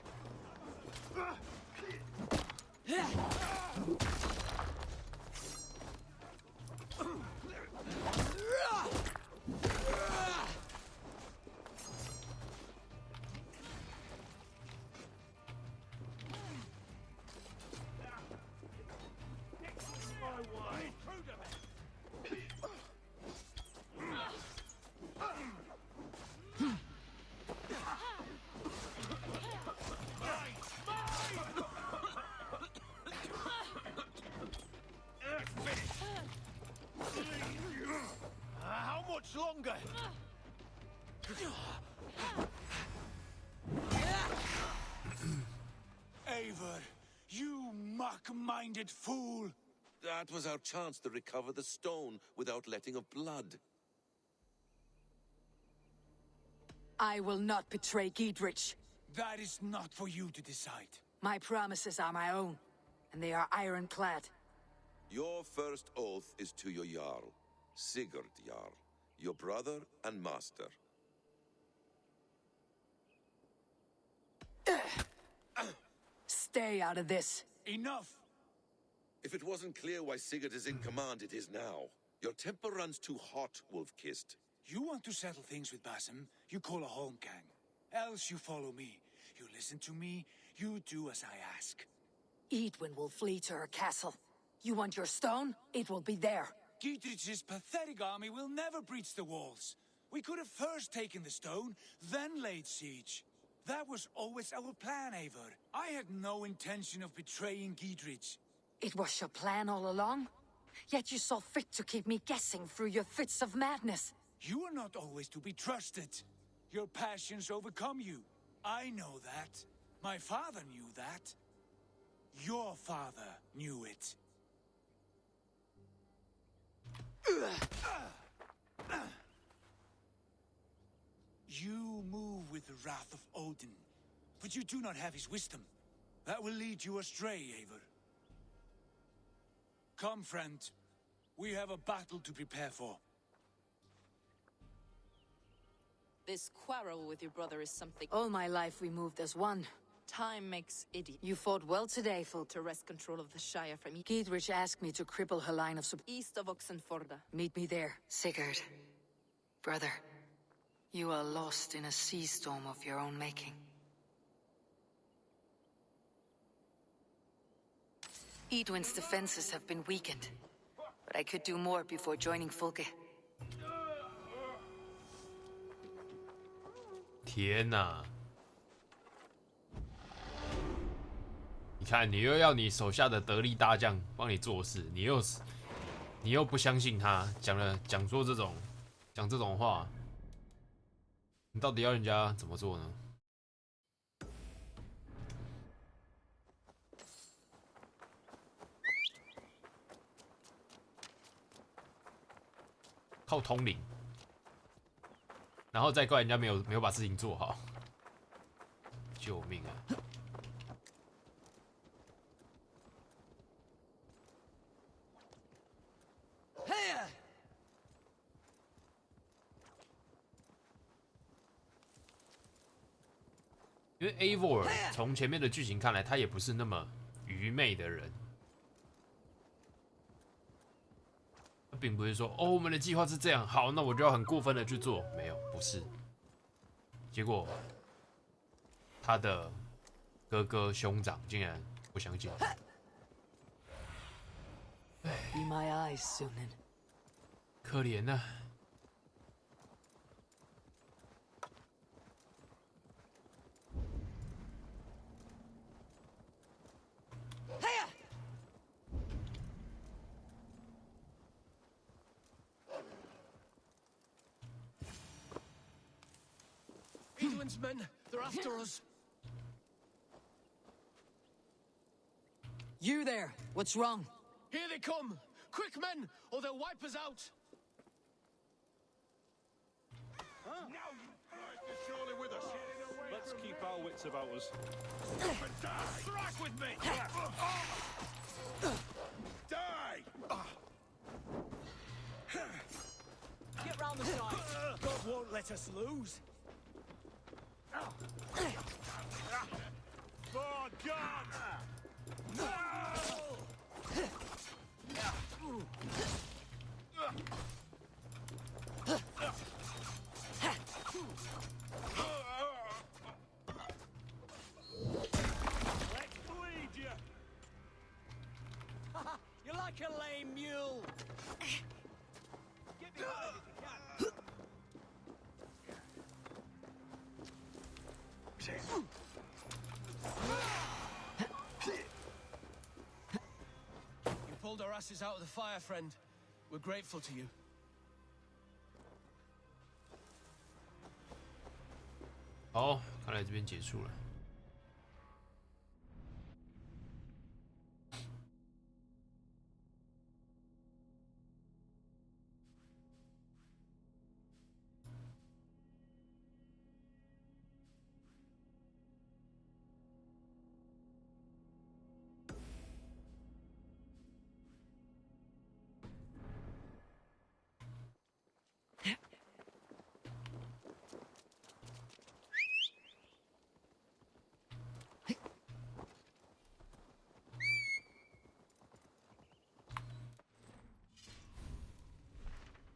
My way. How much longer? Eivor, you mock-minded fool! That was our chance to recover the stone without letting of blood. I will not betray Giedrich. That is not for you to decide. My promises are my own, and they are ironclad. Your first oath is to your Jarl, Sigurd Jarl, your brother and master. Stay out of this. Enough! If it wasn't clear why Sigurd is in command, it is now. Your temper runs too hot, Wolf-Kissed. You want to settle things with Basim, you call a Holmgang. Else you follow me. You listen to me, you do as I ask. Edwin will flee to her castle. You want your stone? It will be there. Giedrich's pathetic army will never breach the walls. We could have first taken the stone, then laid siege. That was always our plan, Eivor. I had no intention of betraying Giedrich. It was your plan all along? Yet you saw fit to keep me guessing through your fits of madness. You are not always to be trusted. Your passions overcome you. I know that. My father knew that. Your father knew it. You move with the wrath of Odin, but you do not have his wisdom. That will lead you astray, Eivor. Come, friend. We have a battle to prepare for. This quarrel with your brother is something... All my life we moved as one. Time makes idiot. You fought well today, Fulk. To wrest control of the Shire from Giedrich asked me to cripple her line of support. East of Oxenforda. Meet me there. Sigurd. Brother, you are lost in a sea storm of your own making. Edwin's defenses have been weakened, but I could do more before joining Fulke. 天哪！你看，你又要你手下的得力大将帮你做事，你又不相信他，讲这种话，你到底要人家怎么做呢？靠通灵，然后再怪人家没有把事情做好，救命啊！因为 Eivor 从前面的剧情看来，他也不是那么愚昧的人。并不是说哦，我们的计划是这样，好，那我就要很过分的去做。没有，不是。结果他的哥哥兄长竟然不相信。Be my eyes, Sunan. 可怜呐、Edwin's men, they're after us. You there! What's wrong? Here they come! Quick, men, or they'll wipe us out! Huh? Now you are surely with us. Let's keep our wits about us. Strike with me! Die! Get round the side. God won't let us lose. For God! Let's bleed you! You're like a lame mule! Get behind if you can! You pulled our asses out of the fire, friend. We're grateful to you. 好，看来这边结束了。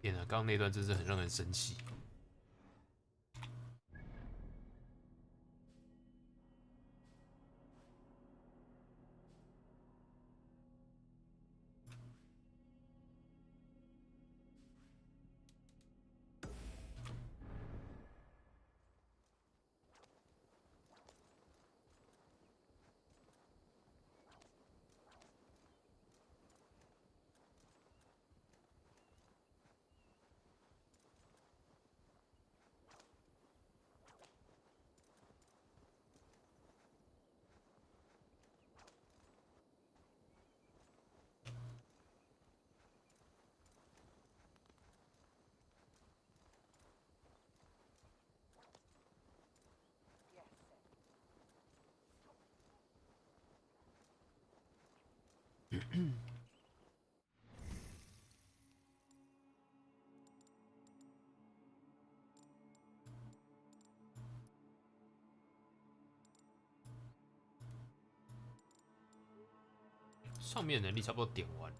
天啊，刚刚那段真是很让人生气。上面能力差不多点完。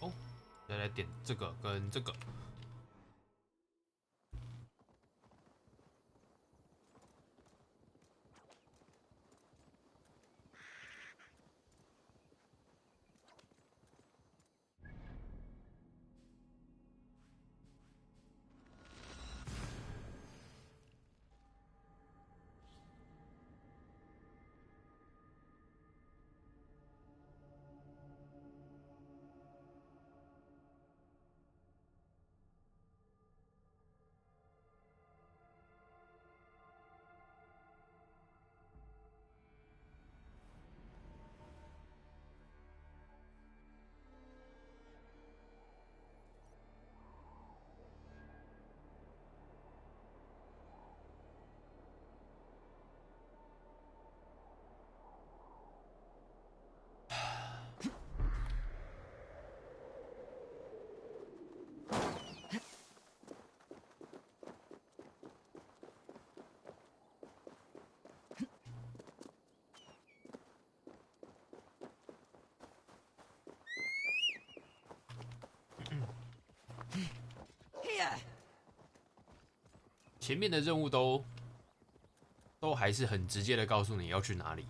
哦，再来点这个跟这个。前面的任务都还是很直接的告诉你要去哪里，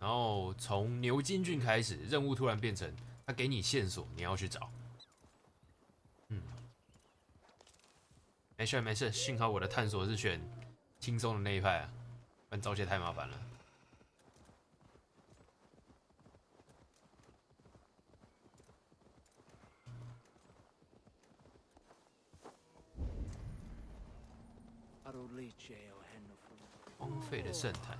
然后从牛津郡开始，任务突然变成他给你线索，你要去找。没事没事，幸好我的探索是选轻松的那一派啊，不然找起来太麻烦了。荒废的圣坛。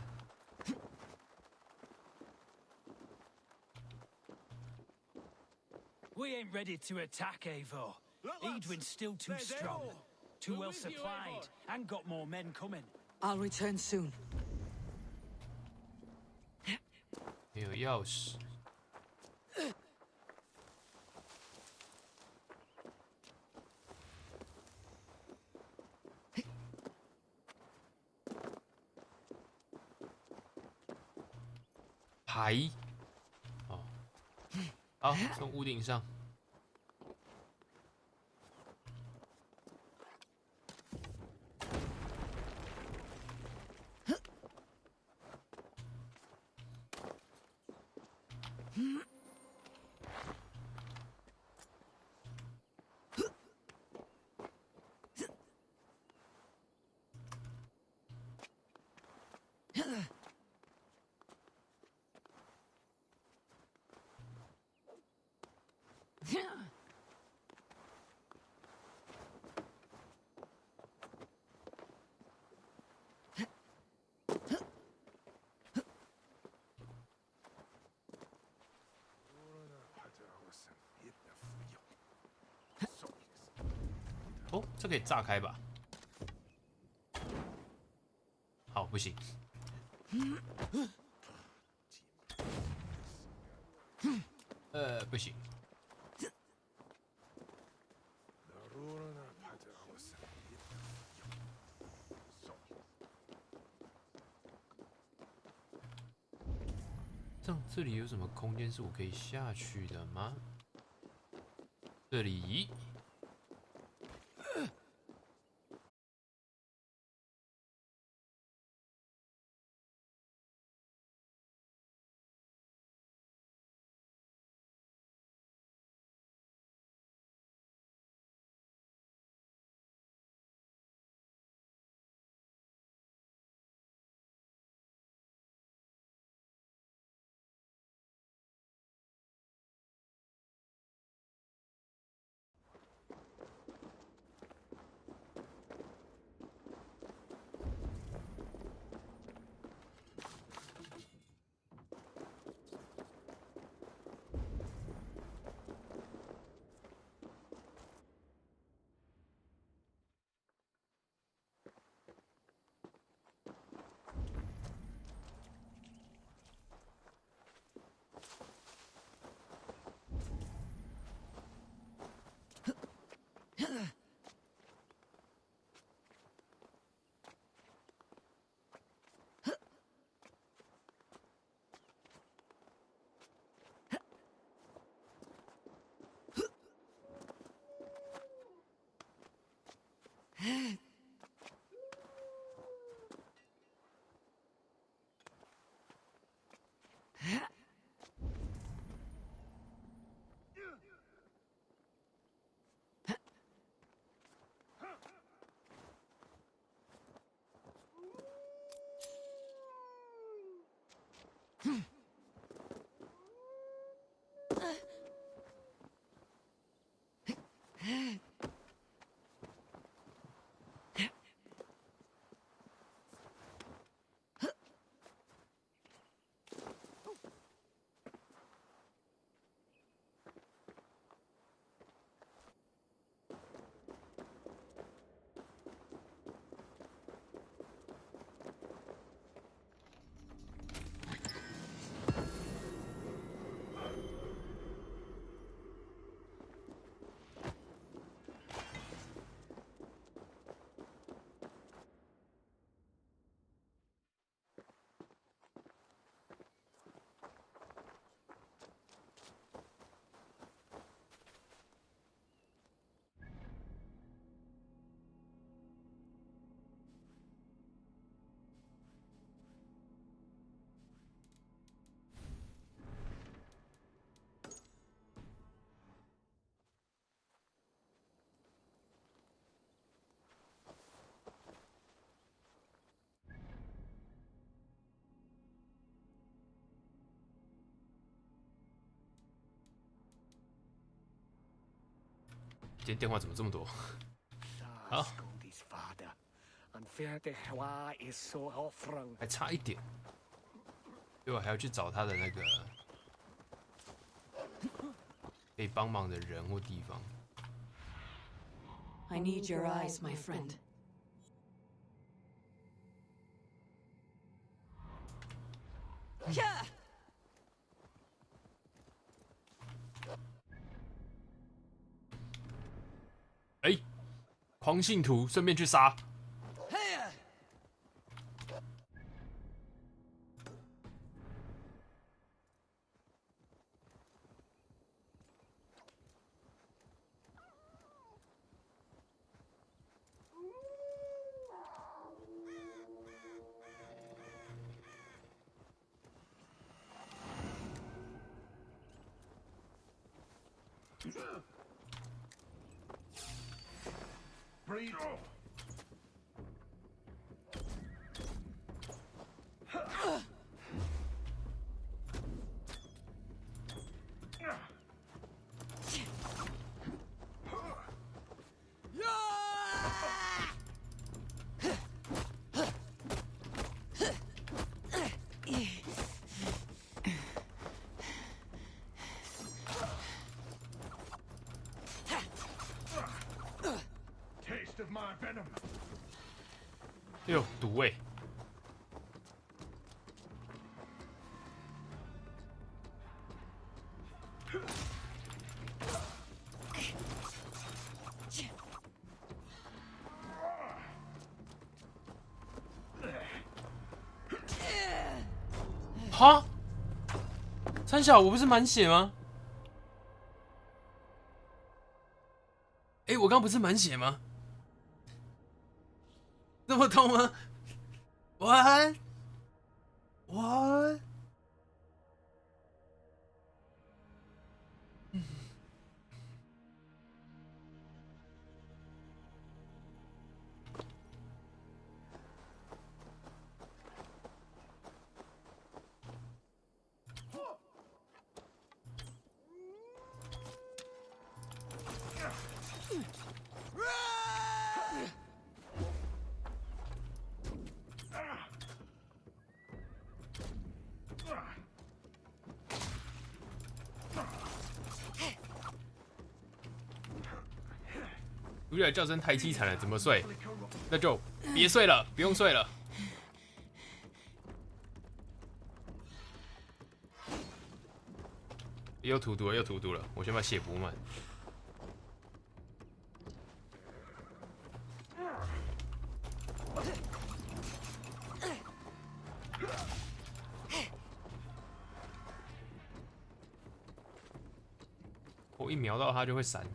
We ain't ready to attack, Eivor. Edwin's still too strong, too well supplied, and got more men coming. I'll return soon. 没有钥匙。牌。哦，好，从屋顶上。哦，这可以炸开吧？好，不行。不行。这里有什么空间是我可以下去的吗？这里。今天电话怎么这么多？好，还差一点，因为我还要去找他的那个可以帮忙的人或地方。I need your eyes, my friend. 哎，狂信徒，顺便去杀。Breathe. Taste of my venom. 哟，毒味。哈？三小，我不是满血吗？哎，我刚不是满血吗？这么痛吗 ？What？ 主角叫声太凄惨了，怎么睡？那就别睡了，不用睡了。又荼毒了，又荼毒了，我先把血补满。我一瞄到他就会闪。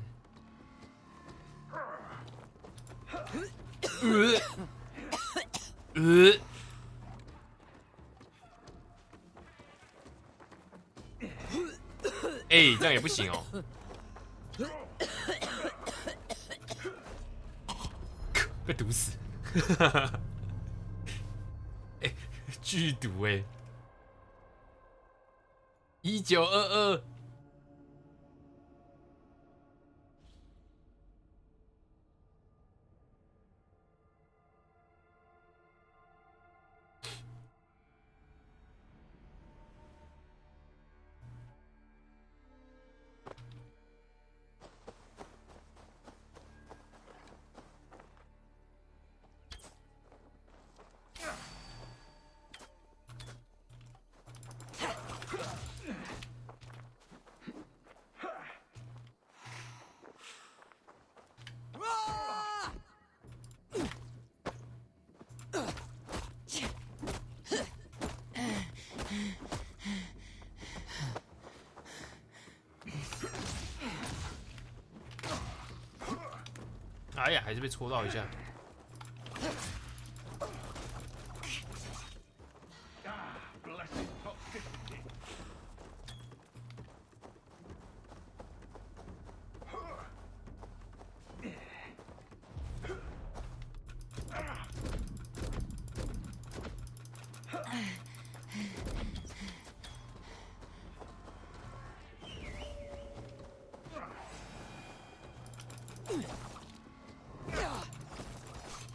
哎，这样也不行哦。被毒死。哎，剧毒哎。1922。哎呀，还是被戳到一下。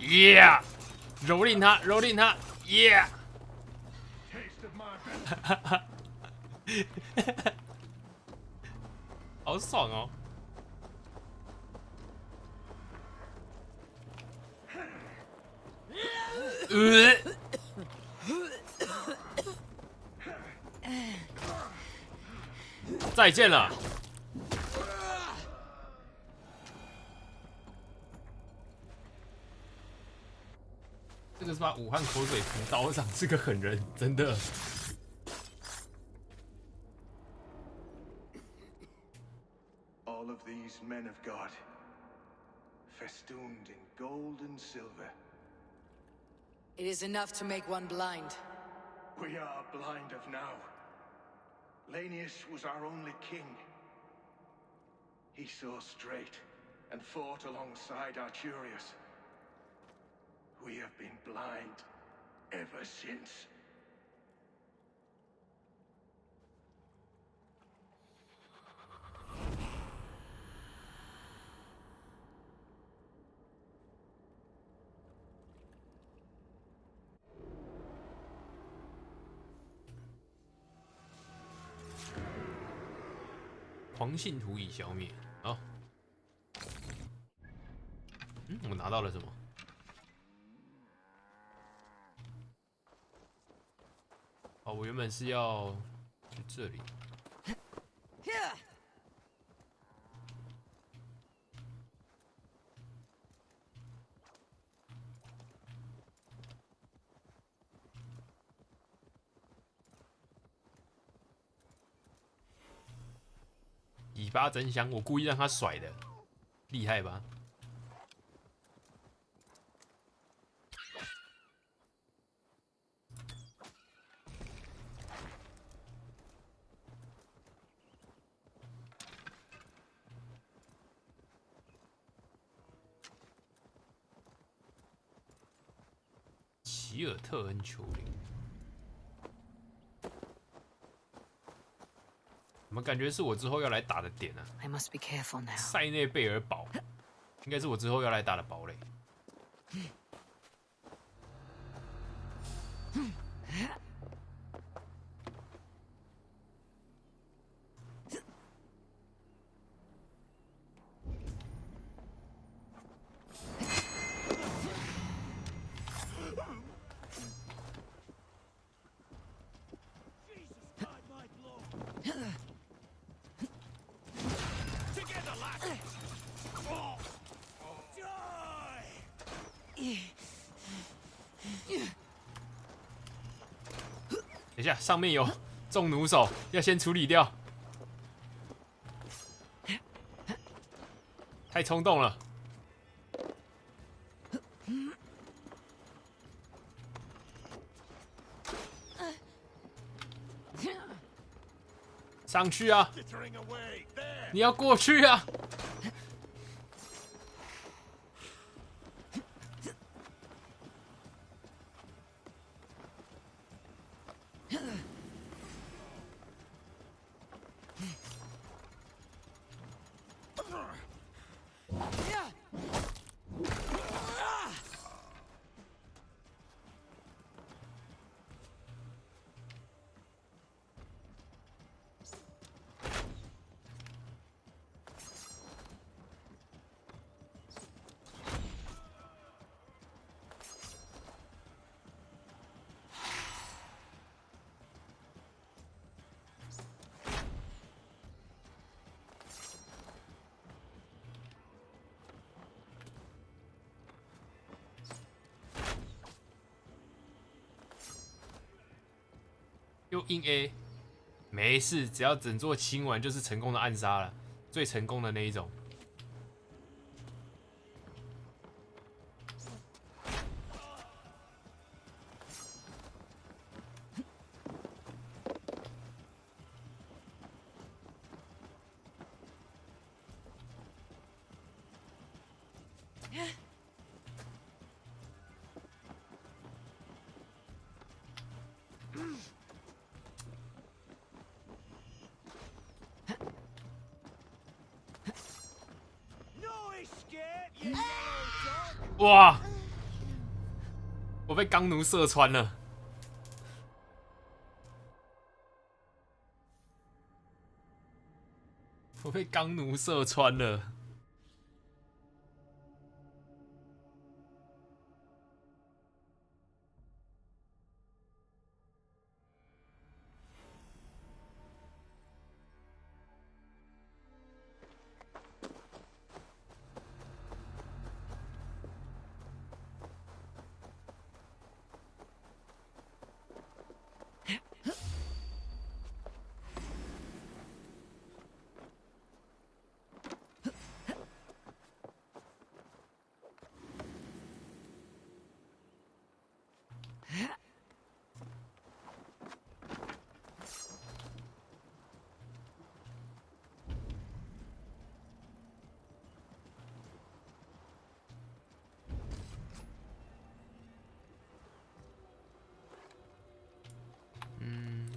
Yeah， 蹂躏他，蹂躏他 ，Yeah， 好爽哦！再见了。这个是把武汉口水涂刀上，是个狠人，真的。All of these men of God, festooned in gold and silver. It is enough to make one blind. We are blind of now. Lanius was our only king. He saw straight and fought alongside Arturius. We have been blind ever since. 狂信徒已消灭。好，我拿到了什么？哦，我原本是要去这里。八真香，我故意让他甩的，厉害吧？吉尔特恩丘陵，怎么感觉是我之后要来打的点啊 I must be careful now. 塞内贝尔堡，应该是我之后要来打的堡垒。等一下，上面有重弩手，要先处理掉。太冲动了。上去啊！你要过去啊！又硬 A， 没事，只要整座清完就是成功的暗杀了，最成功的那一种。哇！我被钢弩射穿了。我被钢弩射穿了。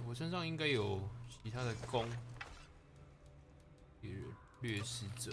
我身上应该有其他的弓，比如掠食者。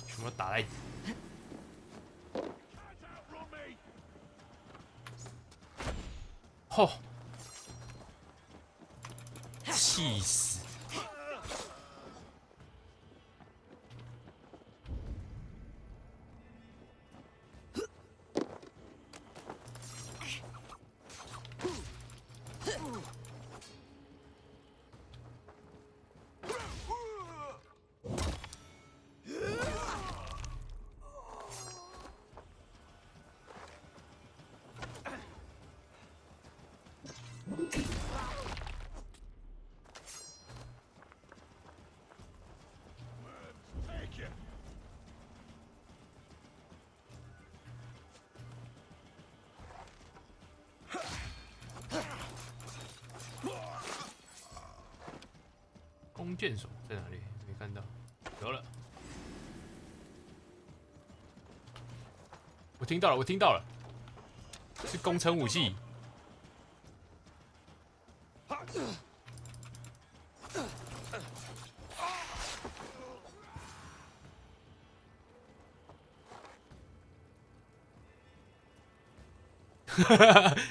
全部打在。吼，气死！弓箭手在哪里？没看到。有了，我听到了，我听到了，是工程武器。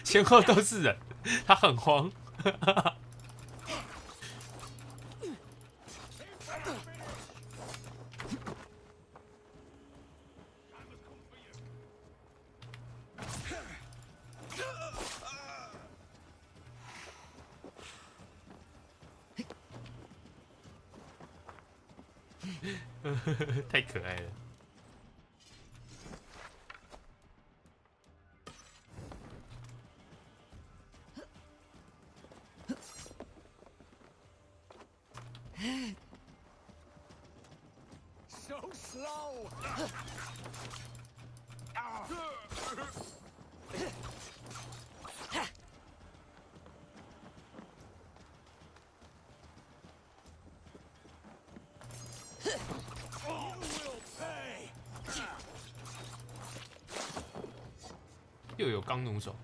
前后都是人，他很慌。太可爱了。So slow. 又有钢弩手。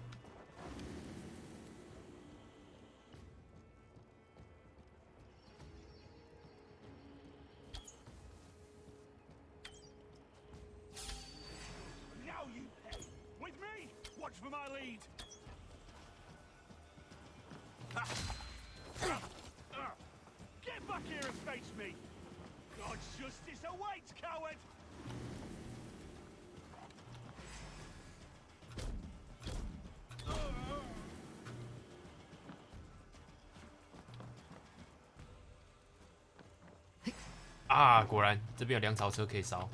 Now you pay. With me. Watch for my lead. Get back here and face me. God's justice awaits, coward. 啊，果然这边有粮草车可以烧。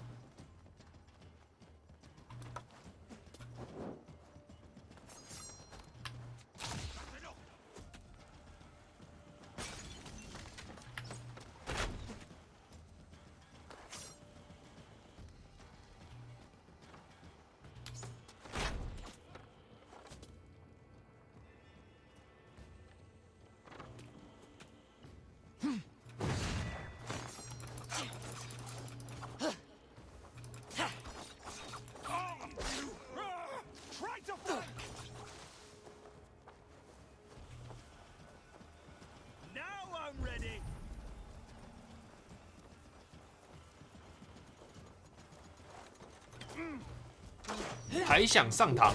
还想上膛？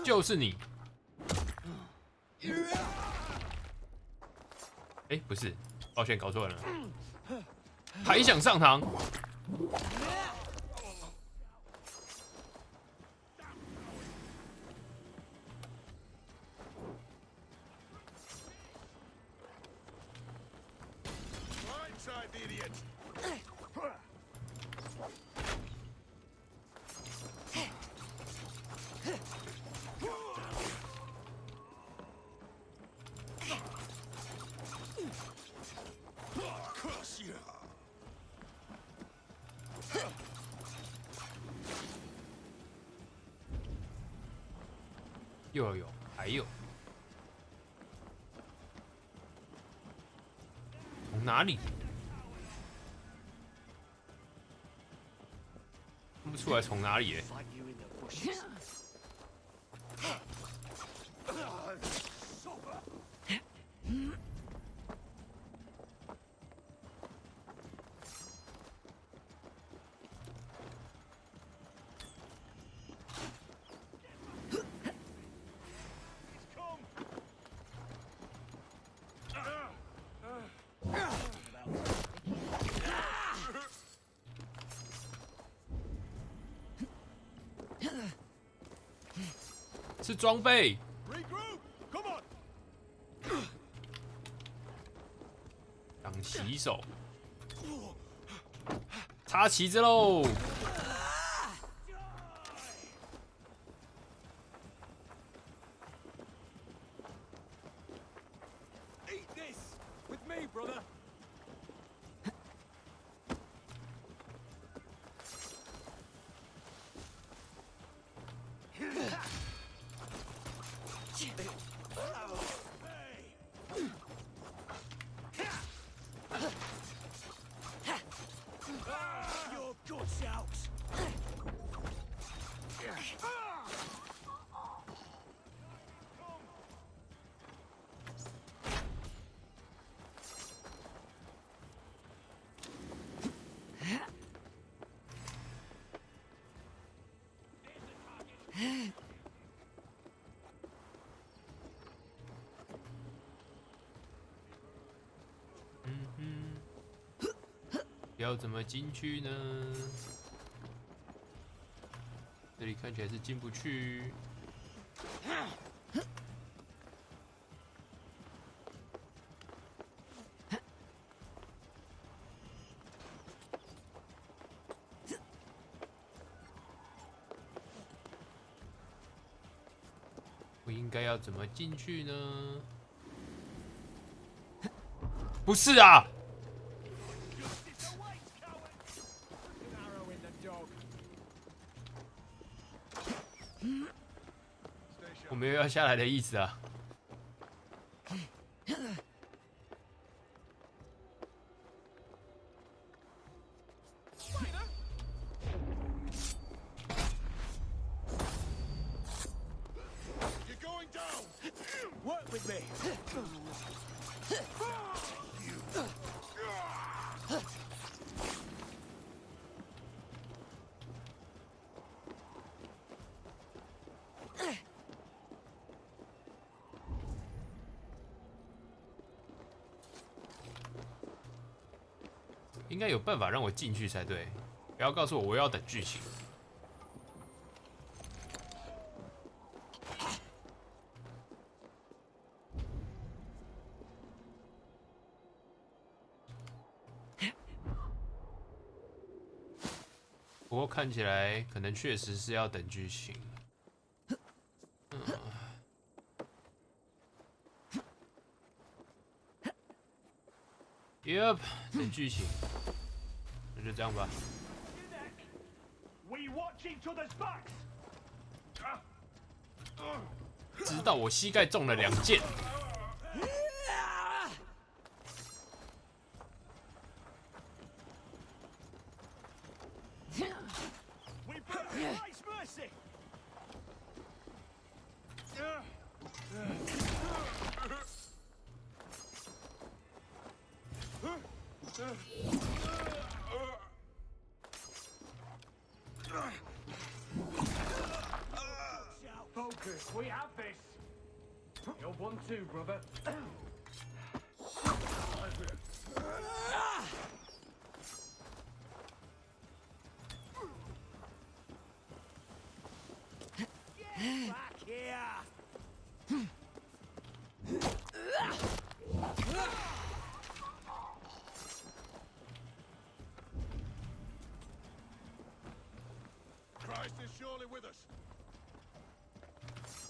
就是你。哎，不是，抱歉，搞错了。还想上膛？ 又有，还有，从哪里？看不出来从哪里耶。是装备。当骑手，插旗子喽！ 要怎么进去呢？这里看起来是进不去。我应该要怎么进去呢？不是啊！ 我没有要下来的意思啊！应该有办法让我进去才对，不要告诉我要等剧情。不过看起来可能确实是要等剧情。Yep， 等剧情。 那就这样吧。直到我膝盖中了2箭。Focus, we have this. You're 1-2, brother. Get back here. Christ is surely with us.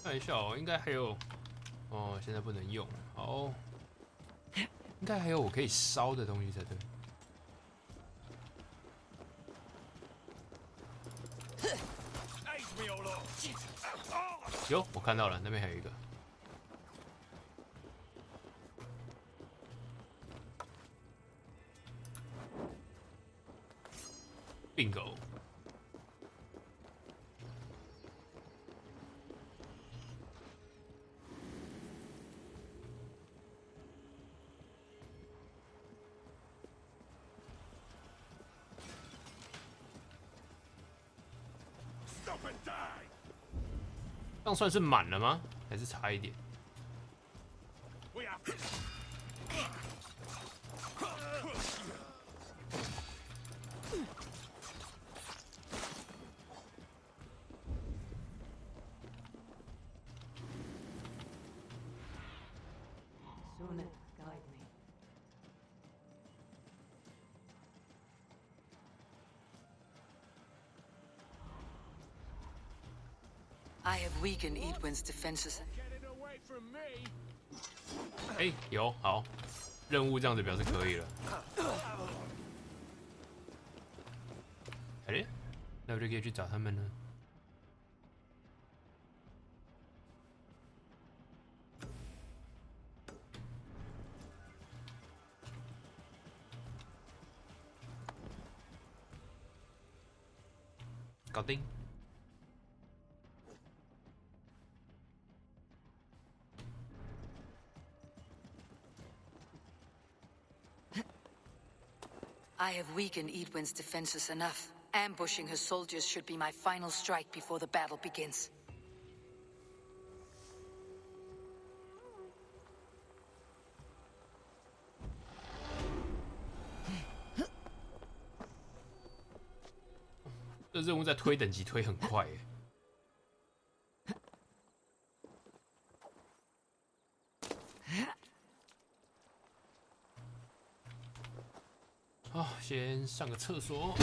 看一下哦，应该还有哦，现在不能用。好，应该还有我可以烧的东西才对。有，我看到了，那边还有一个。Bingo。 这样算是满了吗？还是差一点？ guide me. I have weakened Edwin's defenses. 哎，有好，任务这样子表示可以了。哎，那我就可以去找他们了。搞定。I have weakened Edwin's defenses enough. Ambushing her soldiers should be my final strike before the battle begins. 这任务在推等级推很快耶。好，先上个厕所。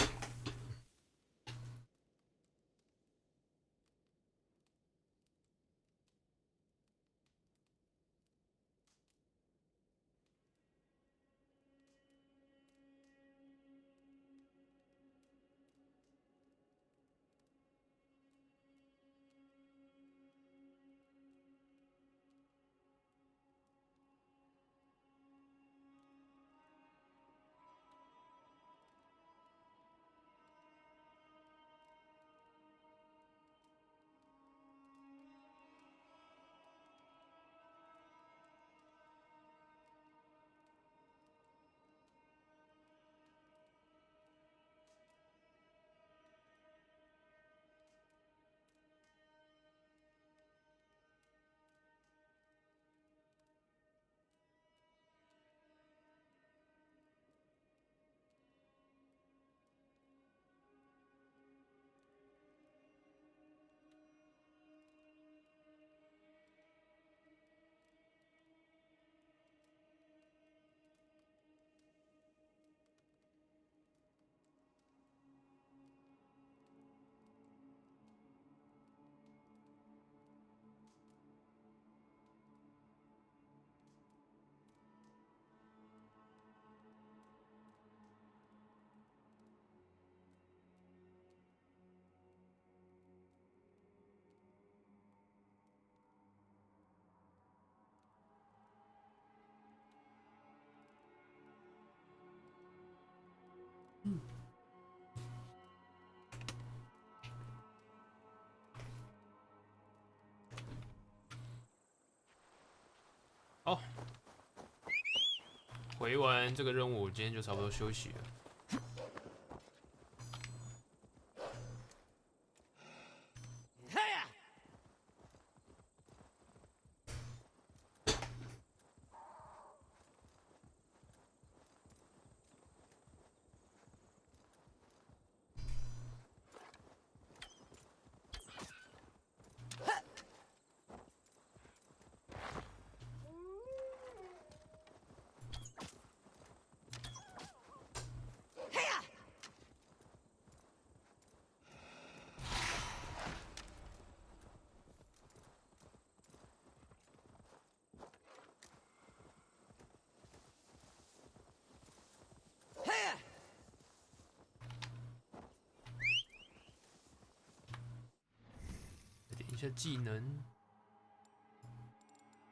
好，回完这个任务，今天就差不多休息了。点一下技能，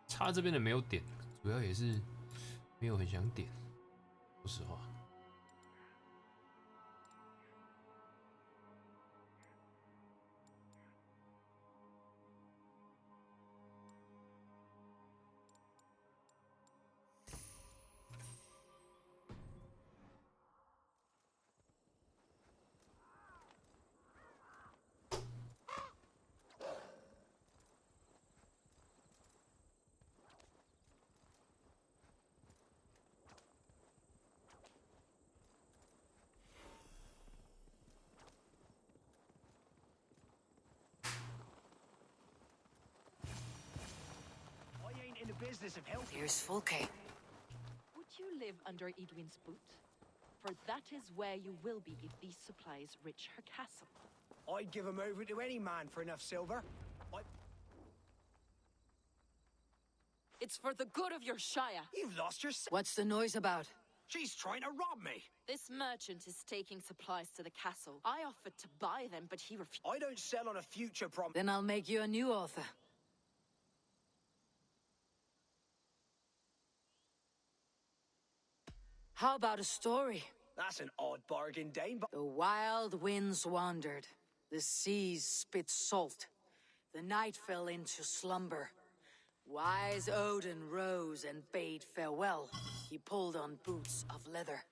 插这边的没有点，主要也是没有很想点，说实话。business of help. Here's Fulke. Would you live under Edwin's boot? For that is where you will be if these supplies reach her castle. I'd give 'em over to any man for enough silver. It's for the good of your shire. You've lost your... What's the noise about? She's trying to rob me. This merchant is taking supplies to the castle. I offered to buy them, but he refused. I don't sell on a future promise. Then I'll make you a new author. How about a story? That's an odd bargain, Dane, but... The wild winds wandered. The seas spit salt. The night fell into slumber. Wise Odin rose and bade farewell. He pulled on boots of leather.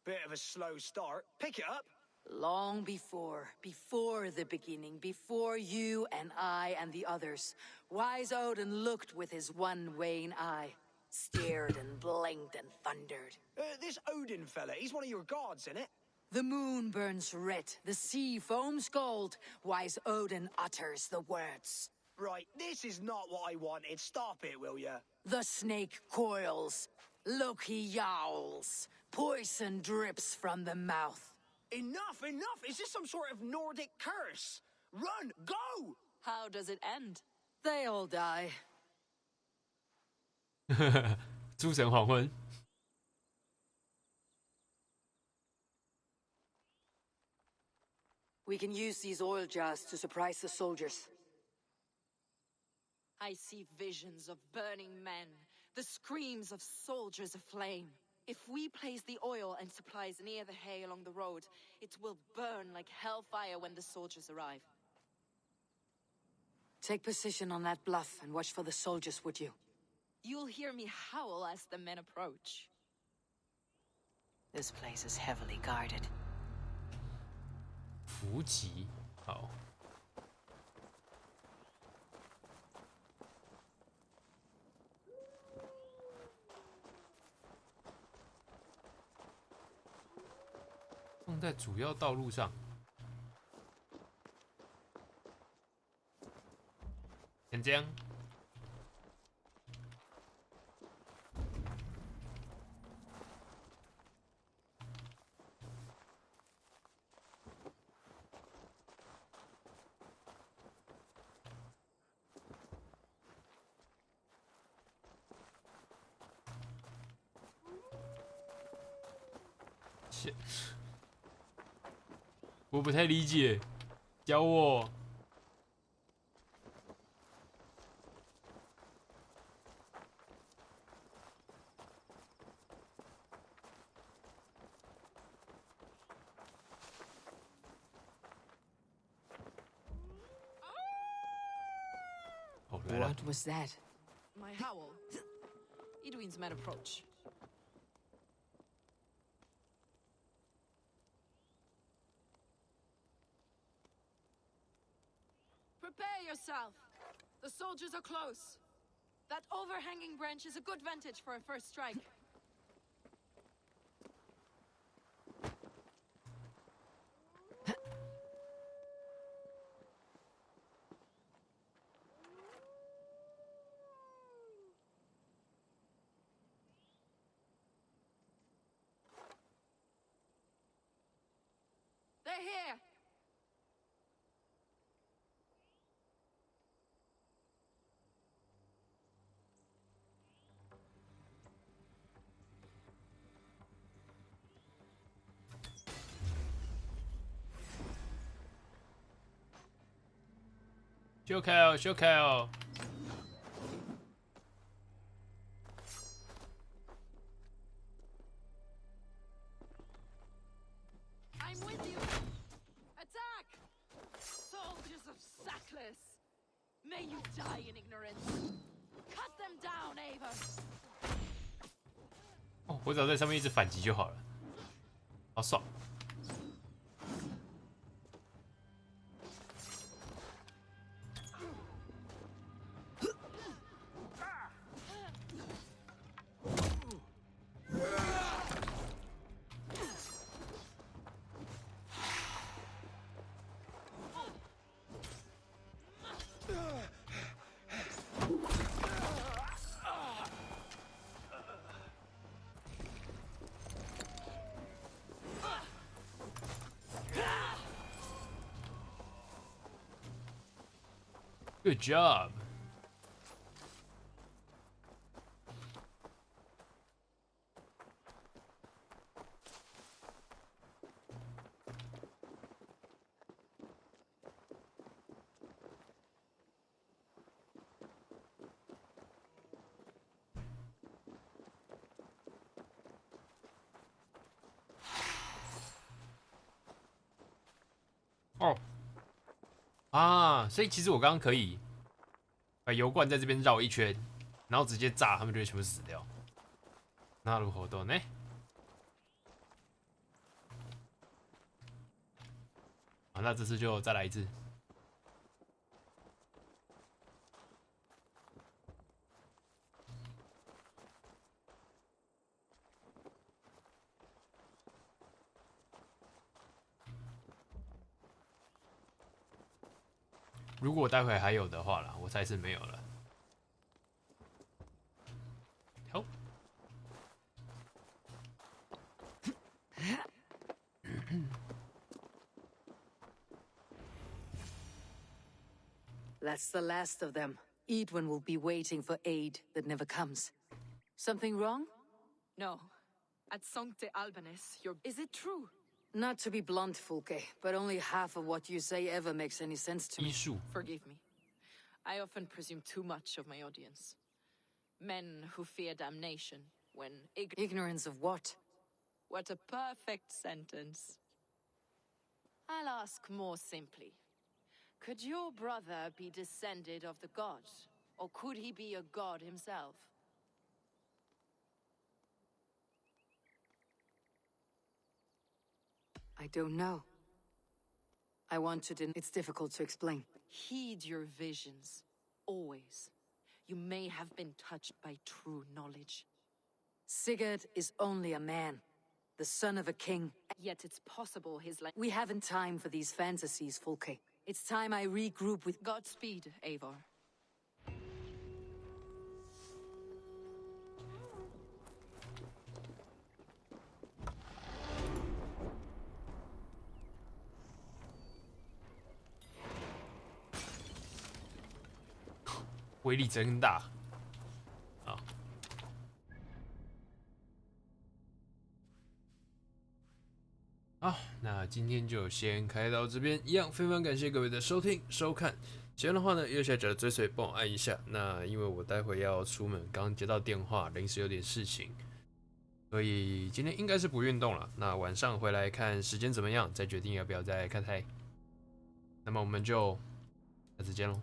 Bit of a slow start. Pick it up. Long before the beginning, before you and I and the others, Wise Odin looked with his one wan eye, stared and blinked and thundered. This Odin fella, he's one of your gods, innit? The moon burns red, the sea foams gold. Wise Odin utters the words. Right, this is not what I wanted. Stop it, will ya? The snake coils. Loki yowls. Poison drips from the mouth. Enough, enough! Is this some sort of Nordic curse? Run, go! How does it end? They all die. 诸神黄昏。 We can use these oil jars to surprise the soldiers. I see visions of burning men, the screams of soldiers aflame. If we place the oil and supplies near the hay along the road, it will burn like hellfire when the soldiers arrive. Take position on that bluff and watch for the soldiers, would you? You'll hear me howl as the men approach. This place is heavily guarded. 伏击，好。放在主要道路上。先这样。我不太理解，教我。What was that? My howl. Edwin's men approach. Prepare yourself. The soldiers are close. That overhanging branch is a good vantage for a first strike. They're here.修开哦，修开哦。I'm with you. Attack! Soldiers of Sackless. May you die in ignorance. Cut them down, Ava. 哦，我只要在上面一直反击就好了，好爽。Good job. Oh. 啊，所以其实我刚刚可以把油罐在这边绕一圈，然后直接炸，他们就会全部死掉。なるほどね。好，那这次就再来一次。如果待会还有的话啦，我猜是没有了。好。That's the last of them. Edwin will be waiting for aid that never comes. Something wrong? No. At Sancte Albanus, Is it true? Not to be blunt, Fulke, but only half of what you say ever makes any sense to me. Forgive me. I often presume too much of my audience. Men who fear damnation when Ignorance of what? What a perfect sentence. I'll ask more simply. Could your brother be descended of the gods? Or could he be a god himself? I don't know. I want to It's difficult to explain. Heed your visions. Always. You may have been touched by true knowledge. Sigurd is only a man. The son of a king. Yet it's possible his life... We haven't time for these fantasies, Fulke. It's time I regroup with... Godspeed, Eivor. 威力真大。好，好，那今天就先开到这边，一样非常感谢各位的收听收看。喜欢的话呢，右下角的追随帮我按一下。那因为我待会要出门，刚接到电话，临时有点事情，所以今天应该是不运动了。那晚上回来看时间怎么样，再决定要不要再开台。那么我们就下次见喽。